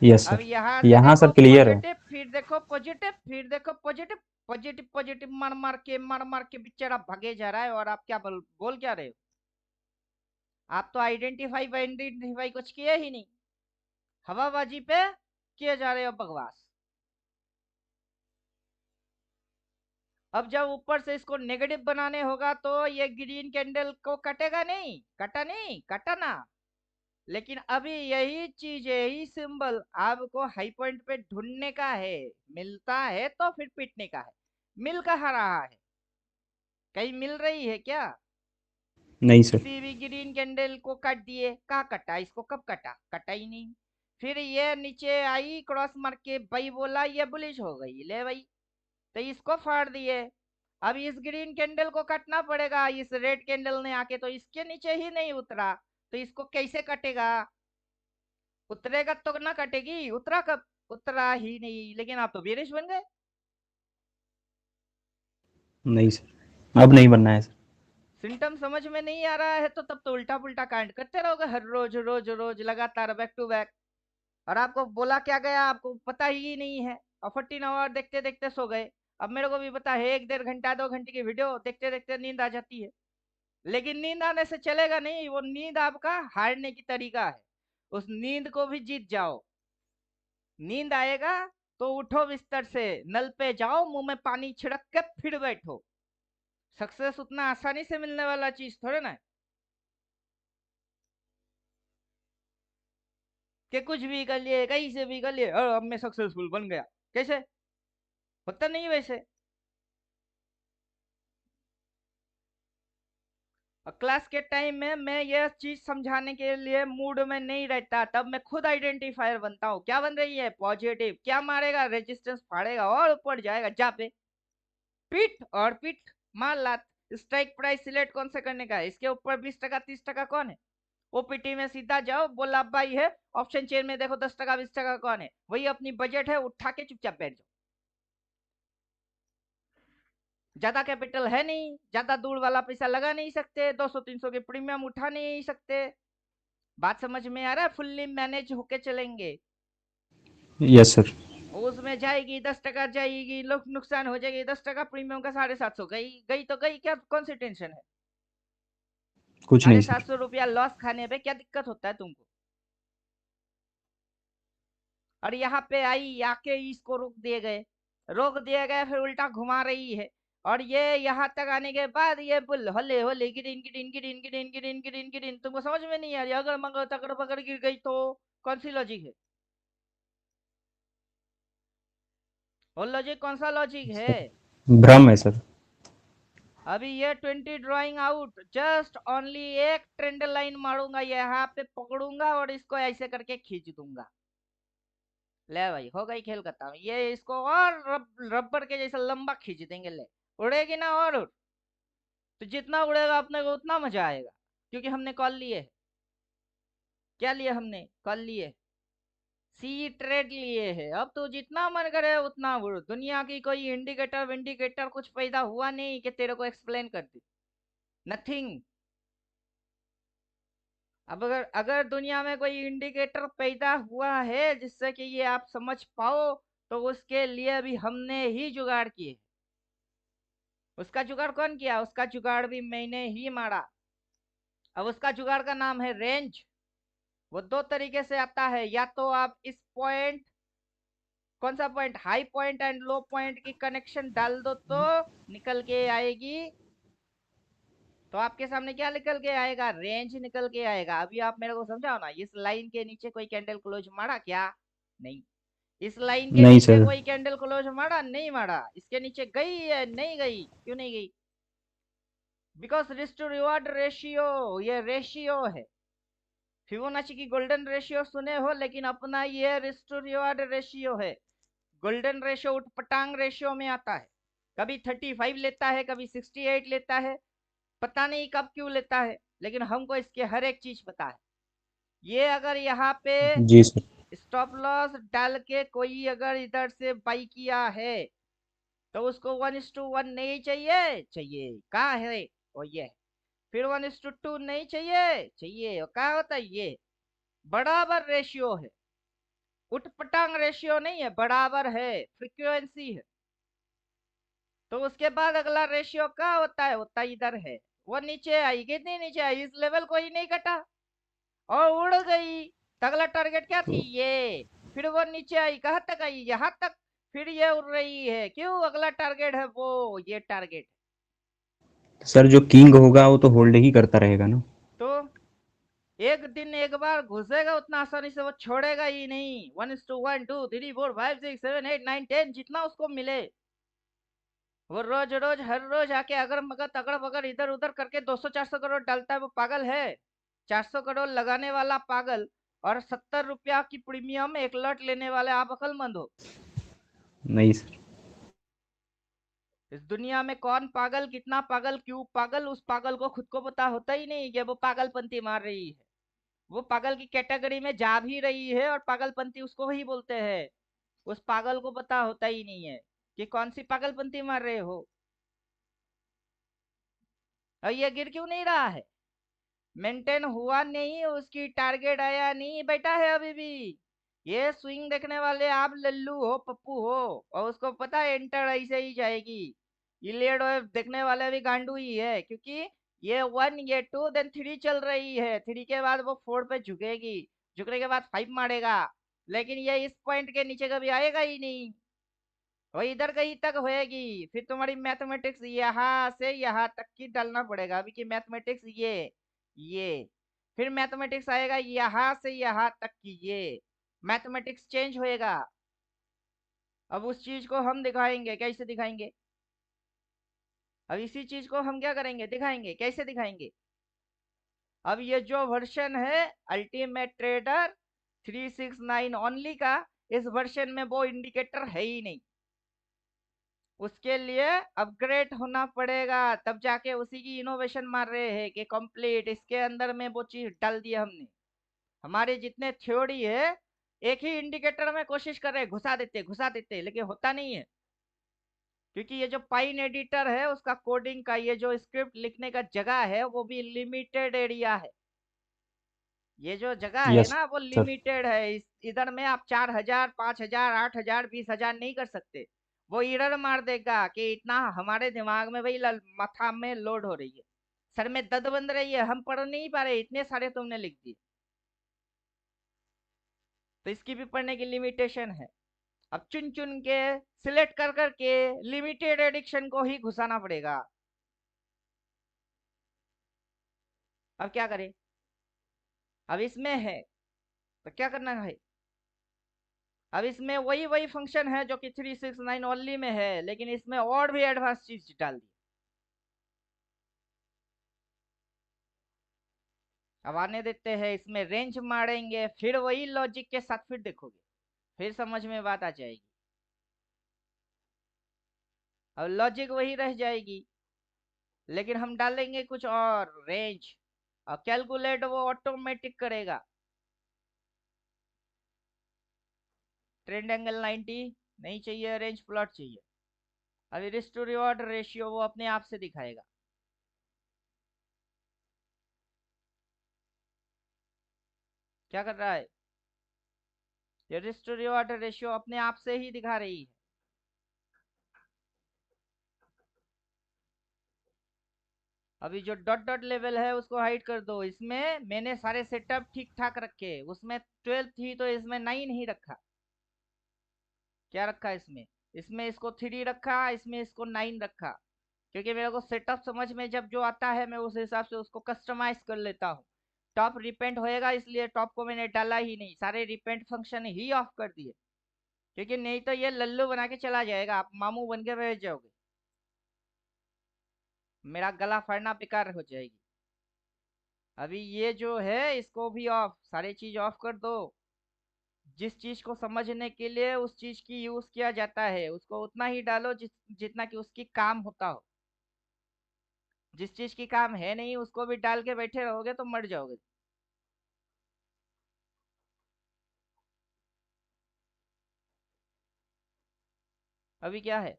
यस अब सर। यहाँ से यहाँ सर देखो क्लियर है। पॉजिटिव, फिर देखो पॉजिटिव, फिर देखो पॉजिटिव। पॉजिटिव पॉजिटिव मार मार के बेचारा भागे जा रहा है, और आप क्या बोल क्या रहे हो? आप तो आइडेंटिफाई आइडेंटिफाई कुछ किए ही नहीं, हवाबाजी पे किए जा रहे हो बकवास। अब जब ऊपर से इसको नेगेटिव बनाने होगा तो ये ग्रीन कैंडल को कटेगा नहीं, कटा नहीं, कटा ना। लेकिन अभी यही चीज, यही सिंबल आपको हाई पॉइंट पे ढूंढने का है। मिलता है तो फिर पीटने का है। मिल कहाँ रहा है? कहीं मिल रही है क्या? नहीं सर। किसी भी ग्रीन कैंडल को काट दिए, कहाँ कटा? इसको कब कटा? कटा ही नहीं। फिर ये नीचे आई क्रॉस मार के, भाई बोला ये बुलिश हो गई, ले भाई, तो इसको फाड़ दिए। अब इस ग्रीन कैंडल को काटना पड़ेगा। इस रेड कैंडल ने आके तो इसके नीचे ही नहीं उतरा, तो इसको कैसे कटेगा? उतरेगा तो ना कटेगी, उतरा कब? उतरा ही नहीं, लेकिन आप तो बेरिश बन गए। नहीं सर, अब नहीं बनना है सर। सिम्टम समझ में नहीं आ रहा है तो तब तो उल्टा पुल्टा कांड करते रहोगे हर रोज रोज रोज लगातार, बैक टू बैक। और आपको बोला क्या गया आपको पता ही नहीं है, और 14 आवर देखते देखते सो गए। अब मेरे को भी पता है, 1 1.5 घंटा 2 घंटे की वीडियो देखते देखते नींद आ जाती है। लेकिन नींद आने से चलेगा नहीं, वो नींद आपका हारने की तरीका है। उस नींद को भी जीत जाओ। नींद आएगा तो उठो बिस्तर से, नल पे जाओ, मुंह में पानी छिड़क के फिर बैठो। सक्सेस उतना आसानी से मिलने वाला चीज थोड़े ना है। कि कुछ भी कर लिए, कहीं से भी कर लिए और अब मैं सक्सेसफुल बन गया। कैसे होता नहीं वैसे। और क्लास के टाइम में मैं यह चीज समझाने के लिए मूड में नहीं रहता, तब मैं खुद आइडेंटिफायर बनता हूँ। क्या बन रही है? पॉजिटिव। क्या मारेगा? रेजिस्टेंस फाड़ेगा और ऊपर जाएगा। जा पे पीठ और पीठ मार लात। स्ट्राइक प्राइस सिलेक्ट कौन से करने का है? इसके ऊपर 20% 30% कौन है? ओपीटी में सीधा जाओ, बोला भाई है। ऑप्शन चेन में देखो 10% 20% कौन है? वही अपनी बजट है, उठा के चुपचाप बैठ जाओ। ज्यादा कैपिटल है नहीं, ज्यादा दूर वाला पैसा लगा नहीं सकते, 200-300 के प्रीमियम उठा नहीं सकते। बात समझ में आ रहा है? फुल्ली मैनेज होके चलेंगे। Yes sir. उसमें जाएगी 10% जाएगी, लोग नुकसान हो जाएगी। 10% प्रीमियम का 750 गई गई तो गई, क्या कौन सी टेंशन है? कुछ साढ़े नहीं सात सर। सौ रुपया लॉस खाने पे क्या दिक्कत होता है तुमको? और यहाँ पे आई आके इसको रोक दिए गए, फिर उल्टा घुमा रही है। और ये यहाँ तक आने के बाद ये बुल हले हले गिरिन गिरिन गिरिन गिरिन गिरिन गिरिन गिरिन, तुमको समझ में नहीं आ रही? अगर मगर तकड़ पकड़ गिर गई तो कौन सी लॉजिक है? वो लॉजिक कौन सा लॉजिक है? सर भ्रम है सर। अभी ये 20 ड्राइंग आउट, जस्ट ओनली एक ट्रेंड लाइन मारूंगा, यहाँ पे पकड़ूंगा और इसको ऐसे करके खींच दूंगा। ले भाई, हो गई खेल खत्म। ये इसको और रबर के जैसा लंबा खींच देंगे। ले उड़ेगी ना, और तो जितना उड़ेगा अपने को उतना मजा आएगा, क्योंकि हमने कॉल लिए है। क्या लिए हमने? कॉल लिए, सी ट्रेड लिए है। अब तो जितना मन करे उतना उड़। दुनिया की कोई इंडिकेटर विंडिकेटर कुछ पैदा हुआ नहीं कि तेरे को एक्सप्लेन कर दे। नथिंग। अब अगर अगर दुनिया में कोई इंडिकेटर पैदा हुआ है जिससे कि ये आप समझ पाओ, तो उसके लिए भी हमने ही जुगाड़ किए। उसका जुगाड़ कौन किया? उसका जुगाड़ भी मैंने ही मारा। अब उसका जुगाड़ का नाम है रेंज। वो दो तरीके से आता है, या तो आप इस पॉइंट, कौन सा point, high point and low point की कनेक्शन डाल दो तो निकल के आएगी। तो आपके सामने क्या निकल के आएगा? रेंज निकल के आएगा। अभी आप मेरे को समझाओ ना, इस लाइन के नीचे कोई कैंडल क्लोज मारा क्या? नहीं। इस लाइन के नहीं नीचे सर। कोई कैंडल क्लोज मारा? नहीं मारा। इसके नीचे गई है? नहीं गई। क्यों नहीं गई? Because risk to reward ratio, ये रेशियो है। फिबोनाची की गोल्डन रेशियो सुने हो, लेकिन अपना ये रिस्क टू रिवॉर्ड रेशियो है। गोल्डन रेशियो उठपटांग रेशियो में आता है। कभी 35 लेता है, कभी 68 लेता है। पता नहीं कब क्यों लेता है, लेकिन हमको इसके हर एक चीज पता है। ये अगर यहाँ पे जी सर। स्टॉप लॉस डाल के कोई अगर इधर से बाई किया है, तो उसको 1:1 नहीं चाहिए, चाहिए कहाँ है? वो ये। फिर 1:2 नहीं चाहिए, चाहिए। और क्या होता है? ये बराबर रेशियो है। उठपटांग रेशियो नहीं है, बराबर है, फ्रीक्वेंसी है। तो उसके बाद अगला रेशियो क्या होता है? होता इधर है। वो नीचे आई, कितनी नीचे आई? इस लेवल को ही नहीं कटा और उड़ गई। तो अगला टारगेट क्या थी? तो ये। फिर वो नीचे आई, कहाँ तक आई? यहाँ तक। फिर ये उड़ रही है, क्यों? अगला टारगेट है वो, ये टारगेट। सर जो किंग होगा वो तो होल्ड ही करता रहेगा ना। तो एक दिन एक बार घुसेगा, उतना आसानी से वो छोड़ेगा ही नहीं। 1:1 2 3 4 5 6 7 8 9 10 जितना उसको मिले, वो रोज रोज हर रोज आके अगर मगर तगड़ बगड़ इधर उधर करके 200-400 करोड़ डालता है। वो पागल है? 400 करोड़ लगाने वाला पागल, और 70 रुपया की प्रीमियम एक लॉट लेने वाले आप अकलमंद हो? नहीं सर। इस दुनिया में कौन पागल, कितना पागल, क्यों पागल, उस पागल को खुद को पता होता ही नहीं कि वो पागलपंती मार रही है। वो पागल की कैटेगरी में जा भी रही है, और पागलपंती उसको ही बोलते हैं। उस पागल को पता होता ही नहीं है कि कौन सी पागलपंती मार रहे हो। और ये गिर क्यों नहीं रहा है? मेंटेन हुआ नहीं, उसकी टारगेट आया नहीं, बैठा है अभी भी। ये स्विंग देखने वाले आप लल्लू हो, पप्पू हो, और उसको पता है एंटर ऐसे ही जाएगी। इलियड वेव देखने वाले भी गांडू ही है, क्योंकि ये 1 ये 2 देन 3 चल रही है। 3 के बाद वो 4 पे झुकेगी, झुकने के बाद 5 मारेगा। लेकिन ये इस पॉइंट के नीचे कभी आएगा ही नहीं। वो इधर कहीं तक होएगी। फिर तुम्हारी मैथमेटिक्स यहाँ से यहाँ तक की डालना पड़ेगा अभी की मैथमेटिक्स। ये फिर मैथमेटिक्स आएगा यहाँ से यहाँ तक की, ये मैथमेटिक्स चेंज होएगा। अब उस चीज को हम दिखाएंगे, कैसे दिखाएंगे? अब इसी चीज को हम क्या करेंगे, दिखाएंगे। कैसे दिखाएंगे? अब ये जो वर्जन है अल्टीमेट ट्रेडर 369 ओनली का, इस वर्जन में वो इंडिकेटर है ही नहीं। उसके लिए अपग्रेड होना पड़ेगा, तब जाके उसी की इनोवेशन मार रहे हैं कि कंप्लीट इसके अंदर में वो चीज डाल दी हमने। हमारे जितने थ्योरी है एक ही इंडिकेटर में कोशिश कर रहे, घुसा देते, लेकिन होता नहीं है। क्योंकि ये जो पाइन एडिटर है उसका कोडिंग का ये जो स्क्रिप्ट लिखने का जगह है वो भी लिमिटेड एरिया है। ये जो जगह है यस ना वो सर। लिमिटेड है। इधर में आप 4,000 5,000 8,000 20,000 नहीं कर सकते। वो एरर मार देगा कि इतना हमारे दिमाग में वही माथा में लोड हो रही है, सर में दर्द बन रही है, हम पढ़ नहीं पा रहे, इतने सारे तुमने लिख दिए। तो इसकी भी पढ़ने की लिमिटेशन है। अब चुन चुन के सिलेक्ट कर करके लिमिटेड एडिक्शन को ही घुसाना पड़ेगा। अब क्या करें? अब इसमें है तो क्या करना है? अब इसमें वही वही फंक्शन है जो कि 369 ओनली में है, लेकिन इसमें और भी एडवांस चीज डाल दी। अब आने देते हैं, इसमें रेंज मारेंगे, फिर वही लॉजिक के साथ फिर देखोगे, फिर समझ में बात आ जाएगी। अब लॉजिक वही रह जाएगी, लेकिन हम डालेंगे कुछ और रेंज, और कैलकुलेट वो ऑटोमेटिक करेगा। ट्रेंड एंगल 90 नहीं चाहिए, रेंज प्लॉट चाहिए। अभी रिस्क टू रिवॉर्ड रेशियो वो अपने आप से दिखाएगा। क्या कर रहा है? ये रिस्क टू रिवॉर्ड रेशियो अपने आप से ही दिखा रही है। अभी जो डॉट डॉट लेवल है उसको हाइड कर दो। इसमें मैंने सारे सेटअप ठीक ठाक रखे, उसमें 12 थी तो इसमें 9 ही रखा। क्या रखा इसमें? इसमें इसको 3 रखा, इसमें इसको 9 रखा। क्योंकि मेरे को सेटअप समझ में जब जो आता है मैं उस हिसाब से उसको कस्टमाइज कर लेता हूँ। टॉप रिपेंट होएगा इसलिए टॉप को मैंने डाला ही नहीं, सारे रिपेंट फंक्शन ही ऑफ कर दिए। क्योंकि नहीं तो ये लल्लू बना के चला जाएगा, आप मामू बन के रह जाओगे, मेरा गला फाड़ना बेकार हो जाएगी। अभी ये जो है इसको भी ऑफ, सारी चीज ऑफ कर दो। जिस चीज को समझने के लिए उस चीज की यूज किया जाता है उसको उतना ही डालो जितना कि उसकी काम होता हो। जिस चीज की काम है नहीं उसको भी डाल के बैठे रहोगे तो मर जाओगे। अभी क्या है?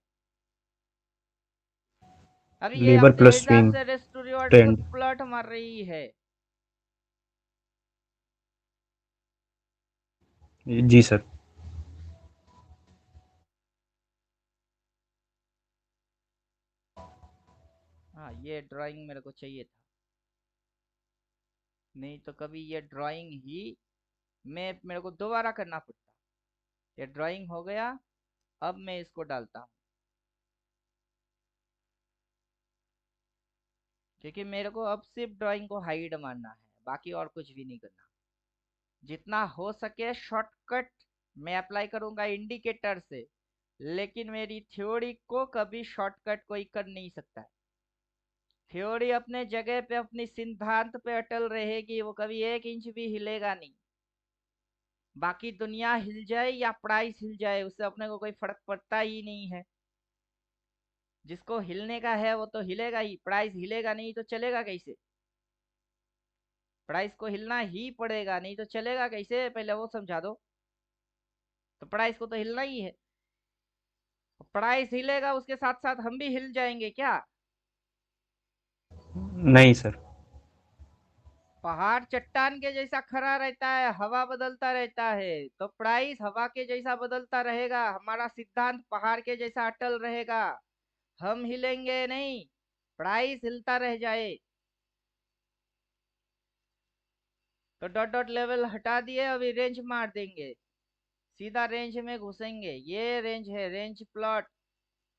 अभी ये लीवर अपने प्लस हिसाब स्विंग से रेस्ट रिवॉर्ड खुद ट्रेंड। प्लॉट मार रही है। जी सर। हाँ ये ड्राइंग मेरे को चाहिए था, नहीं तो कभी ये ड्राइंग ही मैं मेरे को दोबारा करना पड़ता। ये ड्राइंग हो गया, अब मैं इसको डालता हूँ। क्योंकि मेरे को अब सिर्फ ड्राइंग को हाइड मारना है, बाकी और कुछ भी नहीं करना। जितना हो सके शॉर्टकट मैं अप्लाई करूंगा इंडिकेटर से, लेकिन मेरी थ्योरी को कभी शॉर्टकट कोई कर नहीं सकता है। थ्योरी अपने जगह पे अपनी सिद्धांत पे अटल रहेगी, वो कभी 1 इंच भी हिलेगा नहीं। बाकी दुनिया हिल जाए या प्राइस हिल जाए उससे अपने को कोई फर्क पड़ता ही नहीं है। जिसको हिलने का है वो तो हिलेगा ही, प्राइस हिलेगा नहीं तो चलेगा कैसे? प्राइस को हिलना ही पड़ेगा, नहीं तो चलेगा कैसे, पहले वो समझा दो। तो प्राइस को तो हिलना ही है। प्राइस हिलेगा उसके साथ साथ हम भी हिल जाएंगे क्या? नहीं सर। पहाड़ चट्टान के जैसा खड़ा रहता है, हवा बदलता रहता है, तो प्राइस हवा के जैसा बदलता रहेगा, हमारा सिद्धांत पहाड़ के जैसा अटल रहेगा। हम हिलेंगे नहीं, प्राइस हिलता रह जाए। तो डॉट डॉट लेवल हटा दिए, अभी रेंज मार देंगे, सीधा रेंज में घुसेंगे। ये रेंज है, रेंज प्लॉट।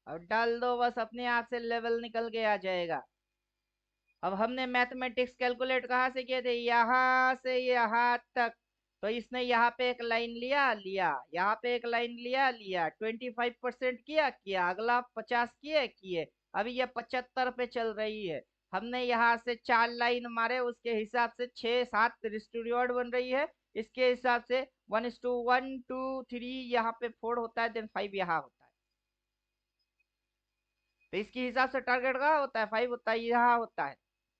अब डाल दो बस, अपने आप से लेवल निकल के आ जाएगा। अब हमने मैथमेटिक्स कैलकुलेट कहाँ से किए थे, यहाँ से यहाँ तक। तो इसने यहाँ पे एक लाइन लिया लिया, यहाँ पे एक लाइन लिया लिया, 25% किया, अगला 50 किए। अभी ये 75 पे चल रही है। हमने यहाँ से 4 लाइन मारे, उसके हिसाब से 6 7 रिस्टूडियोड बन रही है। इसके हिसाब से 1:1 2 3 यहाँ पे 4 होता है, देन 5 यहाँ होता है। तो इसके हिसाब से टारगेट कहाँ होता है, 5 होता है, यहाँ होता है।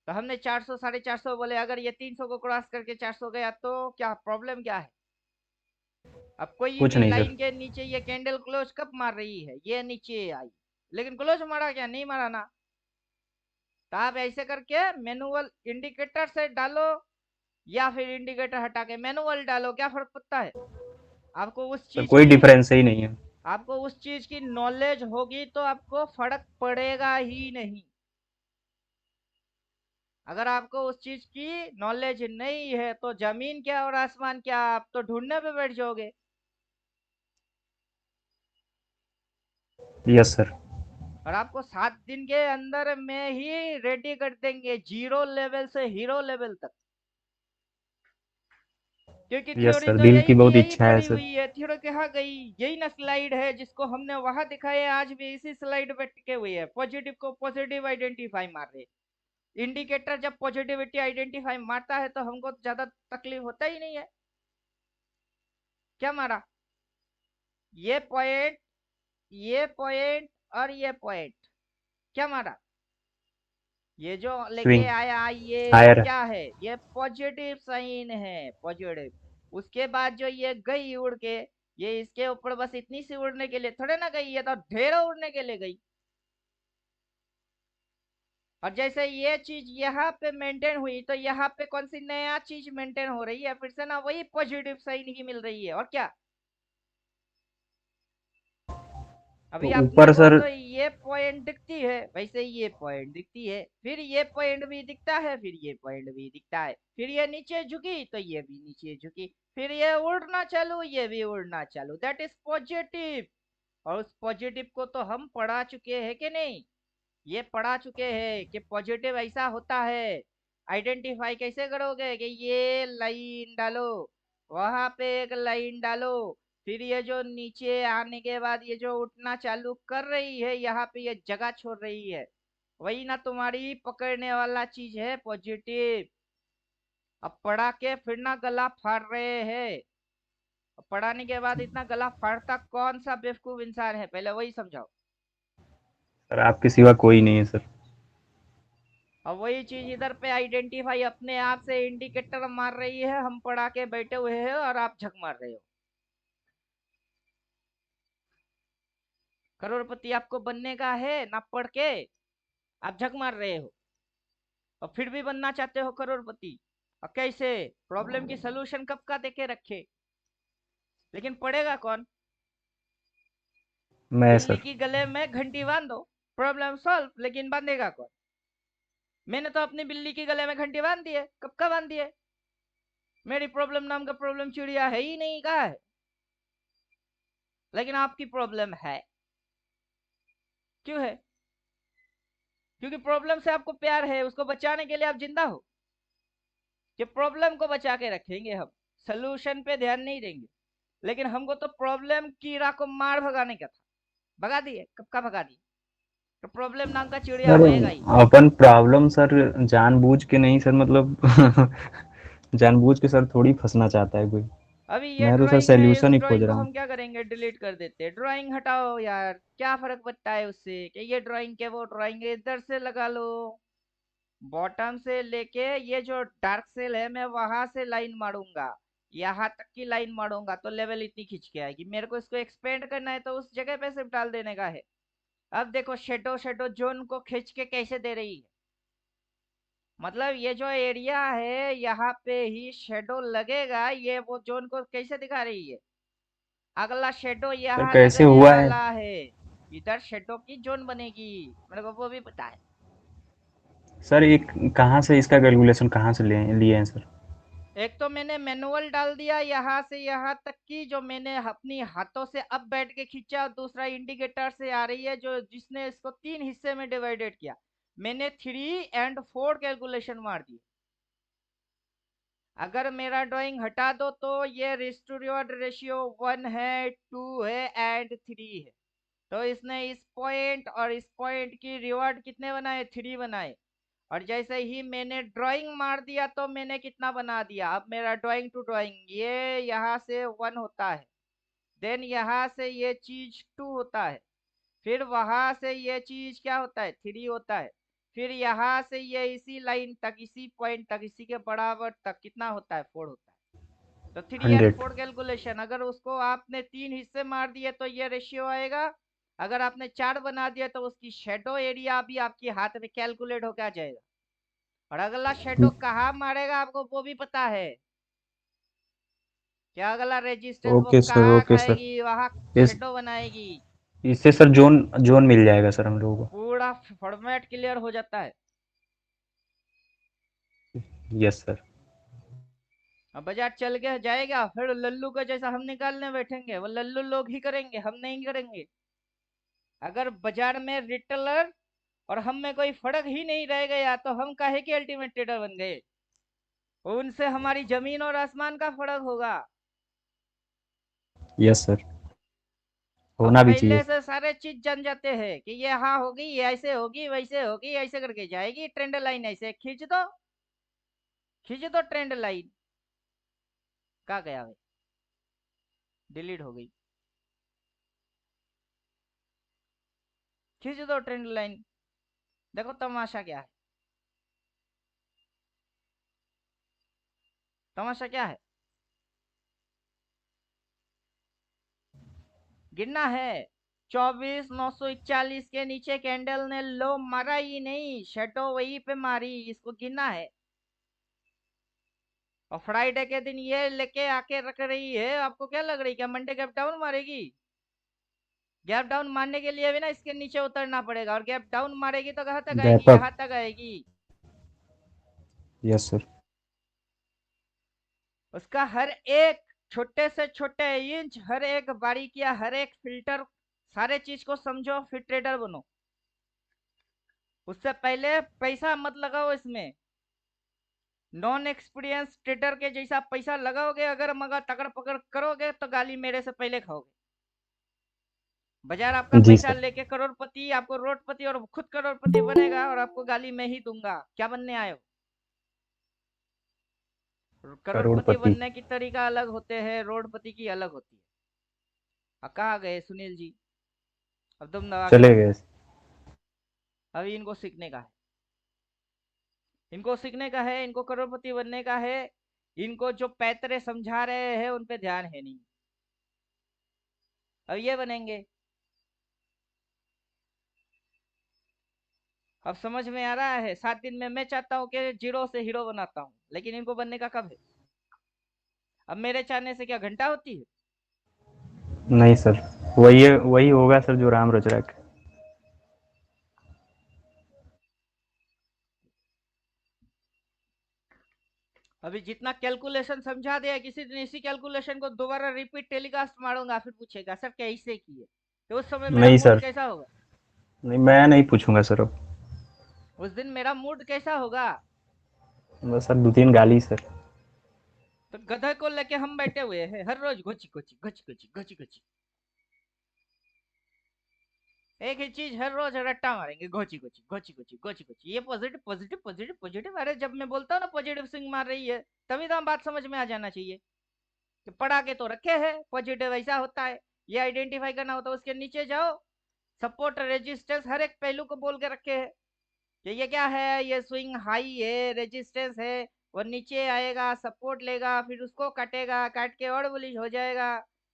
तो हमने 400 450 बोले, अगर ये 300 को क्रॉस करके 400 गया तो क्या प्रॉब्लम क्या है? अब कोई कुछ भी नहीं लाइन सर। के नीचे ये कैंडल क्लोज कब मार रही है, ये नीचे आई, लेकिन क्लोज मारा क्या, नहीं मारा ना। तो आप ऐसे करके मैनुअल इंडिकेटर से डालो या फिर इंडिकेटर हटा के मैनुअल डालो, क्या फर्क पड़ता है? आपको उस सर चीज कोई की डिफरेंस ही नहीं है। आपको उस चीज की नॉलेज होगी तो आपको फर्क पड़ेगा ही नहीं। अगर आपको उस चीज की नॉलेज नहीं है तो जमीन क्या और आसमान क्या, आप तो ढूंढने पे बैठ जाओगे। Yes sir. और आपको 7 दिन के अंदर में ही रेडी कर देंगे, जीरो लेवल से हीरो लेवल तक। क्योंकि यस थ्योरी सर, तो दिल की यही की बहुत यही इच्छा है पड़ी सर। हुई है, थ्योरी कहाँ गई, यही ना स्लाइड है जिसको हमने वहां दिखाया, आज भी इसी स्लाइड पे टिके हुए है। पॉजिटिव को पॉजिटिव आइडेंटिफाई मार रहे। इंडिकेटर जब पॉजिटिविटी आइडेंटिफाई मारता है तो हमको ज्यादा तकलीफ होता ही नहीं है। क्या मारा, ये पॉइंट, ये पॉइंट और ये पॉइंट, क्या मारा, ये जो लेके स्विंग आया ये हायर। क्या है, ये पॉजिटिव साइन है, पॉजिटिव। उसके बाद जो ये गई उड़ के, ये इसके ऊपर बस इतनी सी उड़ने के लिए थोड़े ना गई, ये तो ढेरों उड़ने के लिए गई। और जैसे ये चीज यहाँ पे मेंटेन हुई तो यहाँ पे कौन सी नया चीज मेंटेन हो रही है, फिर से ना वही पॉजिटिव साइन ही मिल रही है, और क्या। तो अभी अपने ऊपर को सर। तो ये पॉइंट दिखती है, वैसे ये पॉइंट दिखती है, फिर ये पॉइंट भी दिखता है, फिर ये पॉइंट भी दिखता है, फिर ये नीचे झुकी तो ये भी नीचे झुकी, फिर ये उड़ना चालू, ये भी उड़ना चालू, दैट इज पॉजिटिव। और उस पॉजिटिव को तो हम पढ़ा चुके हैं कि नहीं, ये पढ़ा चुके हैं कि पॉजिटिव ऐसा होता है। आइडेंटिफाई कैसे करोगे कि ये लाइन डालो, वहां पे एक लाइन डालो, फिर ये जो नीचे आने के बाद ये जो उठना चालू कर रही है, यहाँ पे ये जगह छोड़ रही है, वही ना तुम्हारी पकड़ने वाला चीज है, पॉजिटिव। अब पढ़ा के फिर ना गला फाड़ रहे हैं। अब पढ़ाने के बाद इतना गला फाड़ता कौन सा बेवकूफ इंसान है, पहले वही समझाओ। सर आपके सिवा कोई नहीं है सर। और वही चीज इधर पे आइडेंटिफाई अपने आप से इंडिकेटर मार रही है, हम पढ़ा के बैठे हुए हैं और आप झक मार रहे हो। करोड़पति आपको बनने का है ना, पढ़ के आप झक मार रहे हो, और फिर भी बनना चाहते हो करोड़पति। और कैसे, प्रॉब्लम की सोल्यूशन कब का देके रखे, लेकिन पढ़ेगा कौन? मैं बिल्ली सर। की गले में घंटी बांध दो, प्रॉब्लम सॉल्व, लेकिन बांधेगा कौन? मैंने तो अपनी बिल्ली की गले में घंटी बांध दी है, कब का बांध दी है। मेरी प्रॉब्लम नाम का प्रॉब्लम चिड़िया है ही नहीं, कहा है। लेकिन आपकी प्रॉब्लम है, क्यों है? क्योंकि प्रॉब्लम से आपको प्यार है, उसको बचाने के लिए आप जिंदा हो। कि प्रॉब्लम को बचा के रखेंगे हम, सोल्यूशन पे ध्यान नहीं देंगे। लेकिन हमको तो प्रॉब्लम कीड़ा को मार भगाने का था, भगा दिए, कब का भगा दिए। तो प्रॉब्लम नाम का चिड़िया सर होएगा ही। अपन प्रॉब्लम सर जानबूझ के नहीं सर, मतलब जानबूझ के सर थोड़ी फंसना चाहता है कोई। अभी ये मैं तो सर ड्राइंग है, इस सॉल्यूशन ही खोज ड्राइंग को रहा हूँ। हम क्या करेंगे, डिलीट कर देते हैं, ड्राइंग हटाओ यार, क्या फर्क पड़ता है उससे, कि ये ड्राइंग के वो ड्राइंग इधर से लगा लो। बॉटम से लेके ये जो डार्क सेल है, मैं वहां से लाइन मारूंगा, यहाँ तक की लाइन मारूंगा तो लेवल इतनी खींच के आएगी। मेरे को इसको एक्सपेंड करना है तो उस जगह पे सिर्फ डाल देने का है। अब देखो शेडो शेडो जोन को खींच के कैसे दे रही है, मतलब ये जो एरिया है यहाँ पे ही शेडो लगेगा, ये वो जोन को कैसे दिखा रही है। अगला शेडो सर यहाँ कैसे लगने हुआ है? वाला है, इधर शेडो की जोन बनेगी, मेरे को वो भी पता है। सर एक कहाँ से इसका कैलकुलेशन कहाँ से लिए लिए हैं सर? एक तो मैंने मैनुअल डाल दिया यहाँ से यहाँ तक की, जो मैंने अपनी हाथों से अब बैठ के खींचा, और दूसरा इंडिकेटर से आ रही है जो जिसने इसको 3 हिस्से में डिवाइडेड किया। मैंने 3 और 4 कैलकुलेशन मार दी। अगर मेरा ड्राइंग हटा दो तो ये रिस्ट टू रिवॉर्ड रेशियो 1 है, 2 है एंड 3 है। तो इसने इस पॉइंट और इस पॉइंट की रिवॉर्ड कितने बनाए? 3 बनाए। और जैसे ही मैंने ड्राइंग मार दिया तो मैंने कितना बना दिया? अब मेरा ड्राइंग टू ड्राइंग ये यहाँ से 1 होता है, देन यहाँ से ये चीज 2 होता है, फिर वहां से ये चीज क्या होता है? 3 होता है, फिर यहाँ से ये इसी लाइन तक, इसी पॉइंट तक, इसी के बराबर तक कितना होता है? 4 होता है। तो 100।3 और 4 कैलकुलेशन, अगर उसको आपने 3 हिस्से मार दिए तो ये रेशियो आएगा। अगर आपने 4 बना दिया तो उसकी शेडो एरिया भी आपके हाथ में कैलकुलेट होकर आ जाएगा। और अगला शेडो कहाँ मारेगा आपको वो भी पता है क्या? अगला रेजिस्टेंस वो ओके सर, कहाँ ओके सर। खाएगी, वहां इस शेडो बनाएगी। इससे सर जोन जोन मिल जाएगा सर हम लोगों पूरा फॉर्मेट क्लियर हो जाता है। को। Yes sir. अब बाजार चल के जाएगा, फिर लल्लू का जैसा हम निकालने बैठेंगे, वो लल्लू लोग ही करेंगे, हम नहीं करेंगे। अगर बाजार में रिटेलर और हम में कोई फर्क ही नहीं रह गया तो हम काहे के अल्टीमेट ट्रेडर बन गए? उनसे हमारी जमीन और आसमान का फर्क होगा। यस सर, अब होना भी चाहिए। पहले से सारे चीज जान जाते हैं कि ये हाँ होगी, ये ऐसे होगी, वैसे होगी, ऐसे करके जाएगी ट्रेंड लाइन, ऐसे खींच दो, खींच दो ट्रेंड लाइन। कहाँ गया भाई? डिलीट हो गई। खींच दो ट्रेंड लाइन। देखो तमाशा क्या है, तमाशा क्या है? गिनना है। 24,941 के नीचे कैंडल ने लो मारा ही नहीं, शेडो वही पे मारी, इसको गिनना है। और फ्राइडे के दिन ये लेके आके रख रही है, आपको क्या लग रही है क्या मंडे गैप डाउन मारेगी? गैप डाउन मारने के लिए भी ना इसके नीचे उतरना पड़ेगा, और गैप डाउन मारेगी तो कहाँ तक आएगी? Gap up. यहाँ तक आएगी। Yes sir. उसका हर एक छोटे से छोटे इंच, हर एक बारीकिया, हर एक फिल्टर, सारे चीज को समझो फिर ट्रेडर बनो। उससे पहले पैसा मत लगाओ इसमें। नॉन एक्सपीरियंस ट्रेडर के जैसा पैसा लगाओगे अगर, मगर तकड़ पकड़ करोगे तो गाली मेरे से पहले खाओगे। बाजार आपका जी पैसा सर। लेके करोड़पति, आपको रोडपति और खुद करोड़पति बनेगा, और आपको गाली मैं ही दूंगा। क्या बनने आए हो? करोड़पति करोड़पति। बनने की तरीका अलग होते हैं, रोडपति की अलग होती है। कहाँ गए सुनील जी? अब तुम दबा के चले बैठ गए। गए। अभी इनको सीखने का है, इनको सीखने का है, इनको करोड़पति बनने का है। इनको जो पैतरे समझा रहे हैं उन पे ध्यान है नहीं। अब ये बनेंगे। अब समझ में आ रहा है? 7 दिन में मैं चाहता हूँ कि जीरो से हीरो बनाता हूँ, लेकिन इनको बनने का कब है? अब मेरे चाहने से क्या घंटा होती है? नहीं सर, वही वही होगा सर जो राम रच रहा है। अभी जितना कैलकुलेशन समझा दिया, किसी दिन इसी कैलकुलेशन को दोबारा रिपीट टेलीकास्ट मारूंगा, फिर पूछेगा सर कैसे किए, तो उस समय मेरा नहीं मूड सर, कैसा होगा? नहीं मैं नहीं पूछूंगा सर अब। उस दिन मेरा मूड कैसा होगा? बस सर 2-3 गाली सर। तो गधे को लेके हम बैठे हुए हैं हर रोज, घोची घोची घोची घोची घोची घोची, एक ही चीज हर रोज रट्टा मारेंगे, घोची घोची घोची घोची घोची घोची। ये पॉजिटिव पॉजिटिव पॉजिटिव पॉजिटिव, अरे जब मैं बोलता हूँ ना पॉजिटिव स्विंग मार रही है, तभी तो हम बात समझ में आ जाना चाहिए कि पढ़ा के तो रखे हैं पॉजिटिव ऐसा होता है। ये आइडेंटिफाई करना होता है। उसके नीचे जाओ, सपोर्ट रेजिस्टेंस हर एक पहलू को बोल के रखे हैं कि ये क्या है, ये स्विंग हाई है, रेजिस्टेंस है, वो नीचे आएगा, सपोर्ट लेगा, फिर उसको काटेगा, काट के और बुलिश हो जाएगा।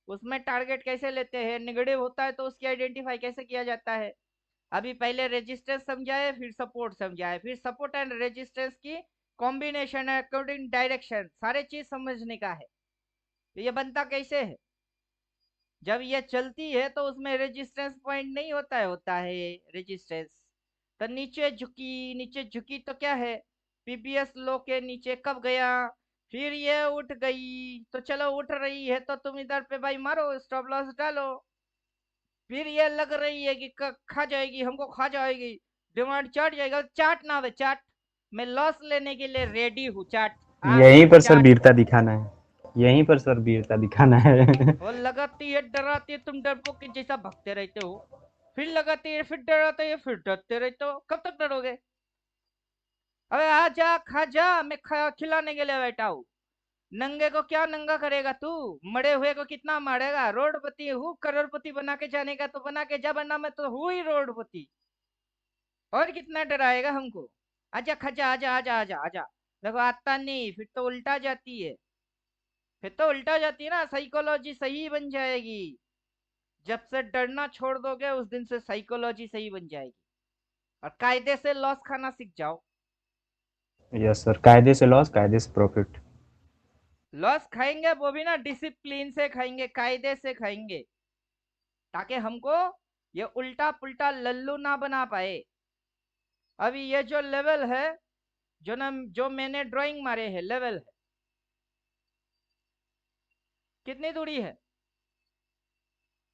उसमें टारगेट कैसे लेते हैं, नेगेटिव होता है तो उसकी आइडेंटिफाई कैसे किया जाता है। अभी पहले रेजिस्टेंस समझाए, फिर सपोर्ट समझाए, फिर सपोर्ट एंड रेजिस्टेंस की कॉम्बिनेशन है, अकॉर्डिंग डायरेक्शन, सारे चीज समझने का है। तो ये बनता कैसे है? जब ये चलती है तो उसमें रेजिस्टेंस पॉइंट नहीं होता है, होता है रेजिस्टेंस। तो नीचे झुकी, नीचे झुकी तो क्या है? पीबीएस लो के नीचे कब गया? फिर ये उठ गई, तो चलो उठ रही है तो तुम इधर पे भाई मारो, स्टॉप लॉस डालो। फिर ये लग रही है कि खा जाएगी, हमको खा जाएगी, डिमांड चाट जाएगा, चाट ना वे चाट, मैं लॉस लेने के लिए रेडी हूँ, चाट यहीं पर सर चाट। वीरता दिखाना है, यहीं पर सर वीरता दिखाना है। वो लगाती है डराती है, तुम डरपोक के जैसा भगते रहते हो, फिर लगाती है फिर डराते है फिर डरते रहते हो, कब तक डरोगे? अबे आ जा खा जा, मैं खिलाने के लिए बैठा हूँ। नंगे को क्या नंगा करेगा तू, मरे हुए को कितना मारेगा? रोडपति हूँ, करोड़पति बना के जाने का तो बना के जा, वरना मैं तो हूँ ही रोडपति। और कितना डराएगा हमको? आजा खजा, आजा आजा आजा आजा। देखो आता नहीं, फिर तो उल्टा जाती है, फिर तो उल्टा जाती है ना, साइकोलॉजी सही बन जाएगी। जब से डरना छोड़ दोगे उस दिन से साइकोलॉजी सही बन जाएगी, और कायदे से लॉस खाना सीख जाओ। यस सर, कायदे से लॉस, कायदे से प्रॉफिट। लॉस खाएंगे वो भी ना डिसिप्लिन से खाएंगे, कायदे से खाएंगे, ताकि हमको ये उल्टा पुल्टा लल्लू ना बना पाए। अभी ये जो लेवल है, जो मैंने ड्राइंग मारे है लेवल है, कितनी दूरी है?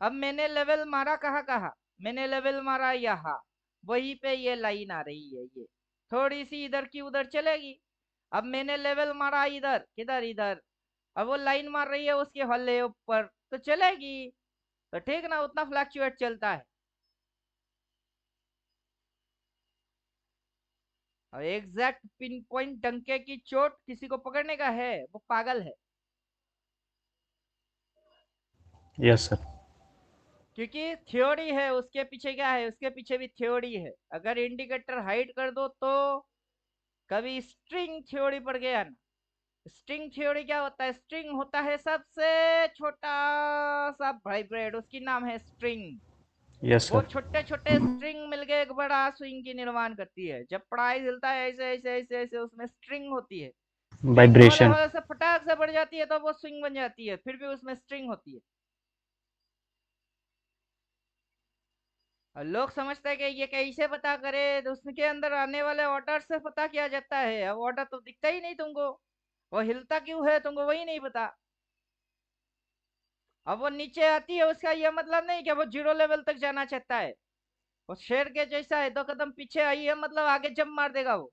अब मैंने लेवल मारा कहाँ कहाँ? मैंने लेवल मारा यहाँ, वहीं पे ये लाइन आ रही है, ये थोड़ी सी इधर की उधर चलेगी। अब मैंने लेवल मारा इधर, किधर? इधर। अब वो लाइन मार रही है उसके हल्ले ऊपर, तो चलेगी, तो ठीक ना, उतना फ्लक्चुएट चलता है। और एग्जैक्ट पिन पॉइंट डंके की चोट किसी को पकड़ने का है, वो पागल है। Yes sir. क्योंकि थ्योरी है उसके पीछे, क्या है उसके पीछे भी थ्योरी है। अगर इंडिकेटर हाइड कर दो तो कभी स्ट्रिंग थ्योरी पड़ गया ना। स्ट्रिंग थ्योरी क्या होता है? स्ट्रिंग होता है सबसे छोटा सा वाइब्रेट, उसकी नाम है स्ट्रिंग। यस वो सर। छोटे छोटे स्ट्रिंग मिलके एक बड़ा स्विंग की निर्माण करती है। जब पढ़ाई हिलता है ऐसे ऐसे ऐसे ऐसे, उसमें स्ट्रिंग होती है। स्ट्रिंग होले वाइब्रेशन। होले से फटाक से बढ़ जाती है तो वो स्विंग बन जाती है, फिर भी उसमें स्ट्रिंग होती है। और लोग समझते हैं कि ये कैसे पता करे, तो उसके अंदर आने वाले ऑर्डर से पता किया जाता है। अब ऑर्डर तो दिखता ही नहीं तुमको, वो हिलता क्यों है तुमको वही नहीं पता। अब वो नीचे आती है, उसका ये मतलब नहीं कि वो जीरो लेवल तक जाना चाहता है। वो शेर के जैसा है, 2 कदम पीछे आई है मतलब आगे जंप मार देगा वो।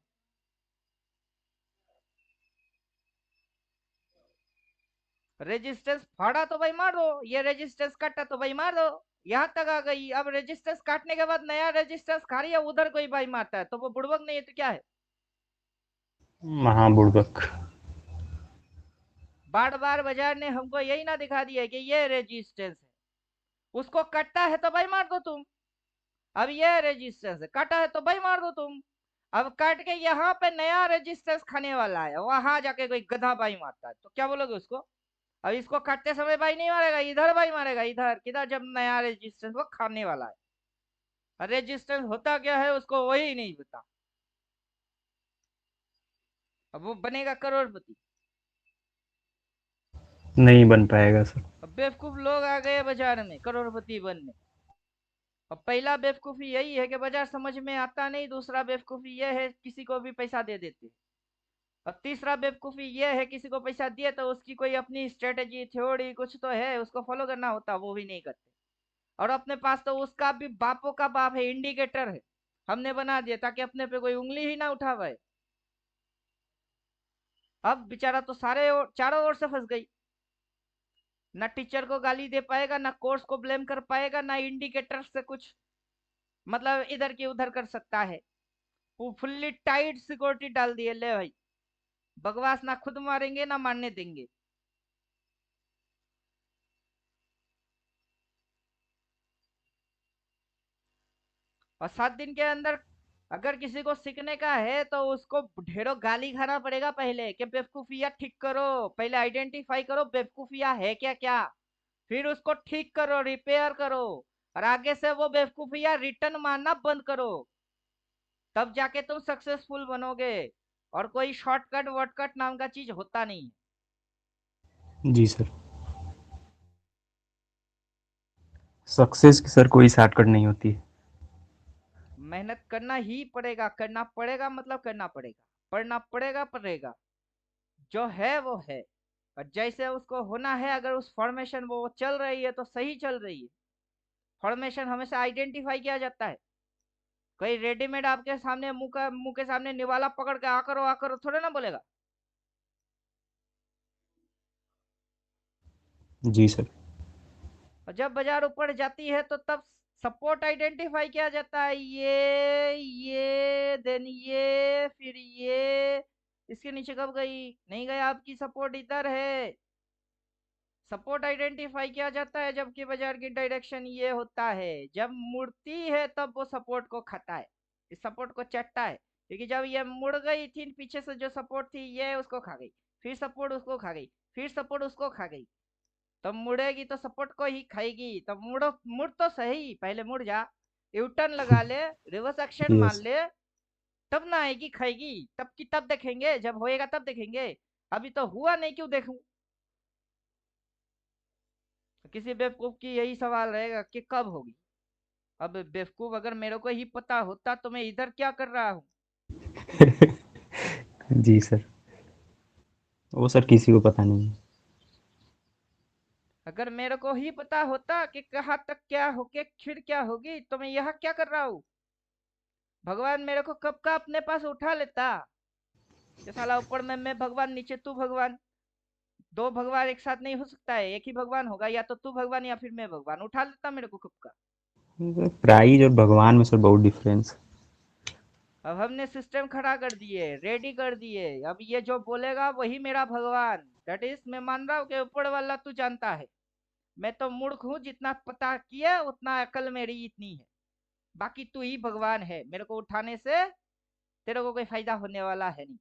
रेजिस्टेंस फाड़ा तो भाई मार दो, ये रेजिस्टेंस काटा तो भाई मार दो। यहाँ तक आ गई, अब रेजिस्टेंस काटने के बाद नया रेजिस्टेंस खा रही है, उधर कोई भाई मारता है तो वो बुड़बक नहीं है तो क्या है? महाबुड़बक। बार बार बाजार ने हमको यही ना दिखा दिया कि ये रेजिस्टेंस है, उसको कटता है तो भाई मार दो तुम। अब ये रेजिस्टेंस है, काटा है तो भाई मार दो तुम। अब काट के यहाँ पे नया रेजिस्टेंस खाने वाला है, वहां जाके कोई गधा भाई मारता है तो क्या बोलोगे उसको? अब इसको काटते समय भाई नहीं मारेगा, इधर भाई मारेगा, इधर किधर, जब नया रेजिस्टेंस वो खाने वाला है। रेजिस्टेंस होता क्या है उसको वही नहीं पता। अब वो बनेगा करोड़पति। नहीं बन पाएगा सर। अब बेवकूफ लोग आ गए बाजार में करोड़पति बनने। अब पहला बेवकूफी यही है कि बाजार समझ में आता नहीं, दूसरा बेवकूफी यह है किसी को भी पैसा दे देते, और तीसरा बेवकूफी यह है किसी को पैसा दिए तो उसकी कोई अपनी स्ट्रेटेजी थ्योरी कुछ तो है, उसको फॉलो करना होता, वो भी नहीं करते। और अपने पास तो उसका भी बापों का बाप है, इंडिकेटर है, हमने बना दिया ताकि अपने पे कोई उंगली ही ना उठा पाए। अब बेचारा तो चारों ओर से फंस गई, ना टीचर को गाली दे पाएगा, ना कोर्स को ब्लेम कर पाएगा, ना इंडिकेटर से कुछ मतलब इधर की उधर कर सकता है। वो फुल्ली टाइट सिक्योरिटी डाल दिए, ले भाई बकवास ना खुद मारेंगे ना मारने देंगे। और 7 दिन के अंदर अगर किसी को सीखने का है तो उसको ढेरों गाली खाना पड़ेगा पहले, कि बेवकूफिया ठीक करो, पहले आइडेंटिफाई करो बेवकूफिया है क्या क्या, फिर उसको ठीक करो, रिपेयर करो, और आगे से वो बेवकूफिया रिटर्न मारना बंद करो, तब जाके तुम सक्सेसफुल बनोगे। और कोई शॉर्टकट वॉटकट नाम का चीज होता नहीं। जी सर। सक्सेस की सर कोई शॉर्टकट नहीं होती है। मेहनत करना ही पड़ेगा, करना पड़ेगा मतलब करना पड़ेगा, पढ़ना पड़ेगा पड़ेगा, जो है वो है। और जैसे उसको होना है, अगर उस फॉर्मेशन वो चल रही है तो सही चल रही है। फॉर्मेशन हमेशा आइडेंटिफाई किया जाता है, कोई रेडीमेड आपके सामने मुंह के सामने निवाला पकड़ के आ करो थोड़े ना बोलेगा। जी सर। और जब बाजार ऊपर जाती है तो तब सपोर्ट आइडेंटिफाई किया जाता है, ये देन ये फिर ये। इसके नीचे कब गई? नहीं गया, आपकी सपोर्ट इधर है। सपोर्ट आइडेंटिफाई किया जाता है जबकि बाजार की डायरेक्शन ये होता है। जब मुड़ती है तब वो सपोर्ट को खाता है, इस सपोर्ट को चटता है। क्योंकि जब ये मुड़ गई थी पीछे से, जो सपोर्ट थी ये उसको खा गई, फिर सपोर्ट उसको खा गई, फिर सपोर्ट उसको खा गई। तब मुड़ेगी तो सपोर्ट को ही खाएगी। तब मुड़ो, मुड़ तो सही, पहले मुड़ जा, यू टर्न लगा ले, रिवर्स एक्शन मार यस। ले, तब ना आएगी खाएगी। तब की तब देखेंगे, जब होएगा तब देखेंगे। अभी तो हुआ नहीं, क्यों देखूं? किसी बेवकूफ की यही सवाल रहेगा कि कब होगी। अब बेवकूफ, अगर मेरे को ही पता होता तो मैं इधर क्या कर रहा हूँ। जी सर, वो सर किसी को पता नहीं है। अगर मेरे को ही पता होता कि कहाँ तक क्या होके फिर क्या होगी, तो मैं यहाँ क्या कर रहा हूँ। भगवान मेरे को कब का अपने पास उठा लेता कि साला ऊपर में मैं भगवान, नीचे तू भगवान। दो भगवान एक साथ नहीं हो सकता है, एक ही भगवान होगा, या तो तू भगवान या फिर मैं भगवान। उठा लेता मेरे को कब का। प्राइज और भगवान में सर बहुत डिफरेंस। अब हमने सिस्टम खड़ा कर दिए, रेडी कर दिए, अब ये जो बोलेगा वही मेरा भगवान। दैट इज, मैं मान रहा हूँ कि ऊपर वाला तू जानता है। मैं तो मूर्ख हूँ, जितना पता किया उतना अकल मेरी इतनी है। बाकी तू ही भगवान है, मेरे को उठाने से तेरे को कोई फायदा होने वाला है नहीं।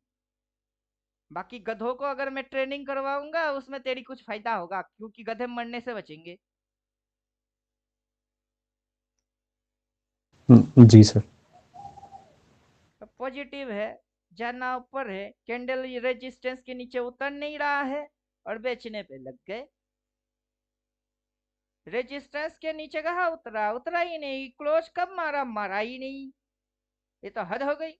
बाकी गधों को अगर मैं ट्रेनिंग करवाऊंगा उसमें तेरी कुछ फायदा होगा, क्योंकि गधे मरने से बचेंगे। जी सर। पॉजिटिव है, जाना ऊपर है, कैंडल रेजिस्टेंस के नीचे उतर नहीं रहा है और बेचने पे लग गए। रेजिस्टेंस के नीचे कहा उतरा? उतरा ही नहीं। क्लोज कब मारा? मारा ही नहीं। ये तो हद हो गई।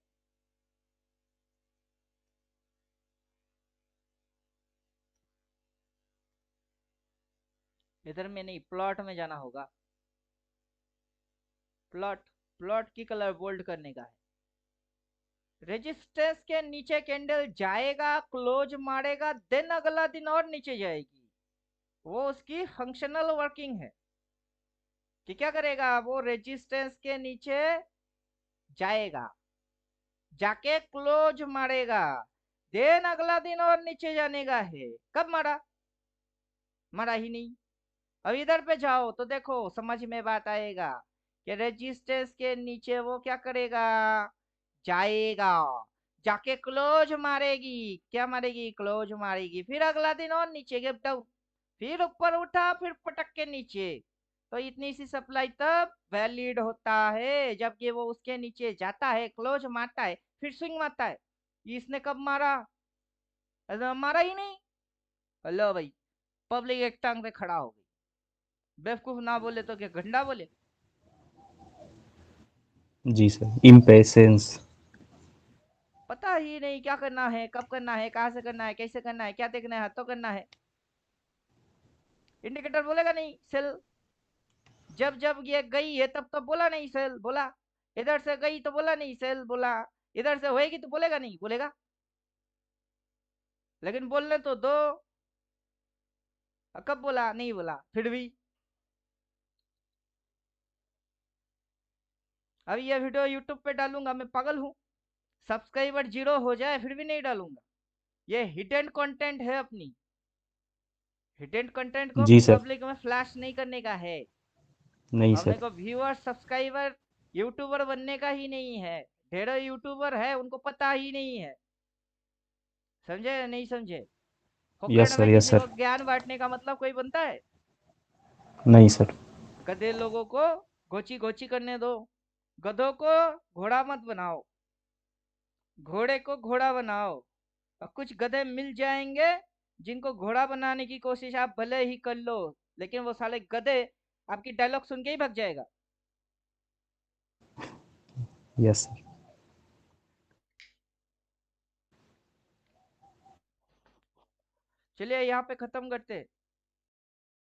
इधर में नहीं, प्लॉट में जाना होगा। प्लॉट, प्लॉट की कलर बोल्ड करने का है। रेजिस्टेंस के नीचे कैंडल जाएगा, क्लोज मारेगा, देन अगला दिन और नीचे जाएगी। वो उसकी फंक्शनल वर्किंग है कि क्या करेगा, वो रेजिस्टेंस के नीचे जाएगा, जाके क्लोज मारेगा, देन अगला दिन और नीचे जाने का है। कब मारा? मारा ही नहीं। अब इधर पे जाओ तो देखो, समझ में बात आएगा कि रेजिस्टेंस के नीचे वो क्या करेगा, जाएगा, जाके क्लोज मारेगी। क्या मारेगी? क्लोज मारेगी। फिर अगला दिन और नीचे गैप डाउन, फिर ऊपर उठा, फिर पटक के नीचे। तो इतनी सी सप्लाई तब वैलिड होता है जबकि वो उसके नीचे जाता है, क्लोज मारता है, फिर स्विंग मारता है। इसने कब मारा? मारा ही नहीं। हेलो भाई, पब्लिक एक टांग पे खड़ा हो गई। बेवकूफ ना बोले तो क्या गंडा बोले? जी सर, इम्पेशेंस। पता ही नहीं क्या करना है, कब करना है, कहाँ से करना है, कैसे करना है, क्या देखना है तो करना है। इंडिकेटर बोलेगा नहीं सेल। जब जब ये गई है तब तब बोला नहीं सेल बोला। इधर से गई तो बोला नहीं सेल बोला। इधर से होएगी तो बोलेगा नहीं बोलेगा। लेकिन बोलने तो दो। कब बोला? नहीं बोला फिर भी। अब ये वीडियो यूट्यूब पे डालूंगा, मैं पागल हूँ? सब्सक्राइबर जीरो हो जाए फिर भी नहीं डालूंगा। ये हिडन कंटेंट है अपनी। हिडन कंटेंट को जी सर। पब्लिक में फ्लैश नहीं करने का है। नहीं अपने सर। को व्यूअर सब्सक्राइबर यूट्यूबर बनने का ही नहीं है। ढेरों यूट्यूबर है, उनको पता ही नहीं है। समझे या नहीं समझे? फोकट यस सर, में यस किसी सर। को ज्ञान बांटने का मतलब कोई बनता है? नहीं सर। गधे लोगों को गोची गोची करने दो। गधों को घोड़ा मत बनाओ, घोड़े को घोड़ा बनाओ। और कुछ गधे मिल जाएंगे जिनको घोड़ा बनाने की कोशिश आप भले ही कर लो, लेकिन वो साले गधे आपकी डायलॉग सुन के ही भाग जाएगा। Yes sir. चलिए यहाँ पे खत्म करते हैं।